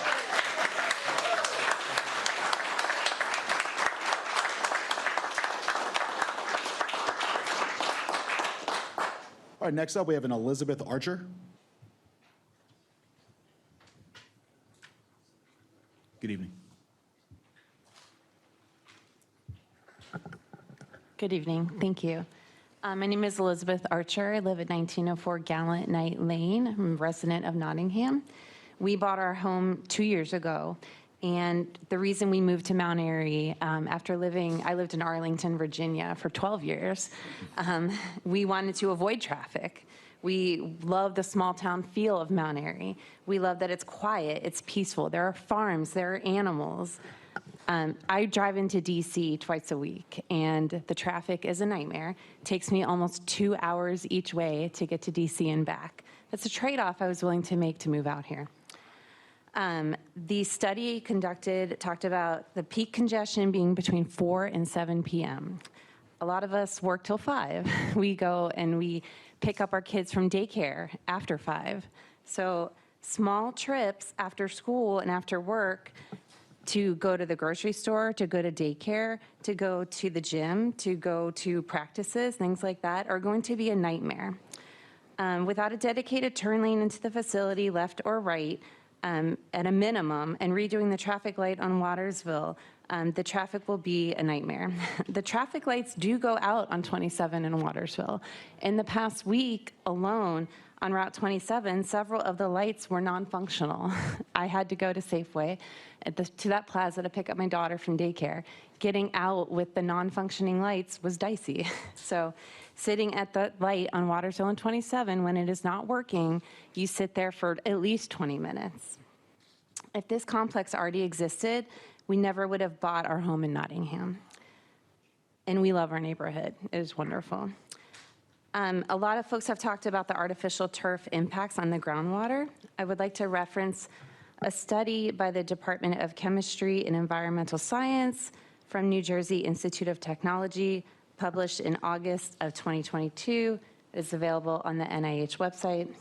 All right, next up, we have an Elizabeth Archer. Good evening. Good evening. Thank you. My name is Elizabeth Archer. I live at 1904 Gallant Night Lane. I'm a resident of Nottingham. We bought our home 2 years ago, and the reason we moved to Mount Airy, I lived in Arlington, Virginia for 12 years. We wanted to avoid traffic. We love the small town feel of Mount Airy. We love that it's quiet, it's peaceful. There are farms, there are animals. I drive into DC twice a week, and the traffic is a nightmare. It takes me almost 2 hours each way to get to DC and back. That's a trade-off I was willing to make to move out here. The study conducted talked about the peak congestion being between 4 and 7 p.m. A lot of us work till 5. We go and we pick up our kids from daycare after 5. So small trips after school and after work to go to the grocery store, to go to daycare, to go to the gym, to go to practices, things like that, are going to be a nightmare. Without a dedicated turn lane into the facility, left or right, at a minimum, and redoing the traffic light on Watersville, the traffic will be a nightmare. The traffic lights do go out on 27 in Watersville. In the past week alone, on Route 27, several of the lights were non-functional. I had to go to Safeway to that plaza to pick up my daughter from daycare. Getting out with the non-functioning lights was dicey. So sitting at the light on Watersville and 27, when it is not working, you sit there for at least 20 minutes. If this complex already existed, we never would have bought our home in Nottingham. And we love our neighborhood. It is wonderful. A lot of folks have talked about the artificial turf impacts on the groundwater. I would like to reference a study by the Department of Chemistry and Environmental Science from New Jersey Institute of Technology, published in August of 2022. It is available on the NIH website.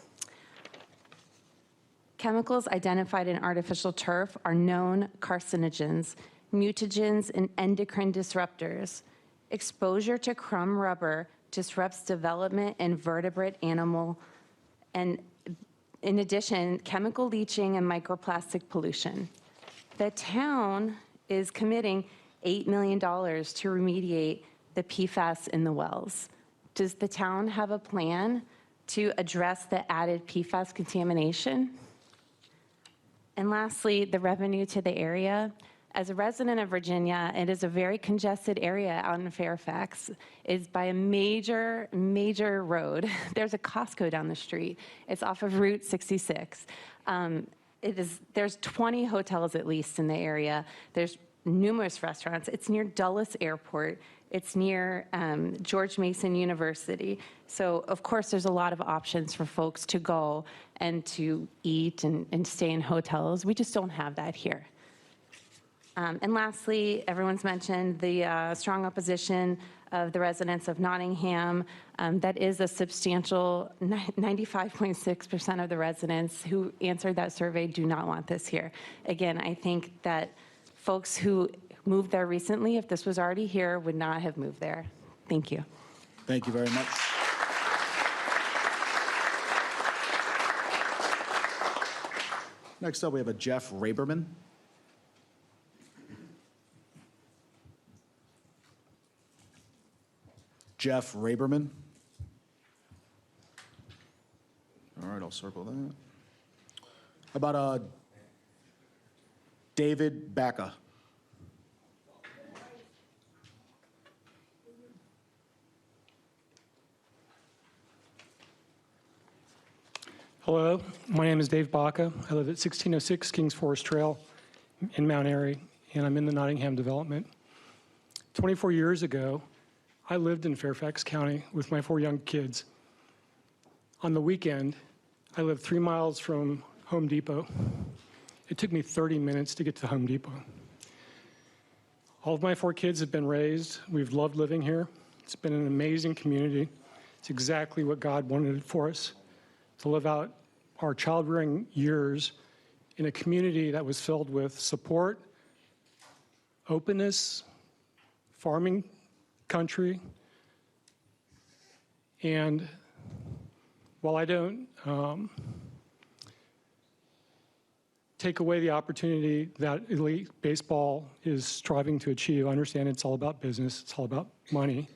Chemicals identified in artificial turf are known carcinogens, mutagens, and endocrine disruptors. Exposure to crumb rubber disrupts development in vertebrate animal, and in addition, chemical leaching and microplastic pollution. The town is committing $8 million to remediate the PFAS in the wells. Does the town have a plan to address the added PFAS contamination? And lastly, the revenue to the area. As a resident of Virginia, it is a very congested area out in Fairfax. It's by a major road. There's a Costco down the street. It's off of Route 66. There's 20 hotels at least in the area. There's numerous restaurants. It's near Dulles Airport. It's near George Mason University. So of course there's a lot of options for folks to go and to eat and stay in hotels. We just don't have that here. And lastly, everyone's mentioned the strong opposition of the residents of Nottingham. That is a substantial 95.6% of the residents who answered that survey do not want this here. Again, I think that folks who moved there recently, if this was already here, would not have moved there. Thank you. Thank you very much. Next up, we have a Jeff Raberman. Jeff Raberman. All right, I'll circle that. How about David Bacca. Hello, my name is Dave Baca. I live at 1606 Kings Forest Trail in Mount Airy, and I'm in the Nottingham development. 24 years ago, I lived in Fairfax County with my 4 young kids. On the weekend, I lived 3 miles from Home Depot. It took me 30 minutes to get to Home Depot. All of my 4 kids have been raised. We've loved living here. It's been an amazing community. It's exactly what God wanted for us, to live out our child-rearing years in a community that was filled with support, openness, farming country, and while I don't take away the opportunity that elite baseball is striving to achieve, I understand it's all about business, it's all about money.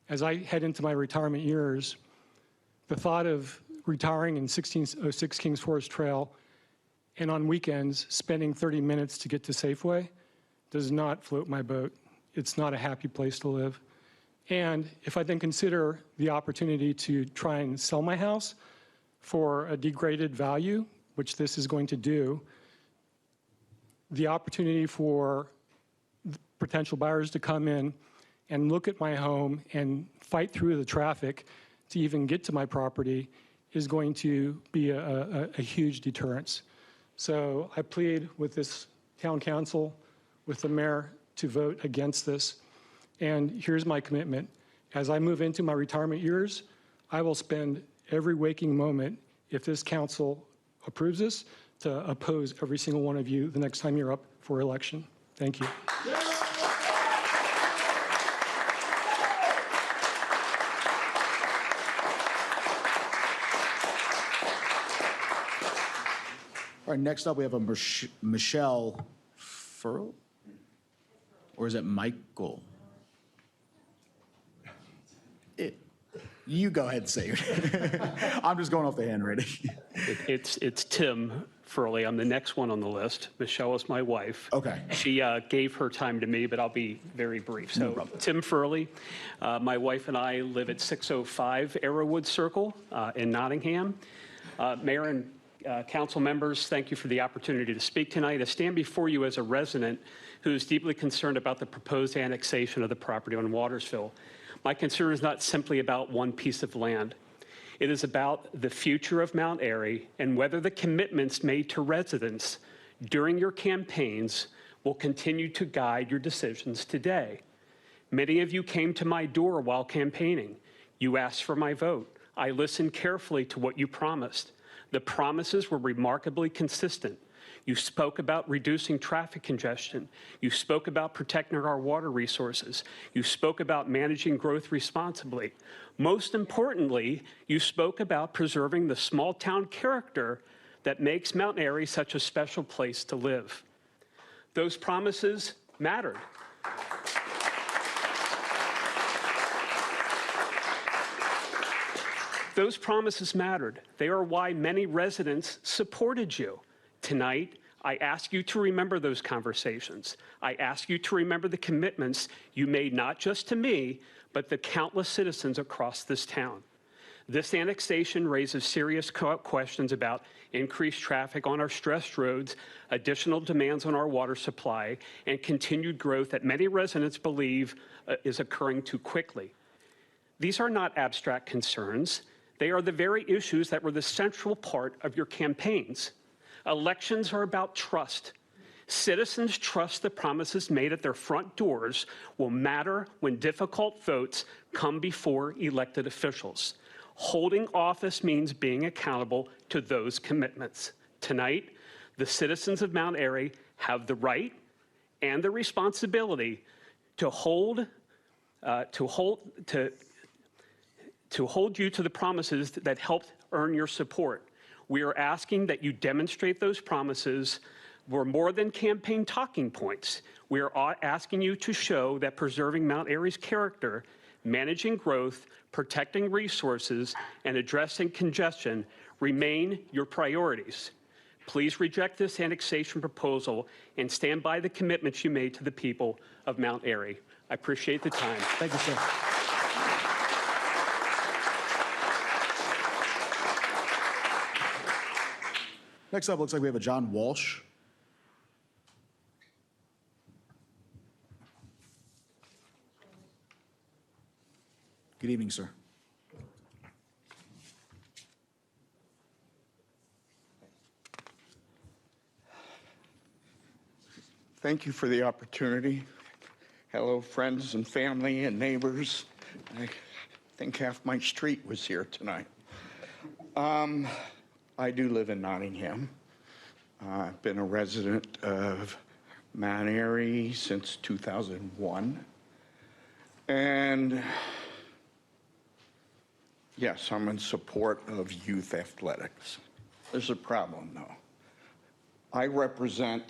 As I head into my retirement years, the thought of retiring in 1606 Kings Forest Trail and on weekends spending 30 minutes to get to Safeway does not float my boat. It's not a happy place to live. And if I then consider the opportunity to try and sell my house for a degraded value, which this is going to do, the opportunity for potential buyers to come in and look at my home and fight through the traffic to even get to my property is going to be a huge deterrence. So I plead with this town council, with the mayor, to vote against this. And here's my commitment. As I move into my retirement years, I will spend every waking moment, if this council approves this, to oppose every single one of you the next time you're up for election. Thank you. All right, next up we have a Michelle Furl, or is it Michael? You go ahead and say it. I'm just going off the handwriting. It's Tim Furley. I'm the next one on the list. Michelle is my wife. Okay. She gave her time to me, but I'll be very brief. So Tim Furley, my wife and I live at 605 Arrowwood Circle in Nottingham. Mayor and council members, thank you for the opportunity to speak tonight. I stand before you as a resident who is deeply concerned about the proposed annexation of the property on Watersville. My concern is not simply about one piece of land. It is about the future of Mount Airy and whether the commitments made to residents during your campaigns will continue to guide your decisions today. Many of you came to my door while campaigning. You asked for my vote. I listened carefully to what you promised. The promises were remarkably consistent. You spoke about reducing traffic congestion. You spoke about protecting our water resources. You spoke about managing growth responsibly. Most importantly, you spoke about preserving the small town character that makes Mount Airy such a special place to live. Those promises mattered. Those promises mattered. They are why many residents supported you. Tonight, I ask you to remember those conversations. I ask you to remember the commitments you made not just to me, but the countless citizens across this town. This annexation raises serious questions about increased traffic on our stressed roads, additional demands on our water supply, and continued growth that many residents believe is occurring too quickly. These are not abstract concerns. They are the very issues that were the central part of your campaigns. Elections are about trust. Citizens trust the promises made at their front doors will matter when difficult votes come before elected officials. Holding office means being accountable to those commitments. Tonight, the citizens of Mount Airy have the right and the responsibility to hold you to the promises that helped earn your support. We are asking that you demonstrate those promises were more than campaign talking points. We are asking you to show that preserving Mount Airy's character, managing growth, protecting resources, and addressing congestion remain your priorities. Please reject this annexation proposal and stand by the commitments you made to the people of Mount Airy. I appreciate the time. Thank you, sir. Next up, looks like we have a John Walsh. Good evening, sir. Thank you for the opportunity. Hello, friends and family and neighbors. I think half my street was here tonight. I do live in Nottingham. I've been a resident of Mount Airy since 2001. And yes, I'm in support of youth athletics. There's a problem, though. I represent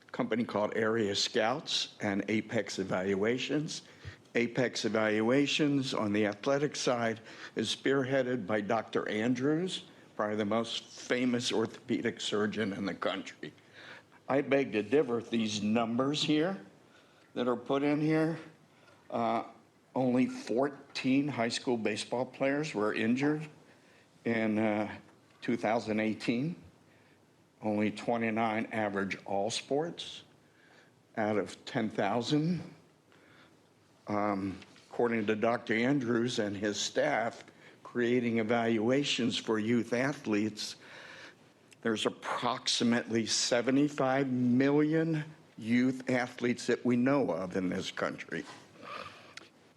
a company called Area Scouts and Apex Evaluations. Apex Evaluations on the athletic side is spearheaded by Dr. Andrews, probably the most famous orthopedic surgeon in the country. I beg to differ. These numbers here that are put in here, only 14 high school baseball players were injured in 2018. Only 29 average all sports out of 10,000. According to Dr. Andrews and his staff, creating evaluations for youth athletes, there's approximately 75 million youth athletes that we know of in this country.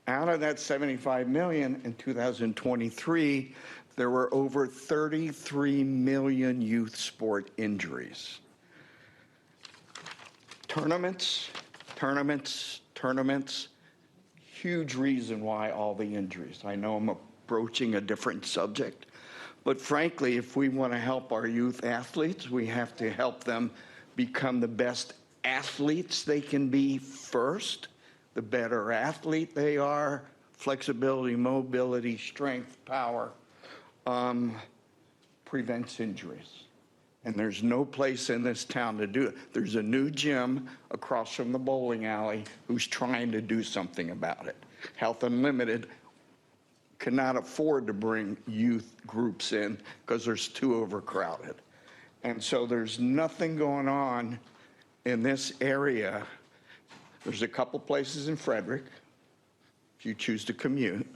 Out of that 75 million in 2023, there were over 33 million youth sport injuries. Tournaments, huge reason why all the injuries. I know I'm approaching a different subject, but frankly, if we want to help our youth athletes, we have to help them become the best athletes they can be first. The better athlete they are, flexibility, mobility, strength, power, prevents injuries. And there's no place in this town to do it. There's a new gym across from the bowling alley who's trying to do something about it. Health Unlimited cannot afford to bring youth groups in because there's too overcrowded. And so there's nothing going on in this area. There's a couple places in Frederick, if you choose to commute.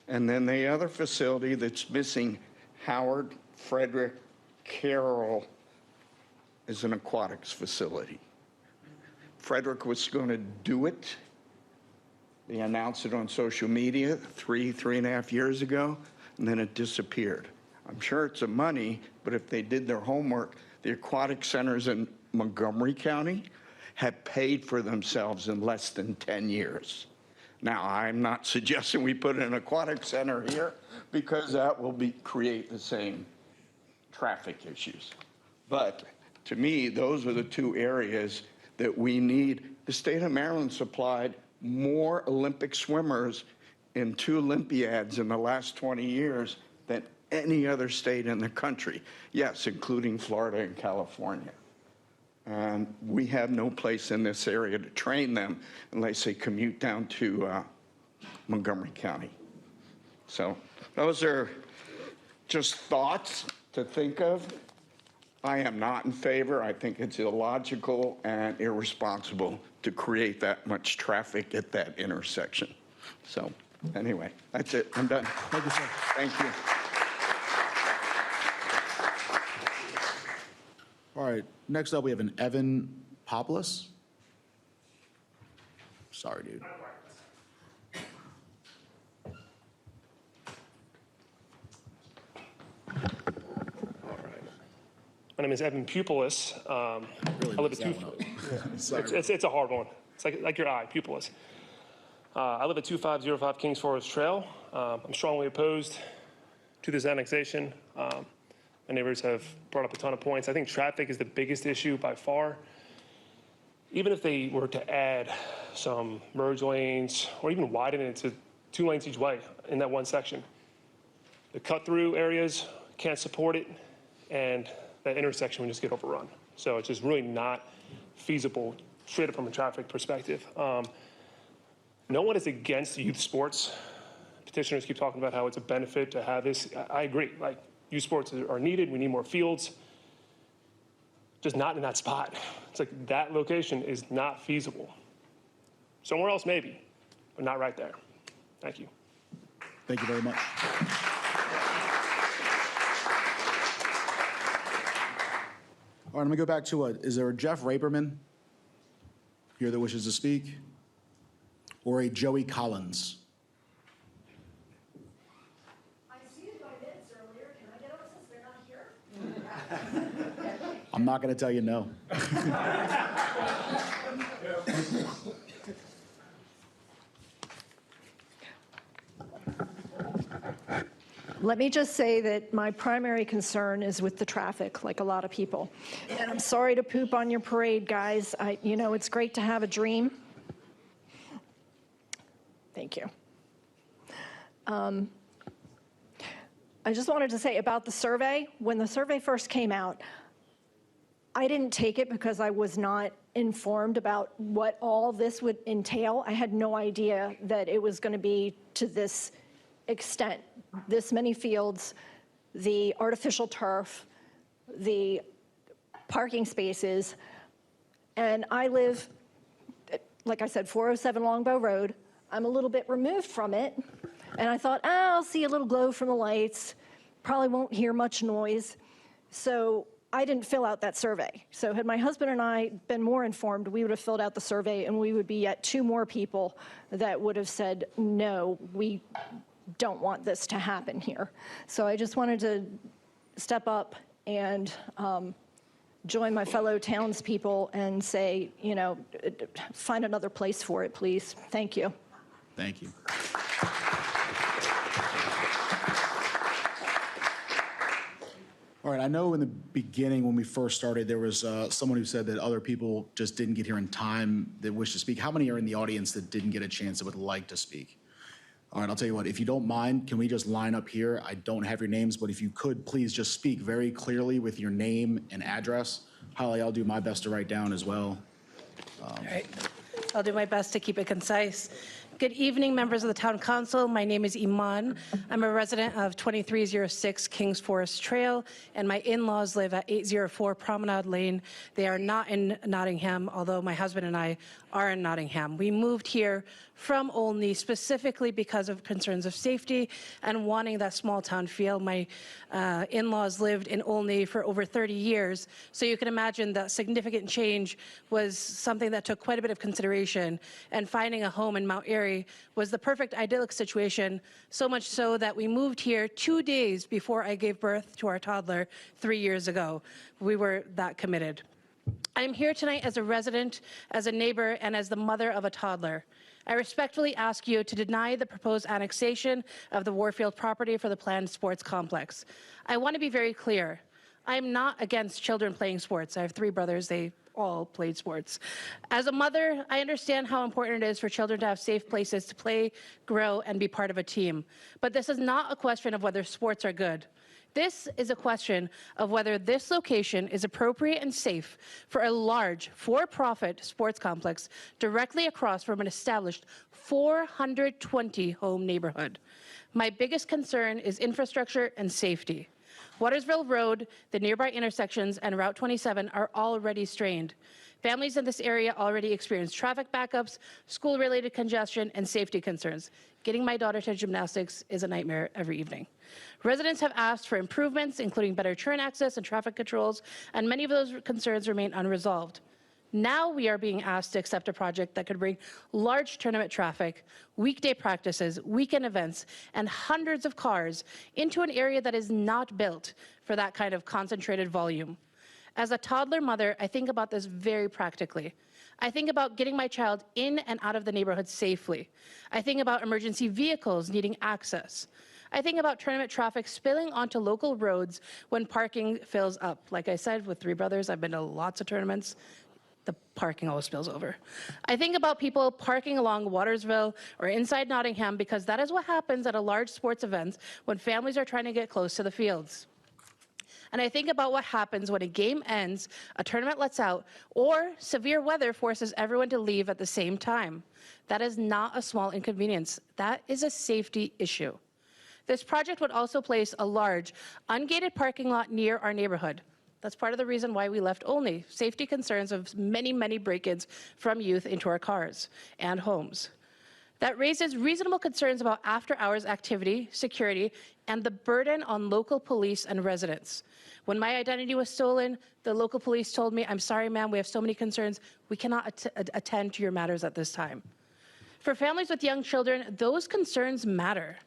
And then the other facility that's missing, Howard, Frederick, Carroll, is an aquatics facility. Frederick was going to do it. They announced it on social media three and a half years ago, and then it disappeared. I'm sure it's a money, but if they did their homework, the aquatic centers in Montgomery County have paid for themselves in less than 10 years. Now, I'm not suggesting we put an aquatic center here because that will create the same traffic issues. But to me, those are the two areas that we need. The state of Maryland supplied more Olympic swimmers in 2 Olympiads in the last 20 years than any other state in the country. Yes, including Florida and California. And we have no place in this area to train them unless they commute down to Montgomery County. So those are just thoughts to think of. I am not in favor. I think it's illogical and irresponsible to create that much traffic at that intersection. So anyway, that's it. I'm done. Thank you, sir. Thank you. All right, next up, we have an Evan Populus. Sorry, dude. My name is Evan Pupilus. Really I live at it's a hard one. It's like your eye, Pupilus. I live at 2505 Kings Forest Trail. I'm strongly opposed to this annexation. My neighbors have brought up a ton of points. I think traffic is the biggest issue by far. Even if they were to add some merge lanes or even widen it to 2 lanes each way in that one section, the cut-through areas can't support it, and that intersection would just get overrun. So it's just really not feasible, straight up from a traffic perspective. No one is against youth sports. Petitioners keep talking about how it's a benefit to have this. I agree. Like, youth sports are needed. We need more fields. Just not in that spot. It's like that location is not feasible. Somewhere else, maybe, but not right there. Thank you. Thank you very much. All right, I'm gonna go back to is there a Jeff Raperman here that wishes to speak? Or a Joey Collins? I seated my minutes earlier. Can I get on since they're not here? I'm not gonna tell you no. Let me just say that my primary concern is with the traffic, like a lot of people. And I'm sorry to poop on your parade, guys. You know, it's great to have a dream. Thank you. I just wanted to say about the survey. When the survey first came out, I didn't take it because I was not informed about what all this would entail. I had no idea that it was going to be to this extent. This many fields, the artificial turf, the parking spaces, and I live, like I said, 407 Longbow Road. I'm a little bit removed from it, and I thought, I'll see a little glow from the lights, probably won't hear much noise. So I didn't fill out that survey. So had my husband and I been more informed, we would have filled out the survey, and we would be at 2 more people that would have said, no, we don't want this to happen here. So I just wanted to step up and join my fellow townspeople and say, you know, find another place for it, please. Thank you. Thank you. All right, I know in the beginning when we first started, there was someone who said that other people just didn't get here in time that wished to speak. How many are in the audience that didn't get a chance that would like to speak? All right, I'll tell you what, if you don't mind, can we just line up here? I don't have your names, but if you could, please just speak very clearly with your name and address. Holly, I'll do my best to write down as well. All right, I'll do my best to keep it concise. Good evening, members of the Town Council. My name is Iman. I'm a resident of 2306 Kings Forest Trail, and my in-laws live at 804 Promenade Lane. They are not in Nottingham, although my husband and I are in Nottingham. We moved here from Olney specifically because of concerns of safety and wanting that small town feel. My in-laws lived in Olney for over 30 years, so you can imagine that significant change was something that took quite a bit of consideration, and finding a home in Mount Airy was the perfect idyllic situation, so much so that we moved here 2 days before I gave birth to our toddler 3 years ago. We were that committed. I'm here tonight as a resident, as a neighbor, and as the mother of a toddler. I respectfully ask you to deny the proposed annexation of the Warfield property for the planned sports complex. I want to be very clear. I'm not against children playing sports. I have 3 brothers. They all played sports. As a mother, I understand how important it is for children to have safe places to play, grow, and be part of a team. But this is not a question of whether sports are good. This is a question of whether this location is appropriate and safe for a large, for-profit sports complex directly across from an established 420-home neighborhood. My biggest concern is infrastructure and safety. Watersville Road, the nearby intersections, and Route 27 are already strained. Families in this area already experience traffic backups, school-related congestion, and safety concerns. Getting my daughter to gymnastics is a nightmare every evening. Residents have asked for improvements, including better turn access and traffic controls, and many of those concerns remain unresolved. Now we are being asked to accept a project that could bring large tournament traffic, weekday practices, weekend events, and hundreds of cars into an area that is not built for that kind of concentrated volume. As a toddler mother, I think about this very practically. I think about getting my child in and out of the neighborhood safely. I think about emergency vehicles needing access. I think about tournament traffic spilling onto local roads when parking fills up. Like I said, with 3 brothers, I've been to lots of tournaments. The parking always spills over. I think about people parking along Watersville or inside Nottingham because that is what happens at a large sports event when families are trying to get close to the fields. And I think about what happens when a game ends, a tournament lets out, or severe weather forces everyone to leave at the same time. That is not a small inconvenience. That is a safety issue. This project would also place a large, ungated parking lot near our neighborhood. That's part of the reason why we left only. Safety concerns of many, many break-ins from youth into our cars and homes. That raises reasonable concerns about after-hours activity, security, and the burden on local police and residents. When my identity was stolen, the local police told me, "I'm sorry, ma'am, we have so many concerns. We cannot attend to your matters at this time." For families with young children, those concerns matter.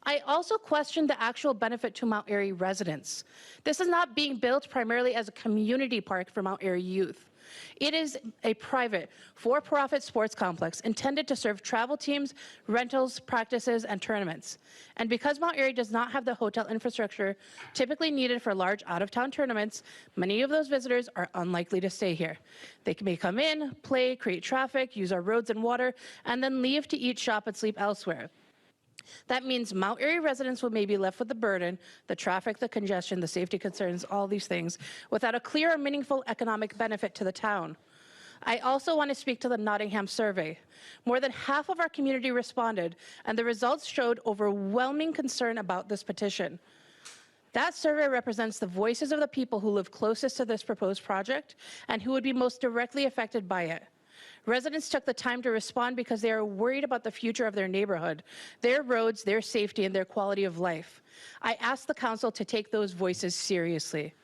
I also question the actual benefit to Mount Airy residents. This is not being built primarily as a community park for Mount Airy youth. It is a private, for-profit sports complex intended to serve travel teams, rentals, practices, and tournaments. And because Mount Airy does not have the hotel infrastructure typically needed for large out-of-town tournaments, many of those visitors are unlikely to stay here. They may come in, play, create traffic, use our roads and water, and then leave to eat, shop, and sleep elsewhere. That means Mount Airy residents will maybe be left with the burden, the traffic, the congestion, the safety concerns, all these things, without a clear or meaningful economic benefit to the town. I also want to speak to the Nottingham survey. More than half of our community responded, and the results showed overwhelming concern about this petition. That survey represents the voices of the people who live closest to this proposed project and who would be most directly affected by it. Residents took the time to respond because they are worried about the future of their neighborhood, their roads, their safety, and their quality of life. I asked the council to take those voices seriously.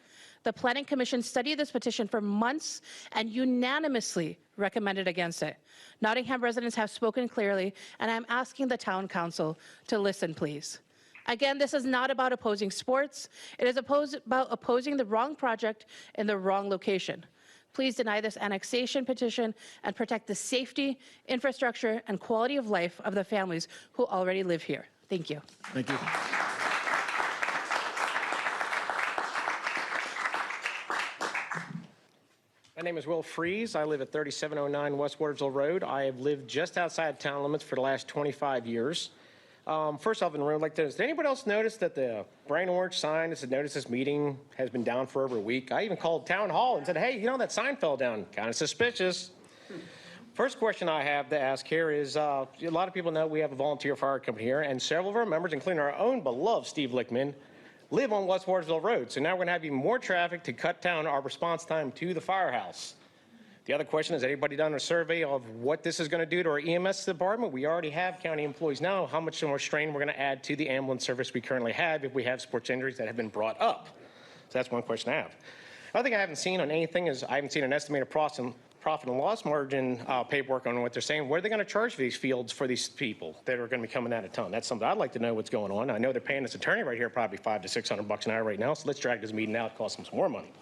The Planning Commission studied this petition for months and unanimously recommended against it. Nottingham residents have spoken clearly, and I'm asking the town council to listen, please. Again, this is not about opposing sports. It is about opposing the wrong project in the wrong location. Please deny this annexation petition and protect the safety, infrastructure, and quality of life of the families who already live here. Thank you. Thank you. My name is Will Freeze. I live at 3709 West Watersville Road. I have lived just outside town limits for the last 25 years. First off, in the room like this, did anybody else notice that the bright orange sign that said notice this meeting has been down for over a week? I even called town hall and said, hey, you know, that sign fell down. Kind of suspicious. First question I have to ask here is, a lot of people know we have a volunteer fire company here, and several of our members, including our own beloved Steve Lickman, live on West Watersville Road. So now we're going to have even more traffic to cut down our response time to the firehouse. The other question, has anybody done a survey of what this is going to do to our EMS department? We already have county employees now. How much more strain we're going to add to the ambulance service we currently have if we have sports injuries that have been brought up? So that's one question I have. Another thing I haven't seen on anything is I haven't seen an estimated profit and loss margin paperwork on what they're saying. What are they going to charge for these fields for these people that are going to be coming out of town? That's something I'd like to know what's going on. I know they're paying this attorney right here probably $500 to $600 an hour right now, so let's drag this meeting out. It costs them some more money.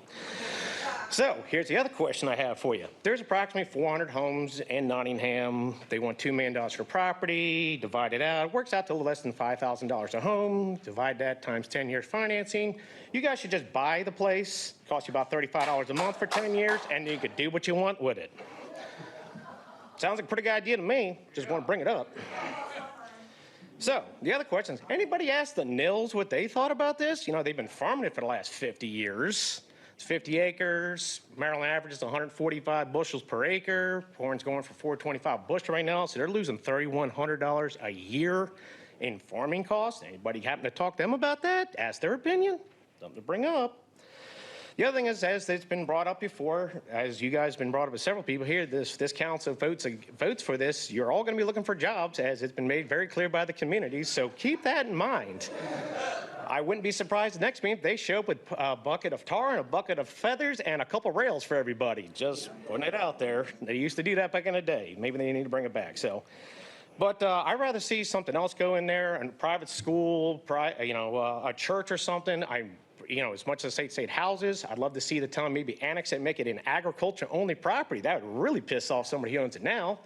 So here's the other question I have for you. There's approximately 400 homes in Nottingham. They want $2 million for property, divide it out. It works out to less than $5,000 a home. Divide that times 10 years financing. You guys should just buy the place. It costs you about $35 a month for 10 years, and you could do what you want with it. Sounds like a pretty good idea to me. Just want to bring it up. So the other question is, anybody ask the Nils what they thought about this? You know, they've been farming it for the last 50 years. 50 acres. Maryland average is 145 bushels per acre. Corn's going for 425 bushel right now, so they're losing $3,100 a year in farming costs. Anybody happen to talk to them about that? Ask their opinion. Something to bring up. The other thing is, as it's been brought up before, as you guys have been brought up with several people here, this council votes for this. You're all going to be looking for jobs, as it's been made very clear by the community, so keep that in mind. I wouldn't be surprised next meeting if they show up with a bucket of tar and a bucket of feathers and a couple rails for everybody. Just putting it out there. They used to do that back in the day. Maybe they need to bring it back. So, but I'd rather see something else go in there, a private school, a church or something. As much as state houses, I'd love to see the town maybe annex it, make it an agriculture-only property. That would really piss off somebody who owns it now.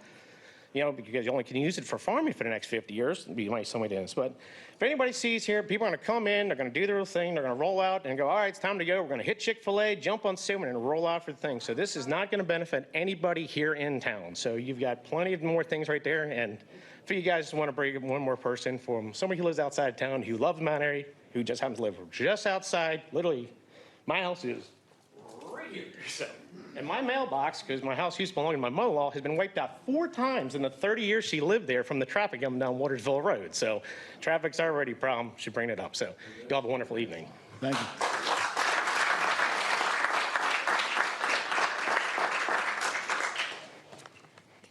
Because you only can use it for farming for the next 50 years. It'd be nice somebody does. But if anybody sees here, people are going to come in, they're going to do their thing, they're going to roll out and go, all right, it's time to go. We're going to hit Chick-fil-A, jump on Salmon, and roll out for the thing. So this is not going to benefit anybody here in town. So you've got plenty of more things right there. And if you guys want to bring one more person from somebody who lives outside town, who loves Mount Airy, who just happens to live just outside, literally My house is right here. So, and my mailbox, because my house used to belong to my mother-in-law, has been wiped out 4 times in the 30 years she lived there from the traffic coming down Watersville Road. So traffic's already a problem. Should bring it up. So you all have a wonderful evening. Thank you.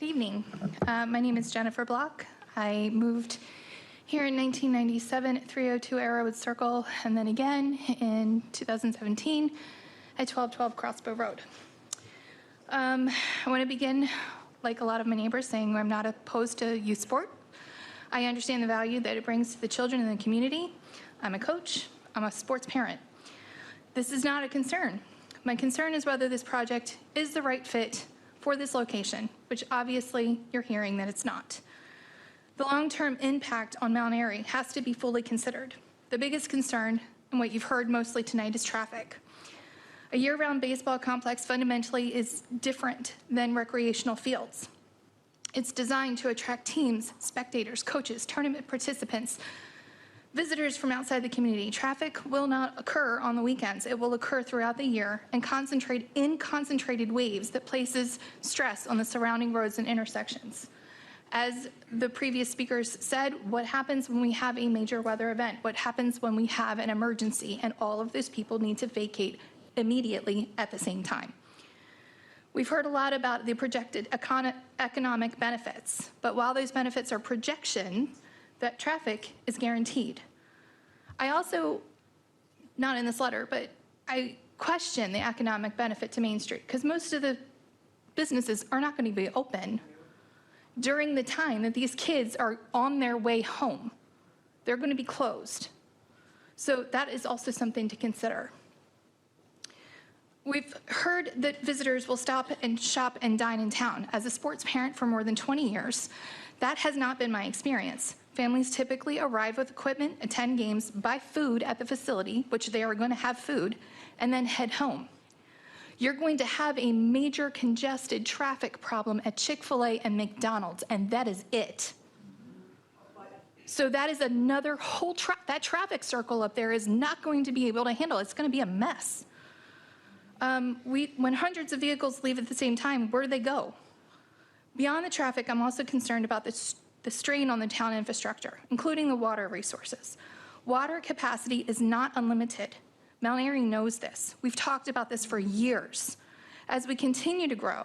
Good evening. My name is Jennifer Block. I moved here in 1997 at 302 Arrowwood Circle, and then again in 2017 at 1212 Crossbow Road. I want to begin, like a lot of my neighbors, saying I'm not opposed to youth sport. I understand the value that it brings to the children in the community. I'm a coach. I'm a sports parent. This is not a concern. My concern is whether this project is the right fit for this location, which obviously you're hearing that it's not. The long-term impact on Mount Airy has to be fully considered. The biggest concern, and what you've heard mostly tonight, is traffic. A year-round baseball complex fundamentally is different than recreational fields. It's designed to attract teams, spectators, coaches, tournament participants, visitors from outside the community. Traffic will not occur on the weekends. It will occur throughout the year and concentrate in concentrated waves that places stress on the surrounding roads and intersections. As the previous speakers said, what happens when we have a major weather event? What happens when we have an emergency and all of those people need to vacate immediately at the same time? We've heard a lot about the projected economic benefits, but while those benefits are projection, that traffic is guaranteed. I also, not in this letter, but I question the economic benefit to Main Street because most of the businesses are not going to be open during the time that these kids are on their way home. They're going to be closed. So that is also something to consider. We've heard that visitors will stop and shop and dine in town. As a sports parent for more than 20 years, that has not been my experience. Families typically arrive with equipment, attend games, buy food at the facility, which they are going to have food, and then head home. You're going to have a major congested traffic problem at Chick-fil-A and McDonald's, and that is it. So that is another whole that traffic circle up there is not going to be able to handle. It's going to be a mess. When hundreds of vehicles leave at the same time, where do they go? Beyond the traffic, I'm also concerned about the strain on the town infrastructure, including the water resources. Water capacity is not unlimited. Mount Airy knows this. We've talked about this for years. As we continue to grow,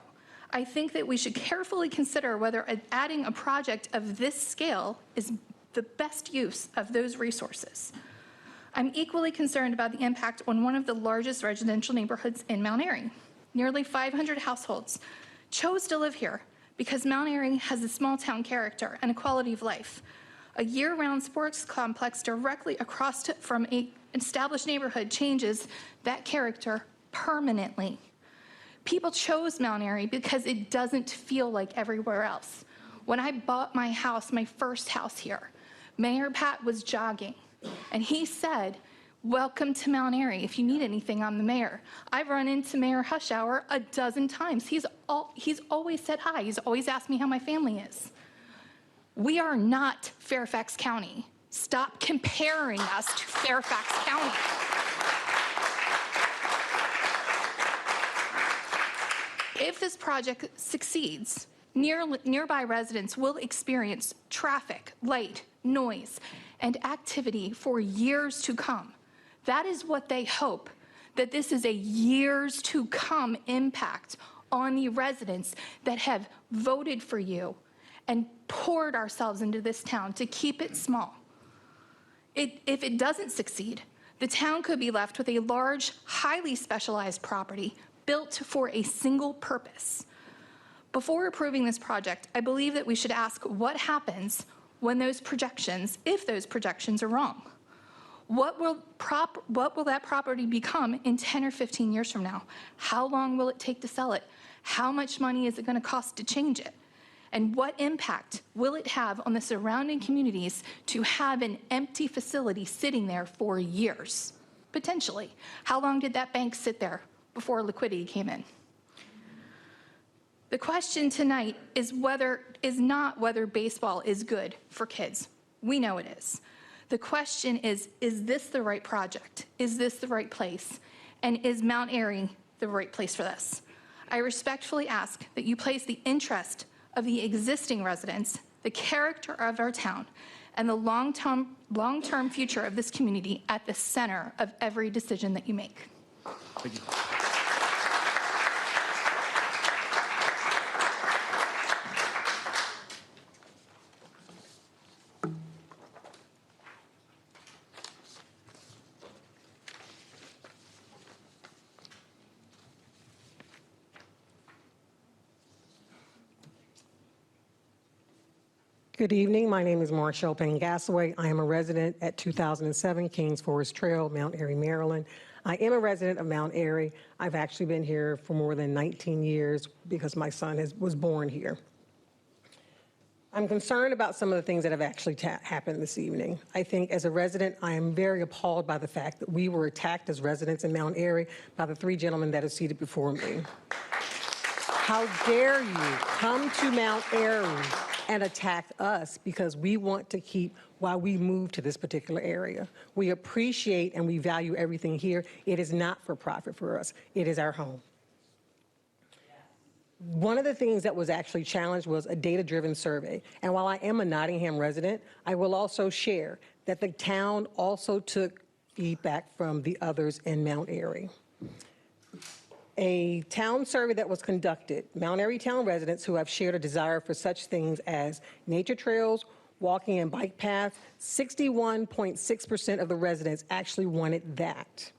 I think that we should carefully consider whether adding a project of this scale is the best use of those resources. I'm equally concerned about the impact on one of the largest residential neighborhoods in Mount Airy. Nearly 500 households chose to live here because Mount Airy has a small town character and a quality of life. A year-round sports complex directly across from an established neighborhood changes that character permanently. People chose Mount Airy because it doesn't feel like everywhere else. When I bought my house, my first house here, Mayor Pat was jogging, and he said, "Welcome to Mount Airy. If you need anything, I'm the mayor." I've run into Mayor Hushhour a dozen times. He's always said hi. He's always asked me how my family is. We are not Fairfax County. Stop comparing us to Fairfax County. If this project succeeds, nearby residents will experience traffic, light, noise, and activity for years to come. That is what they hope, that this is a years to come impact on the residents that have voted for you and poured ourselves into this town to keep it small. If it doesn't succeed, the town could be left with a large, highly specialized property built for a single purpose. Before approving this project, I believe that we should ask what happens when those projections, if those projections are wrong. What will that property become in 10 or 15 years from now? How long will it take to sell it? How much money is it going to cost to change it? And what impact will it have on the surrounding communities to have an empty facility sitting there for years, potentially? How long did that bank sit there before liquidity came in? The question tonight is not whether baseball is good for kids. We know it is. The question is this the right project? Is this the right place? And is Mount Airy the right place for this? I respectfully ask that you place the interest of the existing residents, the character of our town, and the long-term future of this community at the center of every decision that you make. Thank you. Good evening. My name is Marshall Payne Gassaway. I am a resident at 2007 Kings Forest Trail, Mount Airy, Maryland. I am a resident of Mount Airy. I've actually been here for more than 19 years because my son was born here. I'm concerned about some of the things that have actually happened this evening. I think as a resident, I am very appalled by the fact that we were attacked as residents in Mount Airy by the three gentlemen that are seated before me. How dare you come to Mount Airy and attack us because we want to keep while we move to this particular area. We appreciate and we value everything here. It is not for profit for us. It is our home. One of the things that was actually challenged was a data-driven survey. And while I am a Nottingham resident, I will also share that the town also took feedback from the others in Mount Airy. A town survey that was conducted, Mount Airy town residents who have shared a desire for such things as nature trails, walking and bike paths, 61.6% of the residents actually wanted that.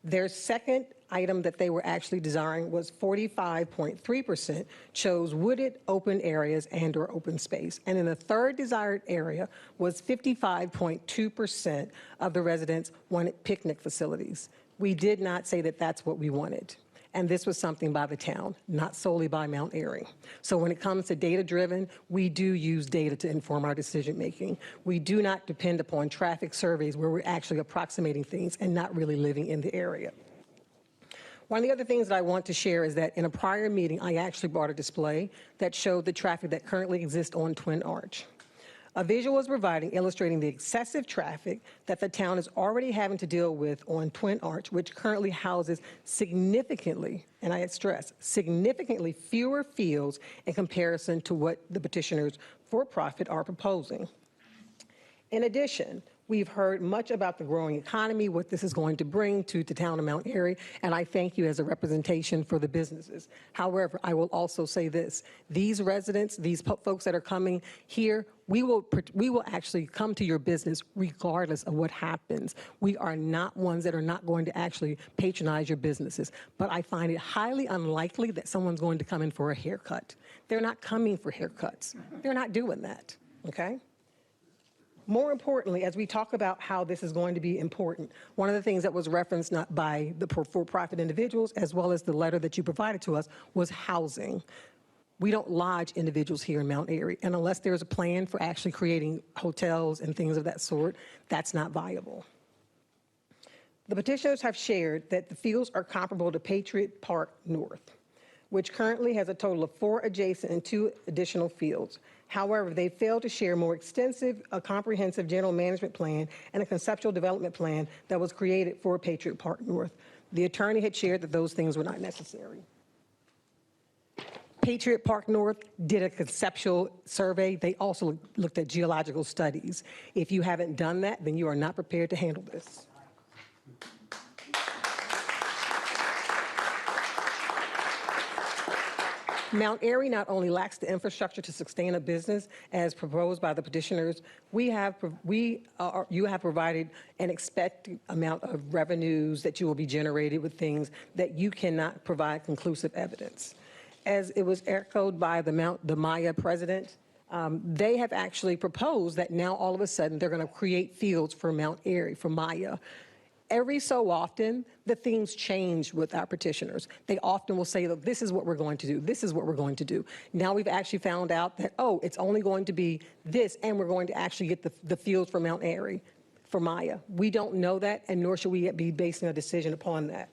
Their second item that they were actually desiring was 45.3% chose wooded open areas and or open space. And then the third desired area was 55.2% of the residents wanted picnic facilities. We did not say that that's what we wanted. And this was something by the town, not solely by Mount Airy. So when it comes to data-driven, we do use data to inform our decision-making. We do not depend upon traffic surveys where we're actually approximating things and not really living in the area. One of the other things that I want to share is that in a prior meeting, I actually brought a display that showed the traffic that currently exists on Twin Arch. A visual was providing illustrating the excessive traffic that the town is already having to deal with on Twin Arch, which currently houses significantly, and I stress, significantly fewer fields in comparison to what the petitioners for profit are proposing. In addition, we've heard much about the growing economy, what this is going to bring to the town of Mount Airy, and I thank you as a representation for the businesses. However, I will also say this. These residents, these folks that are coming here, we will actually come to your business regardless of what happens. We are not ones that are not going to actually patronize your businesses. But I find it highly unlikely that someone's going to come in for a haircut. They're not coming for haircuts. They're not doing that, okay? More importantly, as we talk about how this is going to be important, one of the things that was referenced not by the for-profit individuals as well as the letter that you provided to us was housing. We don't lodge individuals here in Mount Airy, and unless there's a plan for actually creating hotels and things of that sort, that's not viable. The petitioners have shared that the fields are comparable to Patriot Park North, which currently has a total of 4 adjacent and 2 additional fields. However, they failed to share more extensive, a comprehensive general management plan and a conceptual development plan that was created for Patriot Park North. The attorney had shared that those things were not necessary. Patriot Park North did a conceptual survey. They also looked at geological studies. If you haven't done that, then you are not prepared to handle this. Mount Airy not only lacks the infrastructure to sustain a business as proposed by the petitioners, you have provided an expected amount of revenues that you will be generated with things that you cannot provide conclusive evidence. As it was echoed by the Maya president, they have actually proposed that now all of a sudden they're going to create fields for Mount Airy, for Maya. Every so often, the themes change with our petitioners. They often will say, that this is what we're going to do. This is what we're going to do. Now we've actually found out that, oh, it's only going to be this, and we're going to actually get the fields for Mount Airy, for Maya. We don't know that, and nor should we be basing a decision upon that.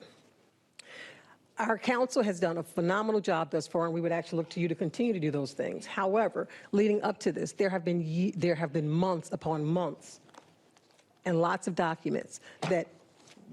Our council has done a phenomenal job thus far, and we would actually look to you to continue to do those things. However, leading up to this, there have been months upon months and lots of documents that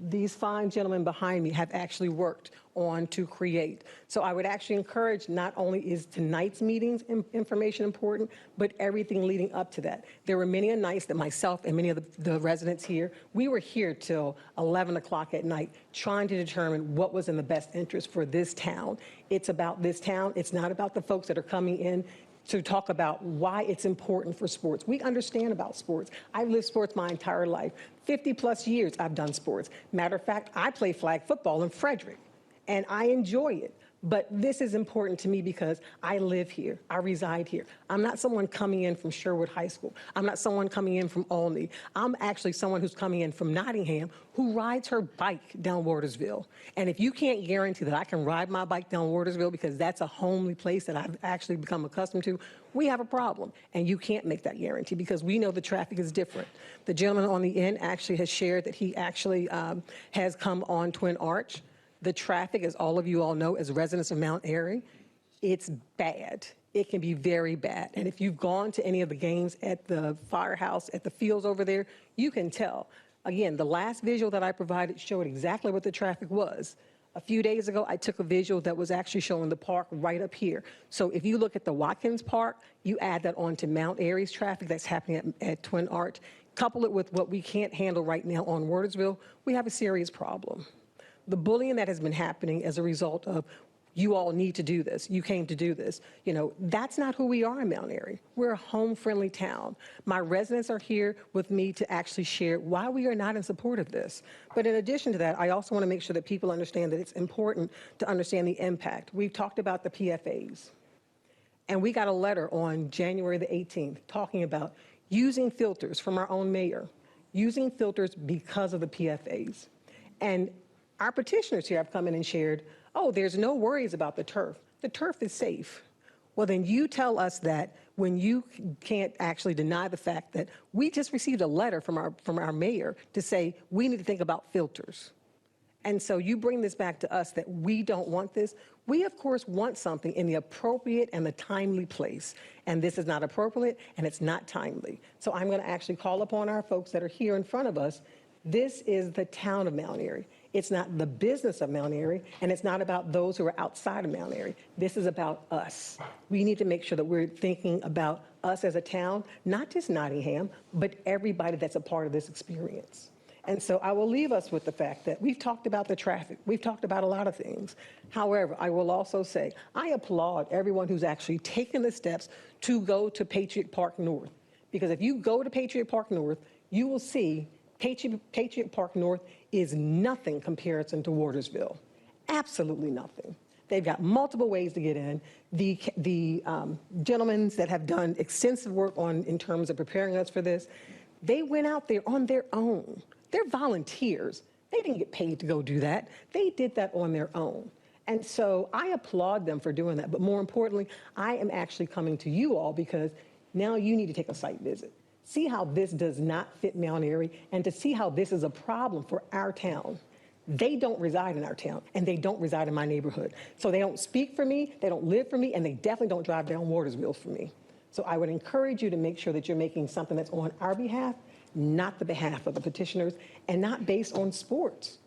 these fine gentlemen behind me have actually worked on to create. So I would actually encourage, not only is tonight's meetings information important, but everything leading up to that. There were many a nights that myself and many of the residents here, we were here till 11 o'clock at night trying to determine what was in the best interest for this town. It's about this town. It's not about the folks that are coming in to talk about why it's important for sports. We understand about sports. I've lived sports my entire life. 50 plus years I've done sports. Matter of fact, I play flag football in Frederick, and I enjoy it. But this is important to me because I live here. I reside here. I'm not someone coming in from Sherwood High School. I'm not someone coming in from Olney. I'm actually someone who's coming in from Nottingham who rides her bike down Watersville. And if you can't guarantee that I can ride my bike down Watersville because that's a homely place that I've actually become accustomed to, we have a problem. And you can't make that guarantee because we know the traffic is different. The gentleman on the end actually has shared that he actually has come on Twin Arch. The traffic, as all of you all know, as residents of Mount Airy, it's bad. It can be very bad. And if you've gone to any of the games at the firehouse, at the fields over there, you can tell. Again, the last visual that I provided showed exactly what the traffic was. A few days ago, I took a visual that was actually showing the park right up here. So if you look at the Watkins Park, you add that on to Mount Airy's traffic that's happening at Twin Arch, couple it with what we can't handle right now on Watersville, we have a serious problem. The bullying that has been happening as a result of you all need to do this, you came to do this, that's not who we are in Mount Airy. We're a home-friendly town. My residents are here with me to actually share why we are not in support of this. But in addition to that, I also want to make sure that people understand that it's important to understand the impact. We've talked about the PFAs. And we got a letter on January the 18th talking about using filters from our own mayor, using filters because of the PFAs. And our petitioners here have come in and shared, oh, there's no worries about the turf. The turf is safe. Well, then you tell us that when you can't actually deny the fact that we just received a letter from our mayor to say we need to think about filters. And so you bring this back to us that we don't want this. We, of course, want something in the appropriate and the timely place. And this is not appropriate and it's not timely. So I'm going to actually call upon our folks that are here in front of us. This is the town of Mount Airy. It's not the business of Mount Airy, and it's not about those who are outside of Mount Airy. This is about us. We need to make sure that we're thinking about us as a town, not just Nottingham, but everybody that's a part of this experience. And so I will leave us with the fact that we've talked about the traffic. We've talked about a lot of things. However, I will also say I applaud everyone who's actually taken the steps to go to Patriot Park North. Because if you go to Patriot Park North, you will see Patriot Park North is nothing comparison to Watersville. Absolutely nothing. They've got multiple ways to get in. The gentlemen that have done extensive work in terms of preparing us for this, they went out there on their own. They're volunteers. They didn't get paid to go do that. They did that on their own. And so I applaud them for doing that. But more importantly, I am actually coming to you all because now you need to take a site visit. See how this does not fit Mount Airy, and to see how this is a problem for our town. They don't reside in our town, and they don't reside in my neighborhood. So they don't speak for me, they don't live for me, and they definitely don't drive down Watersville for me. So I would encourage you to make sure that you're making something that's on our behalf, not the behalf of the petitioners, and not based on sports.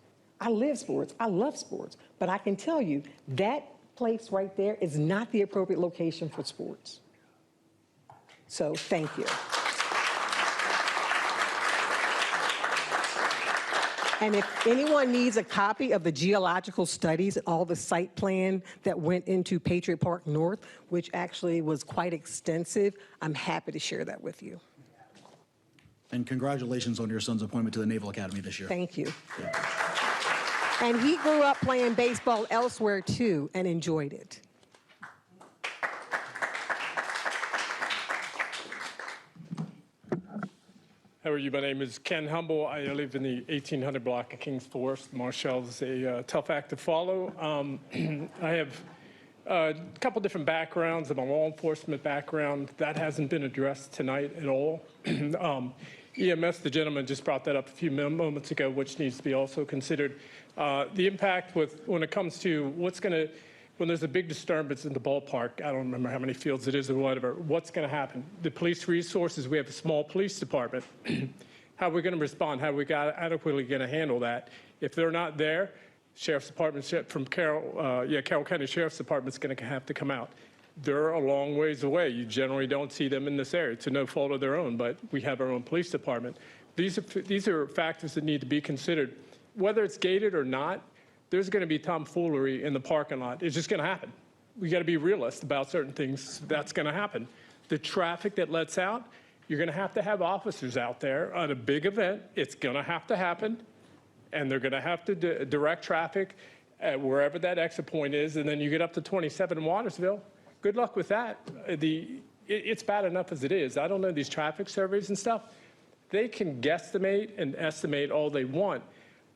I live sports, I love sports, but I can tell you that place right there is not the appropriate location for sports. So thank you. And if anyone needs a copy of the geological studies and all the site plan that went into Patriot Park North, which actually was quite extensive, I'm happy to share that with you. And congratulations on your son's appointment to the Naval Academy this year. Thank you. Yeah. And he grew up playing baseball elsewhere too and enjoyed it. How are you? My name is Ken Humble. I live in the 1800 block of Kings Forest. Marshall's a tough act to follow. I have a couple different backgrounds. I'm a law enforcement background. That hasn't been addressed tonight at all. EMS, the gentleman just brought that up a few moments ago, which needs to be also considered. The impact when it comes to when there's a big disturbance in the ballpark, I don't remember how many fields it is or whatever, what's going to happen? The police resources, we have a small police department. How are we going to respond? How are we adequately going to handle that? If they're not there, Sheriff's Department from Carroll County Sheriff's Department is going to have to come out. They're a long ways away. You generally don't see them in this area. It's no fault of their own, but we have our own police department. These are factors that need to be considered. Whether it's gated or not, there's going to be tomfoolery in the parking lot. It's just going to happen. We got to be realist about certain things. That's going to happen. The traffic that lets out, you're going to have officers out there at a big event. It's going to have to happen, and they're going to have to direct traffic at wherever that exit point is, and then you get up to 27 in Watersville. Good luck with that. It's bad enough as it is. I don't know these traffic surveys and stuff. They can guesstimate and estimate all they want,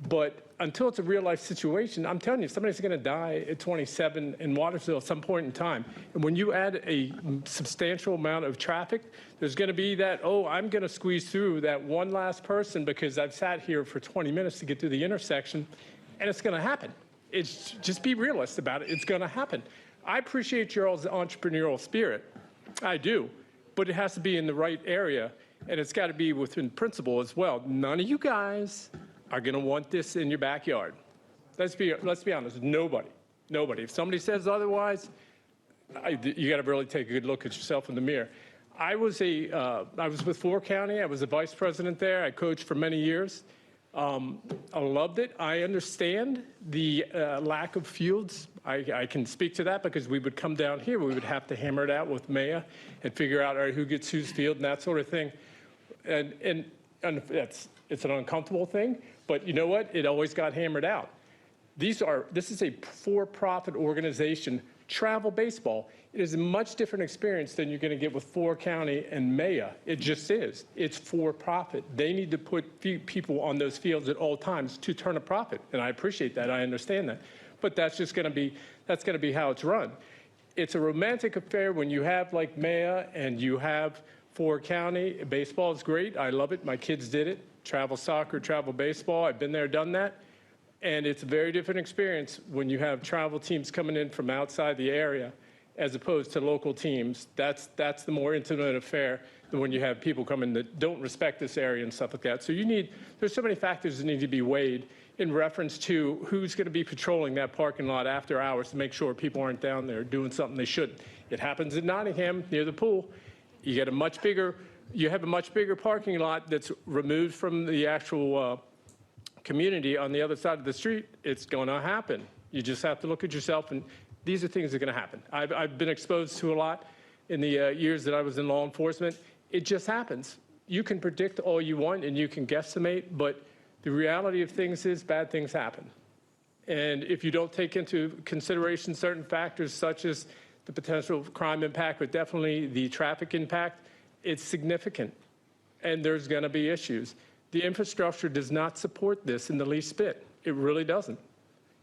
but until it's a real-life situation, I'm telling you, somebody's going to die at 27 in Watersville at some point in time. And when you add a substantial amount of traffic, there's going to be that, oh, I'm going to squeeze through that one last person because I've sat here for 20 minutes to get through the intersection, and it's going to happen. It's just be realist about it. It's going to happen. I appreciate your all's entrepreneurial spirit. I do. But it has to be in the right area, and it's got to be within principle as well. None of you guys are going to want this in your backyard. Let's be honest. Nobody. If somebody says otherwise, you got to really take a good look at yourself in the mirror. I was with Fort County. I was a vice president there. I coached for many years. I loved it. I understand the lack of fields. I can speak to that because we would come down here. We would have to hammer it out with Maya and figure out, all right, who gets whose field and that sort of thing. And it's an uncomfortable thing, but you know what? It always got hammered out. This is a for-profit organization. Travel baseball, it is a much different experience than you're going to get with Fort County and Maya. It just is. It's for-profit. They need to put people on those fields at all times to turn a profit, and I appreciate that. I understand that. But that's going to be how it's run. It's a romantic affair when you have like Maya and you have Fort County. Baseball is great. I love it. My kids did it. Travel soccer, travel baseball. I've been there, done that. And it's a very different experience when you have travel teams coming in from outside the area as opposed to local teams. That's the more intimate affair than when you have people coming that don't respect this area and stuff like that. So there's so many factors that need to be weighed in reference to who's going to be patrolling that parking lot after hours to make sure people aren't down there doing something they shouldn't. It happens in Nottingham near the pool. You have a much bigger parking lot that's removed from the actual community on the other side of the street. It's going to happen. You just have to look at yourself, and these are things that are going to happen. I've been exposed to a lot in the years that I was in law enforcement. It just happens. You can predict all you want and you can guesstimate, but the reality of things is bad things happen. And if you don't take into consideration certain factors such as the potential crime impact, but definitely the traffic impact, it's significant. And there's going to be issues. The infrastructure does not support this in the least bit. It really doesn't.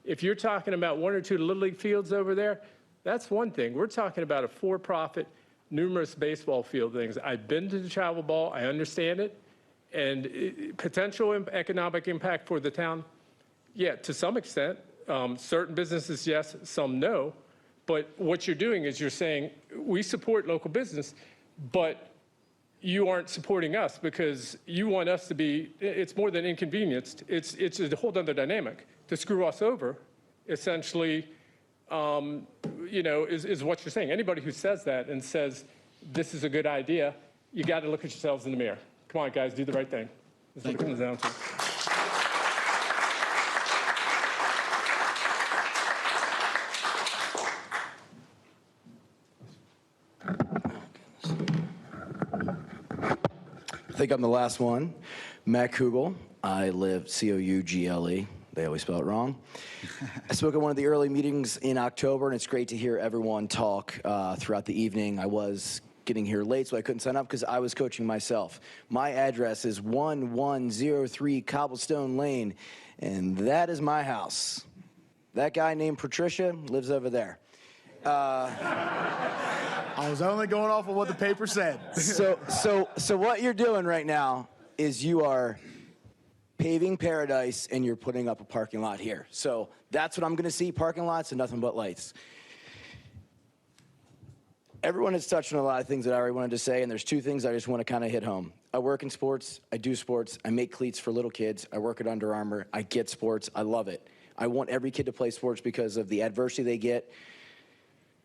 If you're talking about one or two Little League fields over there, that's one thing. We're talking about a for-profit, numerous baseball field things. I've been to the travel ball. I understand it. And potential economic impact for the town, yeah, to some extent. Certain businesses, yes, some no. But what you're doing is you're saying, we support local business, but you aren't supporting us because you want us to be, it's more than inconvenienced. It's a whole other dynamic. To screw us over, essentially, is what you're saying. Anybody who says that and says, this is a good idea, you got to look at yourselves in the mirror. Come on, guys, do the right thing. That's what it comes down to. I think I'm the last one. Matt Kugel. I live Cougle. They always spell it wrong. I spoke at one of the early meetings in October, and it's great to hear everyone talk throughout the evening. I was getting here late, so I couldn't sign up because I was coaching myself. My address is 1103 Cobblestone Lane, and that is my house. That guy named Patricia lives over there. I was only going off of what the paper said. So what you're doing right now is you are paving paradise and you're putting up a parking lot here. So that's what I'm going to see, parking lots and nothing but lights. Everyone has touched on a lot of things that I already wanted to say, and there's two things I just want to kind of hit home. I work in sports, I do sports, I make cleats for little kids, I work at Under Armour, I get sports, I love it. I want every kid to play sports because of the adversity they get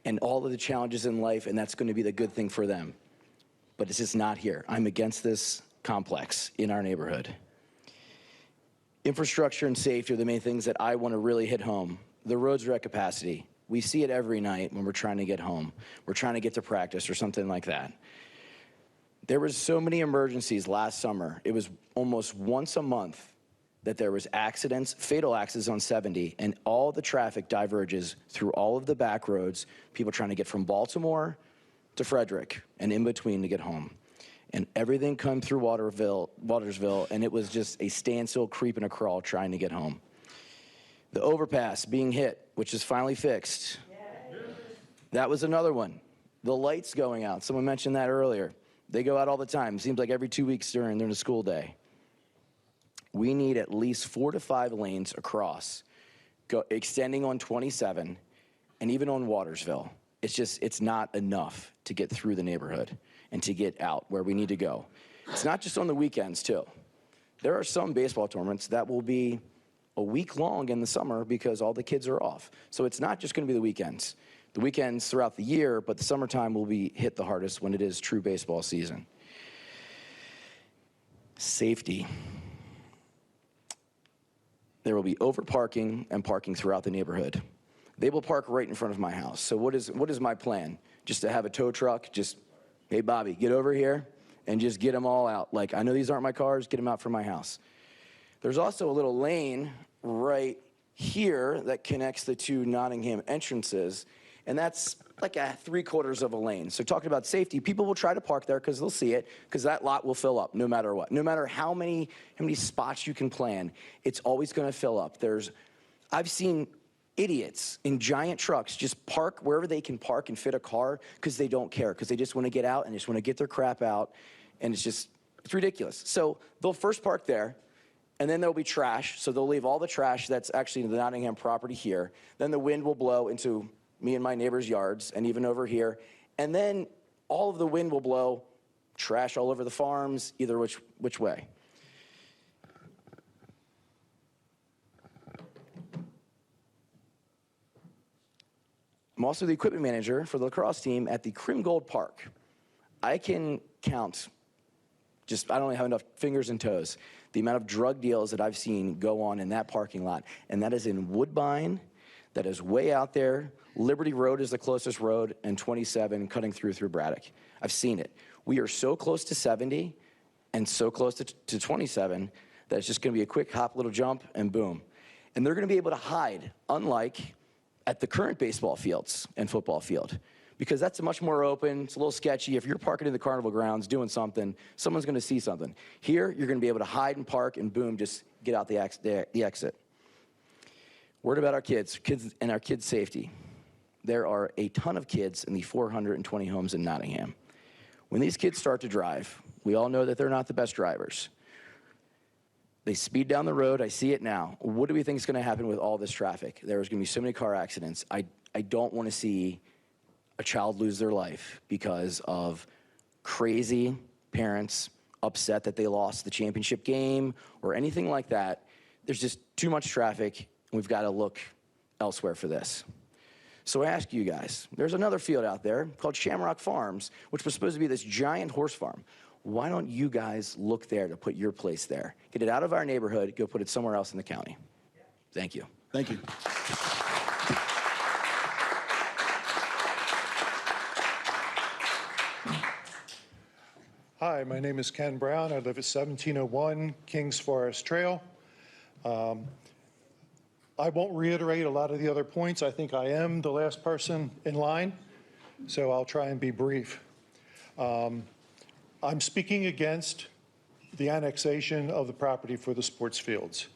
and all of the challenges in life, and that's going to be the good thing for them. But it's just not here. I'm against this complex in our neighborhood. Infrastructure and safety are the main things that I want to really hit home. The roads are at capacity. We see it every night when we're trying to get home. We're trying to get to practice or something like that. There was so many emergencies last summer. It was almost once a month that there was accidents, fatal accidents on 70, and all the traffic diverges through all of the back roads, people trying to get from Baltimore to Frederick and in between to get home. And everything come through Watersville, and it was just a standstill, creep and a crawl trying to get home. The overpass being hit, which is finally fixed. That was another one. The lights going out, someone mentioned that earlier. They go out all the time. Seems like every 2 weeks during the school day. We need at least 4 to 5 lanes across, extending on 27 and even on Watersville. It's not enough to get through the neighborhood and to get out where we need to go. It's not just on the weekends, too. There are some baseball tournaments that will be a week long in the summer because all the kids are off. So it's not just going to be the weekends. The weekends throughout the year, but the summertime will be hit the hardest when it is true baseball season. Safety. There will be over parking and parking throughout the neighborhood. They will park right in front of my house. So what is my plan? Just to have a tow truck, just, hey, Bobby, get over here and just get them all out. Like, I know these aren't my cars, get them out from my house. There's also a little lane right here that connects the two Nottingham entrances, and that's like a 3/4 of a lane. So talking about safety, people will try to park there because they'll see it, because that lot will fill up no matter what. No matter how many spots you can plan, it's always going to fill up. I've seen idiots in giant trucks just park wherever they can park and fit a car because they don't care, because they just want to get out and just want to get their crap out, and it's ridiculous. So they'll first park there, and then there'll be trash, so they'll leave all the trash that's actually in the Nottingham property here. Then the wind will blow into me and my neighbors' yards, and even over here. And then all of the wind will blow trash all over the farms, either which way. I'm also the equipment manager for the lacrosse team at the Crim Gold Park. I can count, I don't have enough fingers and toes, the amount of drug deals that I've seen go on in that parking lot. And that is in Woodbine, that is way out there. Liberty Road is the closest road, and 27 cutting through Braddock. I've seen it. We are so close to 70 and so close to 27 that it's just going to be a quick hop, little jump, and boom. And they're going to be able to hide, unlike at the current baseball fields and football field, because that's much more open. It's a little sketchy. If you're parking in the carnival grounds doing something, someone's going to see something. Here, you're going to be able to hide and park, and boom, just get out the exit. Word about our kids and our kids' safety. There are a ton of kids in the 420 homes in Nottingham. When these kids start to drive, we all know that they're not the best drivers. They speed down the road. I see it now. What do we think is going to happen with all this traffic? There's going to be so many car accidents. I don't want to see a child lose their life because of crazy parents upset that they lost the championship game or anything like that. There's just too much traffic, and we've got to look elsewhere for this. So I ask you guys, there's another field out there called Shamrock Farms, which was supposed to be this giant horse farm. Why don't you guys look there to put your place there? Get it out of our neighborhood, go put it somewhere else in the county. Thank you. Thank you. Hi, my name is Ken Brown. I live at 1701 Kings Forest Trail. I won't reiterate a lot of the other points. I think I am the last person in line, so I'll try and be brief. I'm speaking against the annexation of the property for the sports fields.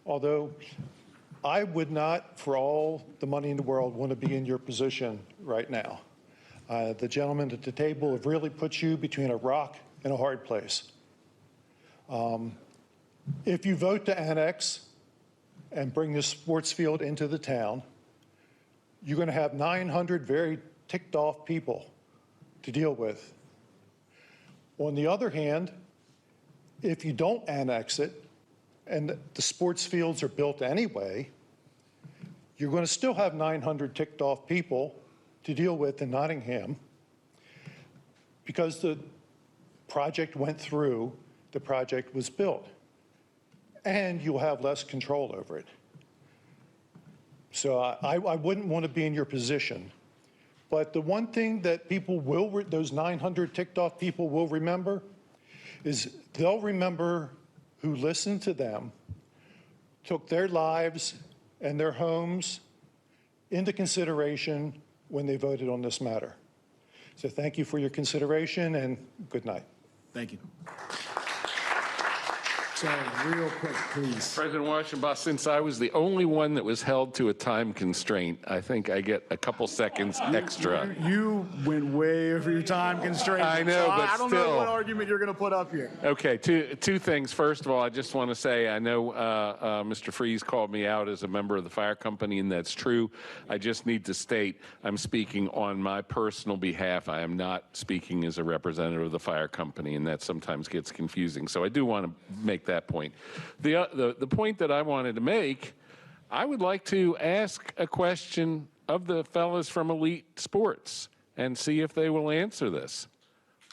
Although I would not, for all the money in the world, want to be in your position right now. The gentlemen at the table have really put you between a rock and a hard place. If you vote to annex and bring this sports field into the town, you're going to have 900 very ticked off people to deal with. On the other hand, if you don't annex it and the sports fields are built anyway, you're going to still have 900 ticked off people to deal with in Nottingham because the project went through, the project was built, and you'll have less control over it. So I wouldn't want to be in your position. But the one thing that people will, those 900 ticked off people will remember is they'll remember who listened to them, took their lives and their homes into consideration when they voted on this matter. So thank you for your consideration and good night. Thank you. So real quick, please. President Washington, since I was the only one that was held to a time constraint, I think I get a couple seconds extra. You went way over your time constraint. I know, so but I don't know what argument you're going to put up here. Okay, two things. First of all, I just want to say I know Mr. Freeze called me out as a member of the fire company, and that's true. I just need to state I'm speaking on my personal behalf. I am not speaking as a representative of the fire company, and that sometimes gets confusing. So I do want to make that point. The point that I wanted to make, I would like to ask a question of the fellas from Elite Sports and see if they will answer this.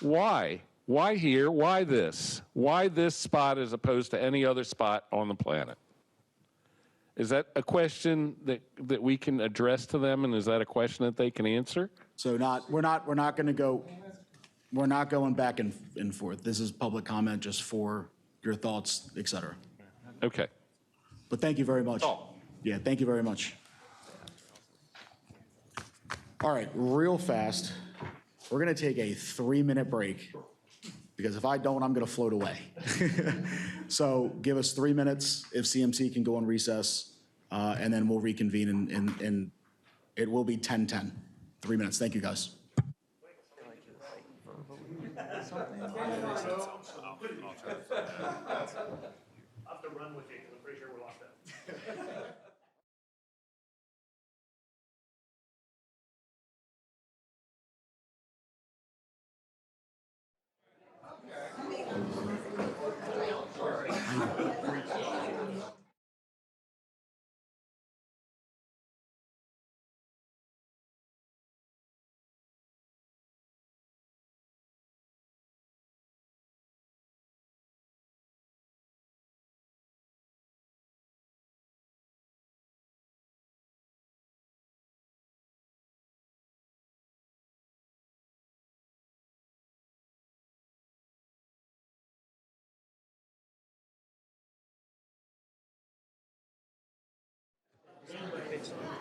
Why? Why here? Why this? Why this spot as opposed to any other spot on the planet? Is that a question that we can address to them, and is that a question that they can answer? So we're not going back and forth. This is public comment just for your thoughts, et cetera. Okay. But thank you very much. Yeah, thank you very much. All right, real fast, we're going to take a 3-minute break because if I don't, I'm going to float away. So give us 3 minutes if CMC can go on recess, and then we'll reconvene, and it will be 10:10. 3 minutes. Thank you, guys. I'll have to run with you because I'm pretty sure we're locked up.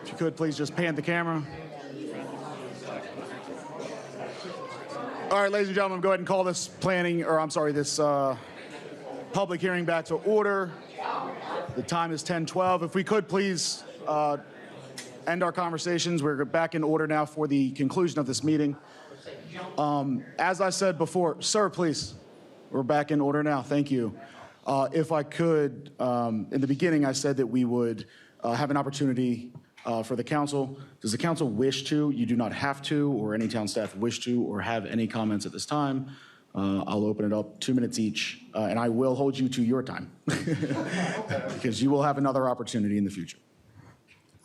If you could, please just pan the camera. All right, ladies and gentlemen, go ahead and call this this public hearing back to order. The time is 10:12. If we could, please end our conversations. We're back in order now for the conclusion of this meeting. As I said before, sir, please. We're back in order now. Thank you. If I could, in the beginning, I said that we would have an opportunity for the council. Does the council wish to? You do not have to, or any town staff wish to, or have any comments at this time. I'll open it up 2 minutes each, and I will hold you to your time because you will have another opportunity in the future.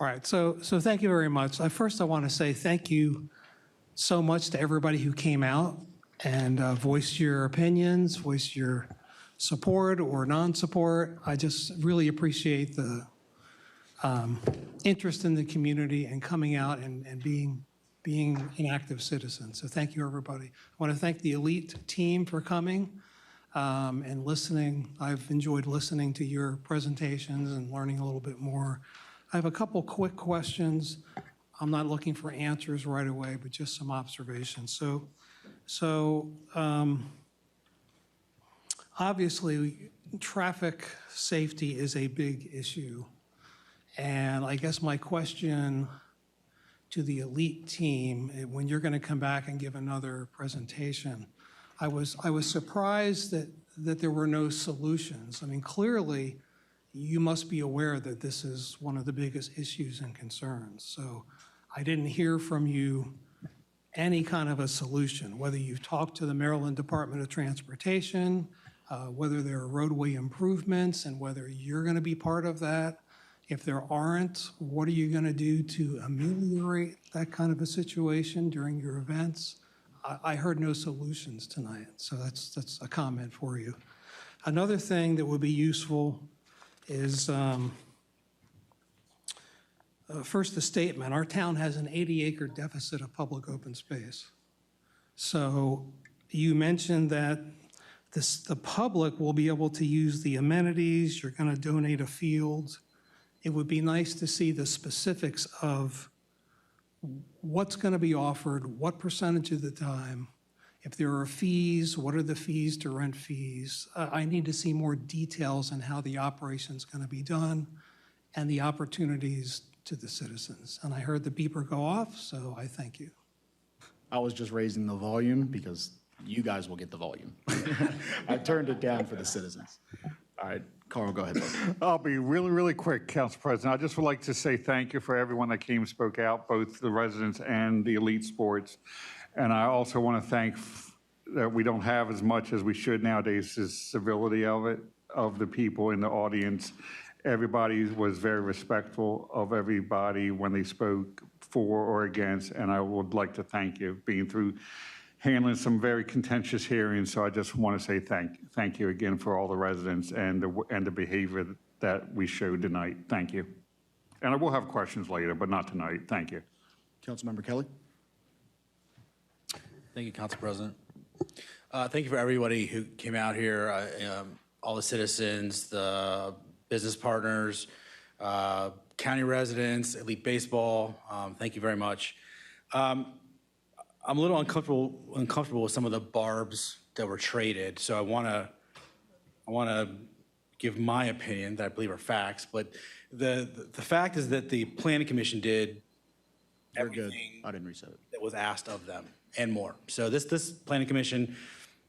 All right, so thank you very much. First, I want to say thank you so much to everybody who came out and voiced your opinions, voiced your support or non-support. I just really appreciate the interest in the community and coming out and being an active citizen. So thank you, everybody. I want to thank the Elite team for coming and listening. I've enjoyed listening to your presentations and learning a little bit more. I have a couple quick questions. I'm not looking for answers right away, but just some observations. So obviously, traffic safety is a big issue. And I guess my question to the Elite team, when you're going to come back and give another presentation, I was surprised that there were no solutions. I mean, clearly, you must be aware that this is one of the biggest issues and concerns. So I didn't hear from you any kind of a solution, whether you've talked to the Maryland Department of Transportation, whether there are roadway improvements, and whether you're going to be part of that. If there aren't, what are you going to do to ameliorate that kind of a situation during your events? I heard no solutions tonight, so that's a comment for you. Another thing that would be useful is, first, the statement. Our town has an 80-acre deficit of public open space. So you mentioned that the public will be able to use the amenities. You're going to donate a field. It would be nice to see the specifics of what's going to be offered, what percentage of the time. If there are fees, what are the fees to rent fees? I need to see more details on how the operation's going to be done and the opportunities to the citizens. And I heard the beeper go off, so I thank you. I was just raising the volume because you guys will get the volume. I turned it down for the citizens. All right, Carl, go ahead. I'll be really, really quick, Council President. I just would like to say thank you for everyone that came and spoke out, both the residents and the elite sports. And I also want to thank that we don't have as much as we should nowadays, is civility of it, of the people in the audience. Everybody was very respectful of everybody when they spoke for or against, and I would like to thank you, being through handling some very contentious hearings. So I just want to say thank you again for all the residents and the behavior that we showed tonight. Thank you. And I will have questions later, but not tonight. Thank you. Councilmember Kelly. Thank you, Council President. Thank you for everybody who came out here, all the citizens, the business partners, county residents, Elite Baseball. Thank you very much. I'm a little uncomfortable with some of the barbs that were traded, so I want to give my opinion that I believe are facts. But the fact is that the Planning Commission did everything I didn't reset it. that was asked of them and more. So this Planning Commission,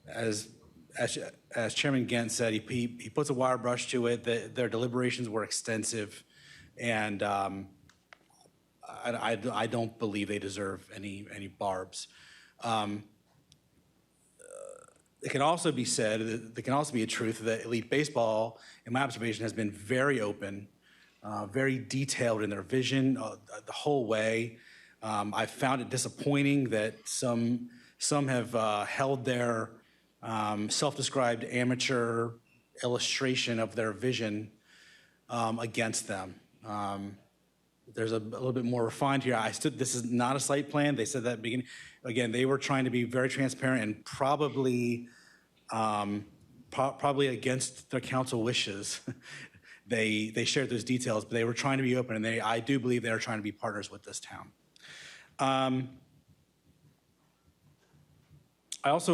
as Chairman Gent said, he puts a wire brush to it. Their deliberations were extensive, and I don't believe they deserve any barbs. It can also be said, there can also be a truth that Elite Baseball, in my observation, has been very open, very detailed in their vision the whole way. I found it disappointing that some have held their self-described amateur illustration of their vision against them. There's a little bit more refined here. This is not a site plan. They said that at the beginning. Again, they were trying to be very transparent and probably against their council wishes. They shared those details, but they were trying to be open, and I do believe they are trying to be partners with this town. I've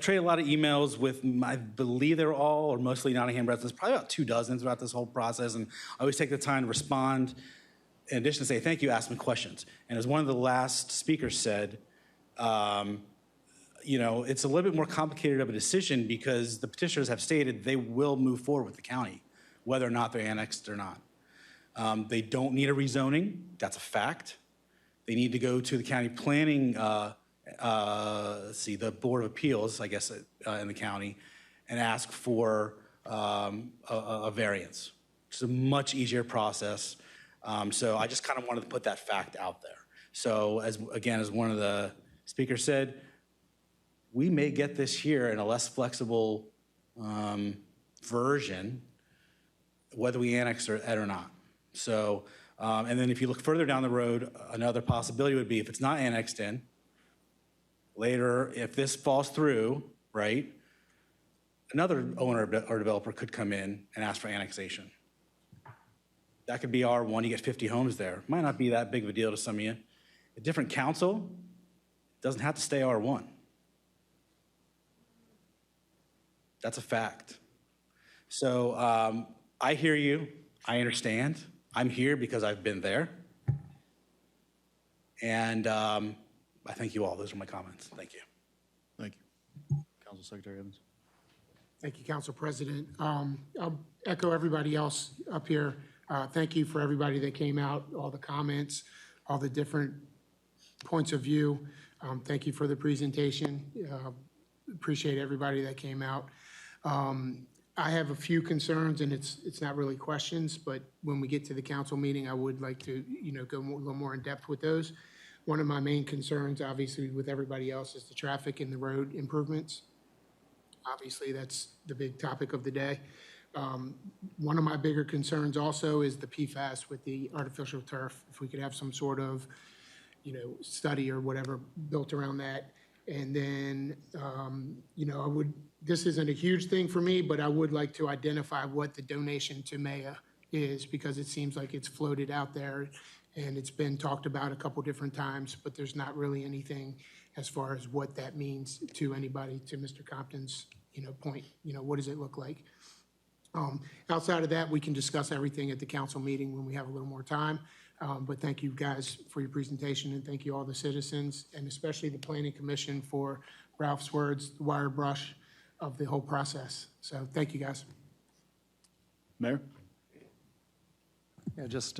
traded a lot of emails with, I believe they're all or mostly Nottingham residents, probably about 24 throughout this whole process, and I always take the time to respond, in addition to say thank you, ask them questions. And as one of the last speakers said, it's a little bit more complicated of a decision because the petitioners have stated they will move forward with the county, whether or not they're annexed or not. They don't need a rezoning, that's a fact. They need to go to the county planning, the Board of Appeals, I guess, in the county, and ask for a variance. It's a much easier process. So I just kind of wanted to put that fact out there. So as one of the speakers said, we may get this here in a less flexible version, whether we annex it or not. So, and then if you look further down the road, another possibility would be if it's not annexed in, later, if this falls through, right, another owner or developer could come in and ask for annexation. That could be R1, you get 50 homes there. Might not be that big of a deal to some of you. A different council doesn't have to stay R1. That's a fact. So I hear you, I understand. I'm here because I've been there. And I thank you all. Those are my comments. Thank you. Thank you. Council Secretary Evans. Thank you, Council President. I'll echo everybody else up here. Thank you for everybody that came out, all the comments, all the different points of view. Thank you for the presentation. Appreciate everybody that came out. I have a few concerns, and it's not really questions, but when we get to the council meeting, I would like to, go a little more in depth with those. One of my main concerns, obviously, with everybody else is the traffic and the road improvements. Obviously, that's the big topic of the day. One of my bigger concerns also is the PFAS with the artificial turf. If we could have some sort of, study or whatever built around that. And then, this isn't a huge thing for me, but I would like to identify what the donation to Maya is, because it seems like it's floated out there and it's been talked about a couple different times, but there's not really anything as far as what that means to anybody, to Mr. Compton's, point. What does it look like? Outside of that, we can discuss everything at the council meeting when we have a little more time. But thank you guys for your presentation, and thank you all the citizens, and especially the Planning Commission for Ralph's words, the wire brush of the whole process. So thank you, guys. Mayor? Yeah, just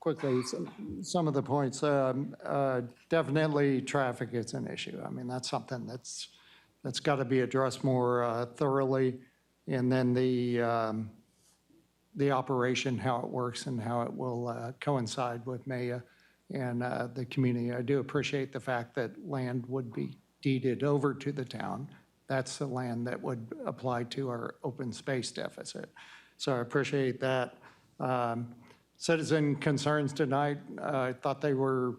quickly, some of the points. Definitely traffic is an issue. I mean, that's something that's got to be addressed more thoroughly. And then the operation, how it works and how it will coincide with Maya and the community. I do appreciate the fact that land would be deeded over to the town. That's the land that would apply to our open space deficit. So I appreciate that. Citizen concerns tonight, I thought they were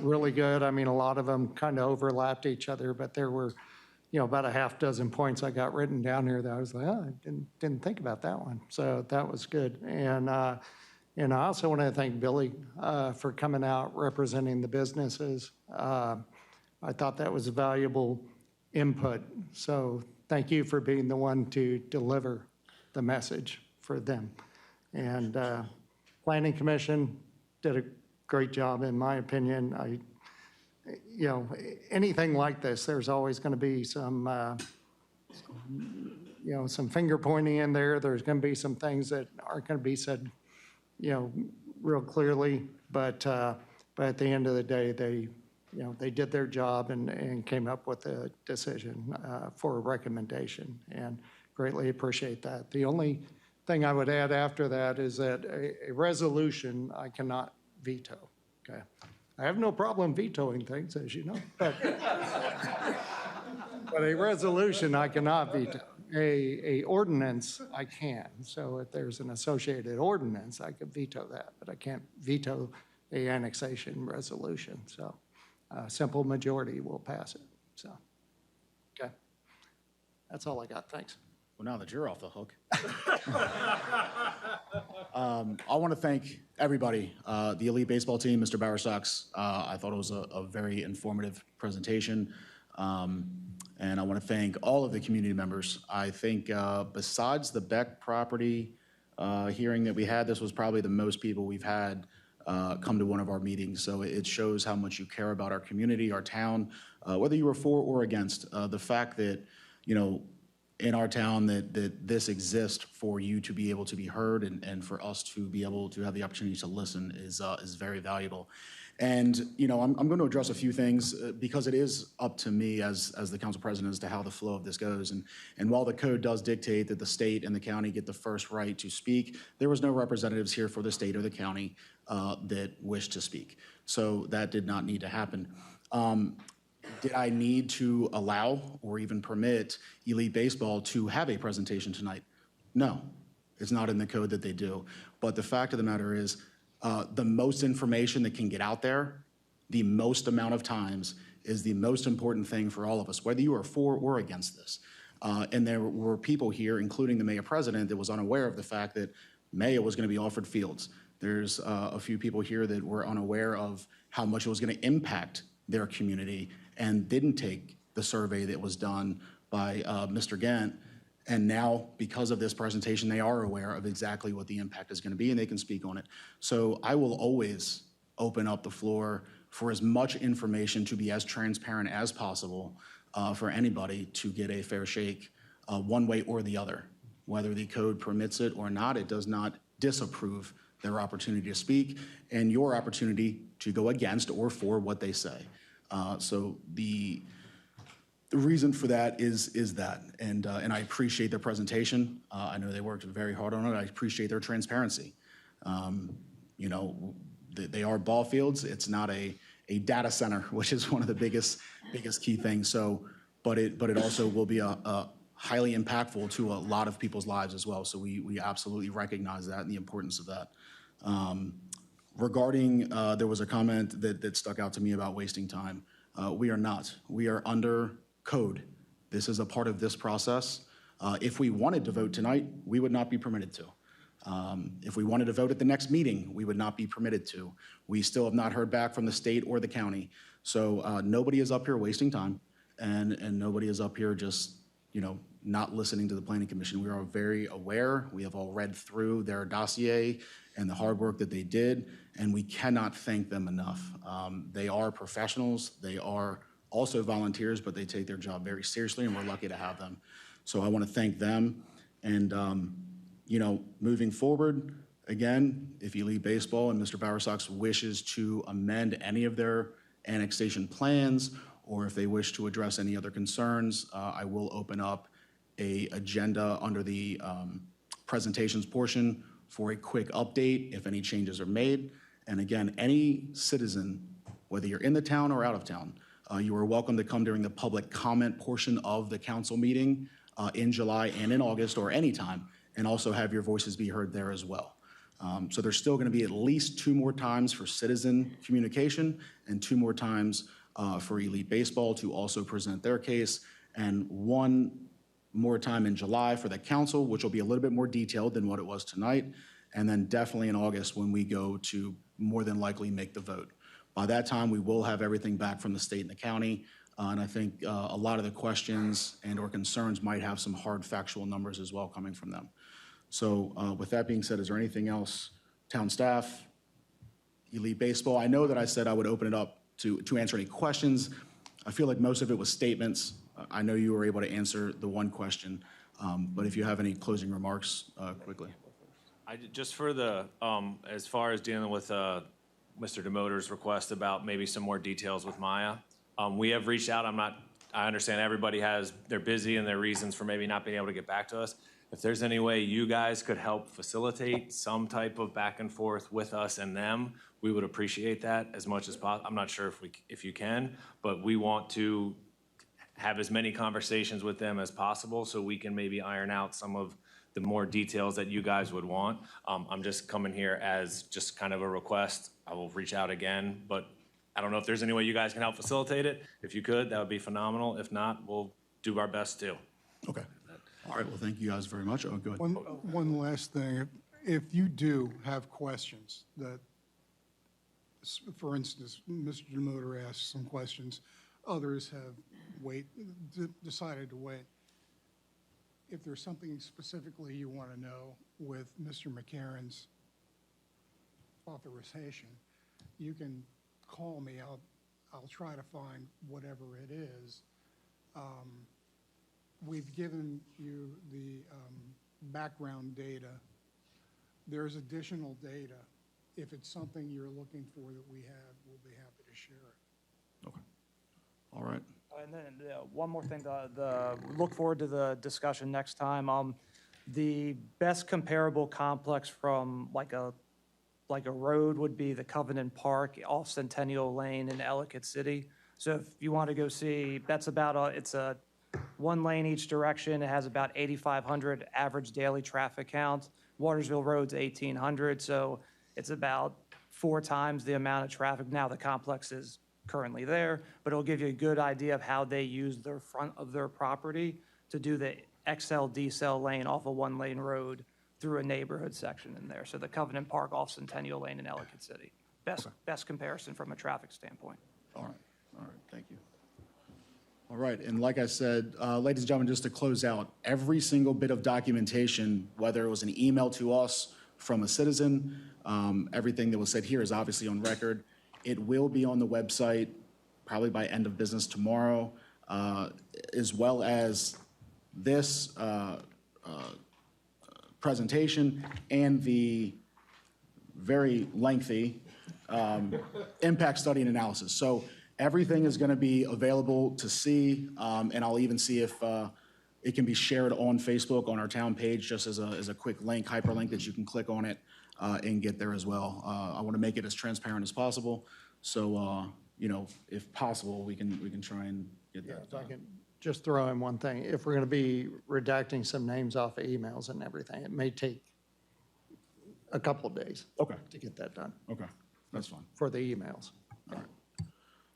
really good. I mean, a lot of them kind of overlapped each other, but there were, about a half dozen points I got written down here that I was like, oh, I didn't think about that one. So that was good. And I also want to thank Billy for coming out representing the businesses. I thought that was a valuable input. So thank you for being the one to deliver the message for them. And Planning Commission did a great job, in my opinion. Anything like this, there's always going to be some, some finger pointing in there. There's going to be some things that aren't going to be said, real clearly. But at the end of the day, they did their job and came up with a decision for a recommendation, and greatly appreciate that. The only thing I would add after that is that a resolution I cannot veto. Okay. I have no problem vetoing things, as you know, but a resolution I cannot veto. A ordinance I can. So if there's an associated ordinance, I could veto that, but I can't veto a annexation resolution. So a simple majority will pass it. So, okay. That's all I got. Thanks. Well, now that you're off the hook. I want to thank everybody, the Elite Baseball team, Mr. Bowerstocks. I thought it was a very informative presentation. And I want to thank all of the community members. I think besides the Beck property hearing that we had, this was probably the most people we've had come to one of our meetings. So it shows how much you care about our community, our town, whether you were for or against. The fact that, in our town that this exists for you to be able to be heard and for us to be able to have the opportunity to listen is very valuable. And, I'm going to address a few things because it is up to me as the council president as to how the flow of this goes. And while the code does dictate that the state and the county get the first right to speak, there was no representatives here for the state or the county that wished to speak. So that did not need to happen. Did I need to allow or even permit Elite Baseball to have a presentation tonight? No, it's not in the code that they do. But the fact of the matter is, the most information that can get out there, the most amount of times, is the most important thing for all of us, whether you are for or against this. And there were people here, including the Maya president, that was unaware of the fact that Maya was going to be offered fields. There's a few people here that were unaware of how much it was going to impact their community and didn't take the survey that was done by Mr. Gant. And now, because of this presentation, they are aware of exactly what the impact is going to be, and they can speak on it. So I will always open up the floor for as much information to be as transparent as possible for anybody to get a fair shake one way or the other. Whether the code permits it or not, it does not disapprove their opportunity to speak and your opportunity to go against or for what they say. So the reason for that is that, and I appreciate their presentation. I know they worked very hard on it. I appreciate their transparency. You know, they are ball fields. It's not a data center, which is one of the biggest key things. So, but it also will be a highly impactful to a lot of people's lives as well. So we absolutely recognize that and the importance of that. Regarding, there was a comment that stuck out to me about wasting time. We are not. We are under code. This is a part of this process. If we wanted to vote tonight, we would not be permitted to. If we wanted to vote at the next meeting, we would not be permitted to. We still have not heard back from the state or the county. So nobody is up here wasting time, and nobody is up here just, you know, not listening to the Planning Commission. We are very aware. We have all read through their dossier and the hard work that they did, and we cannot thank them enough. They are professionals. They are also volunteers, but they take their job very seriously, and we're lucky to have them. So I want to thank them. And, you know, moving forward, again, if Elite Baseball and Mr. Bowersox wishes to amend any of their annexation plans, or if they wish to address any other concerns, I will open up an agenda under the presentations portion for a quick update if any changes are made. And again, any citizen, whether you're in the town or out of town, you are welcome to come during the public comment portion of the council meeting in July and in August or anytime, and also have your voices be heard there as well. So there's still going to be at least 2 more times for citizen communication and 2 more times for Elite Baseball to also present their case, and 1 more time in July for the council, which will be a little bit more detailed than what it was tonight, and then definitely in August when we go to more than likely make the vote. By that time, we will have everything back from the state and the county, and I think a lot of the questions and or concerns might have some hard factual numbers as well coming from them. So with that being said, is there anything else, town staff, Elite Baseball? I know that I said I would open it up to answer any questions. I feel like most of it was statements. I know you were able to answer the one question, but if you have any closing remarks, quickly. Just for the, as far as dealing with Mr. DeMotor's request about maybe some more details with Maya, we have reached out. I understand everybody they're busy and their reasons for maybe not being able to get back to us. If there's any way you guys could help facilitate some type of back and forth with us and them, we would appreciate that as much as possible. I'm not sure if you can, but we want to have as many conversations with them as possible so we can maybe iron out some of the more details that you guys would want. I'm just coming here as just kind of a request. I will reach out again, but I don't know if there's any way you guys can help facilitate it. If you could, that would be phenomenal. If not, we'll do our best too. Okay. All right, well, thank you guys very much. Oh, go ahead. One last thing. If you do have questions that, for instance, Mr. DeMotor asked some questions, others have decided to wait. If there's something specifically you want to know with Mr. McCarron's authorization, you can call me. I'll try to find whatever it is. We've given you the background data. There's additional data. If it's something you're looking for that we have, we'll be happy to share it. Okay. All right. And then one more thing, look forward to the discussion next time. The best comparable complex from like a road would be the Covenant Park off Centennial Lane in Ellicott City. So if you want to go see, that's about it's a 1 lane each direction. It has about 8,500 average daily traffic count. Watersville Road's 1,800, so it's about 4 times the amount of traffic. Now the complex is currently there, but it'll give you a good idea of how they use their front of their property to do the XL decel lane off a 1 lane road through a neighborhood section in there. So the Covenant Park off Centennial Lane in Ellicott City. Best comparison from a traffic standpoint. All right, thank you. All right, and like I said, ladies and gentlemen, just to close out, every single bit of documentation, whether it was an email to us from a citizen, everything that was said here is obviously on record. It will be on the website probably by end of business tomorrow, as well as this presentation and the very lengthy impact study and analysis. So everything is going to be available to see, and I'll even see if it can be shared on Facebook on our town page, just as a quick link, hyperlink that you can click on it and get there as well. I want to make it as transparent as possible. So, you know, if possible, we can try and get that. If I can just throw in one thing. If we're going to be redacting some names off of emails and everything, it may take a couple of days. Okay. To get that done. Okay, that's fine. For the emails.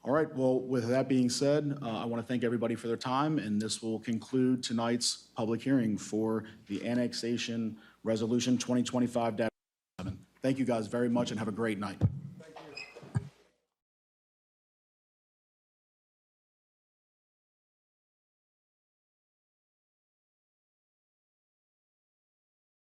All right, well, with that being said, I want to thank everybody for their time, and this will conclude tonight's public hearing for the Annexation Resolution 2025-7. Thank you guys very much, and have a great night.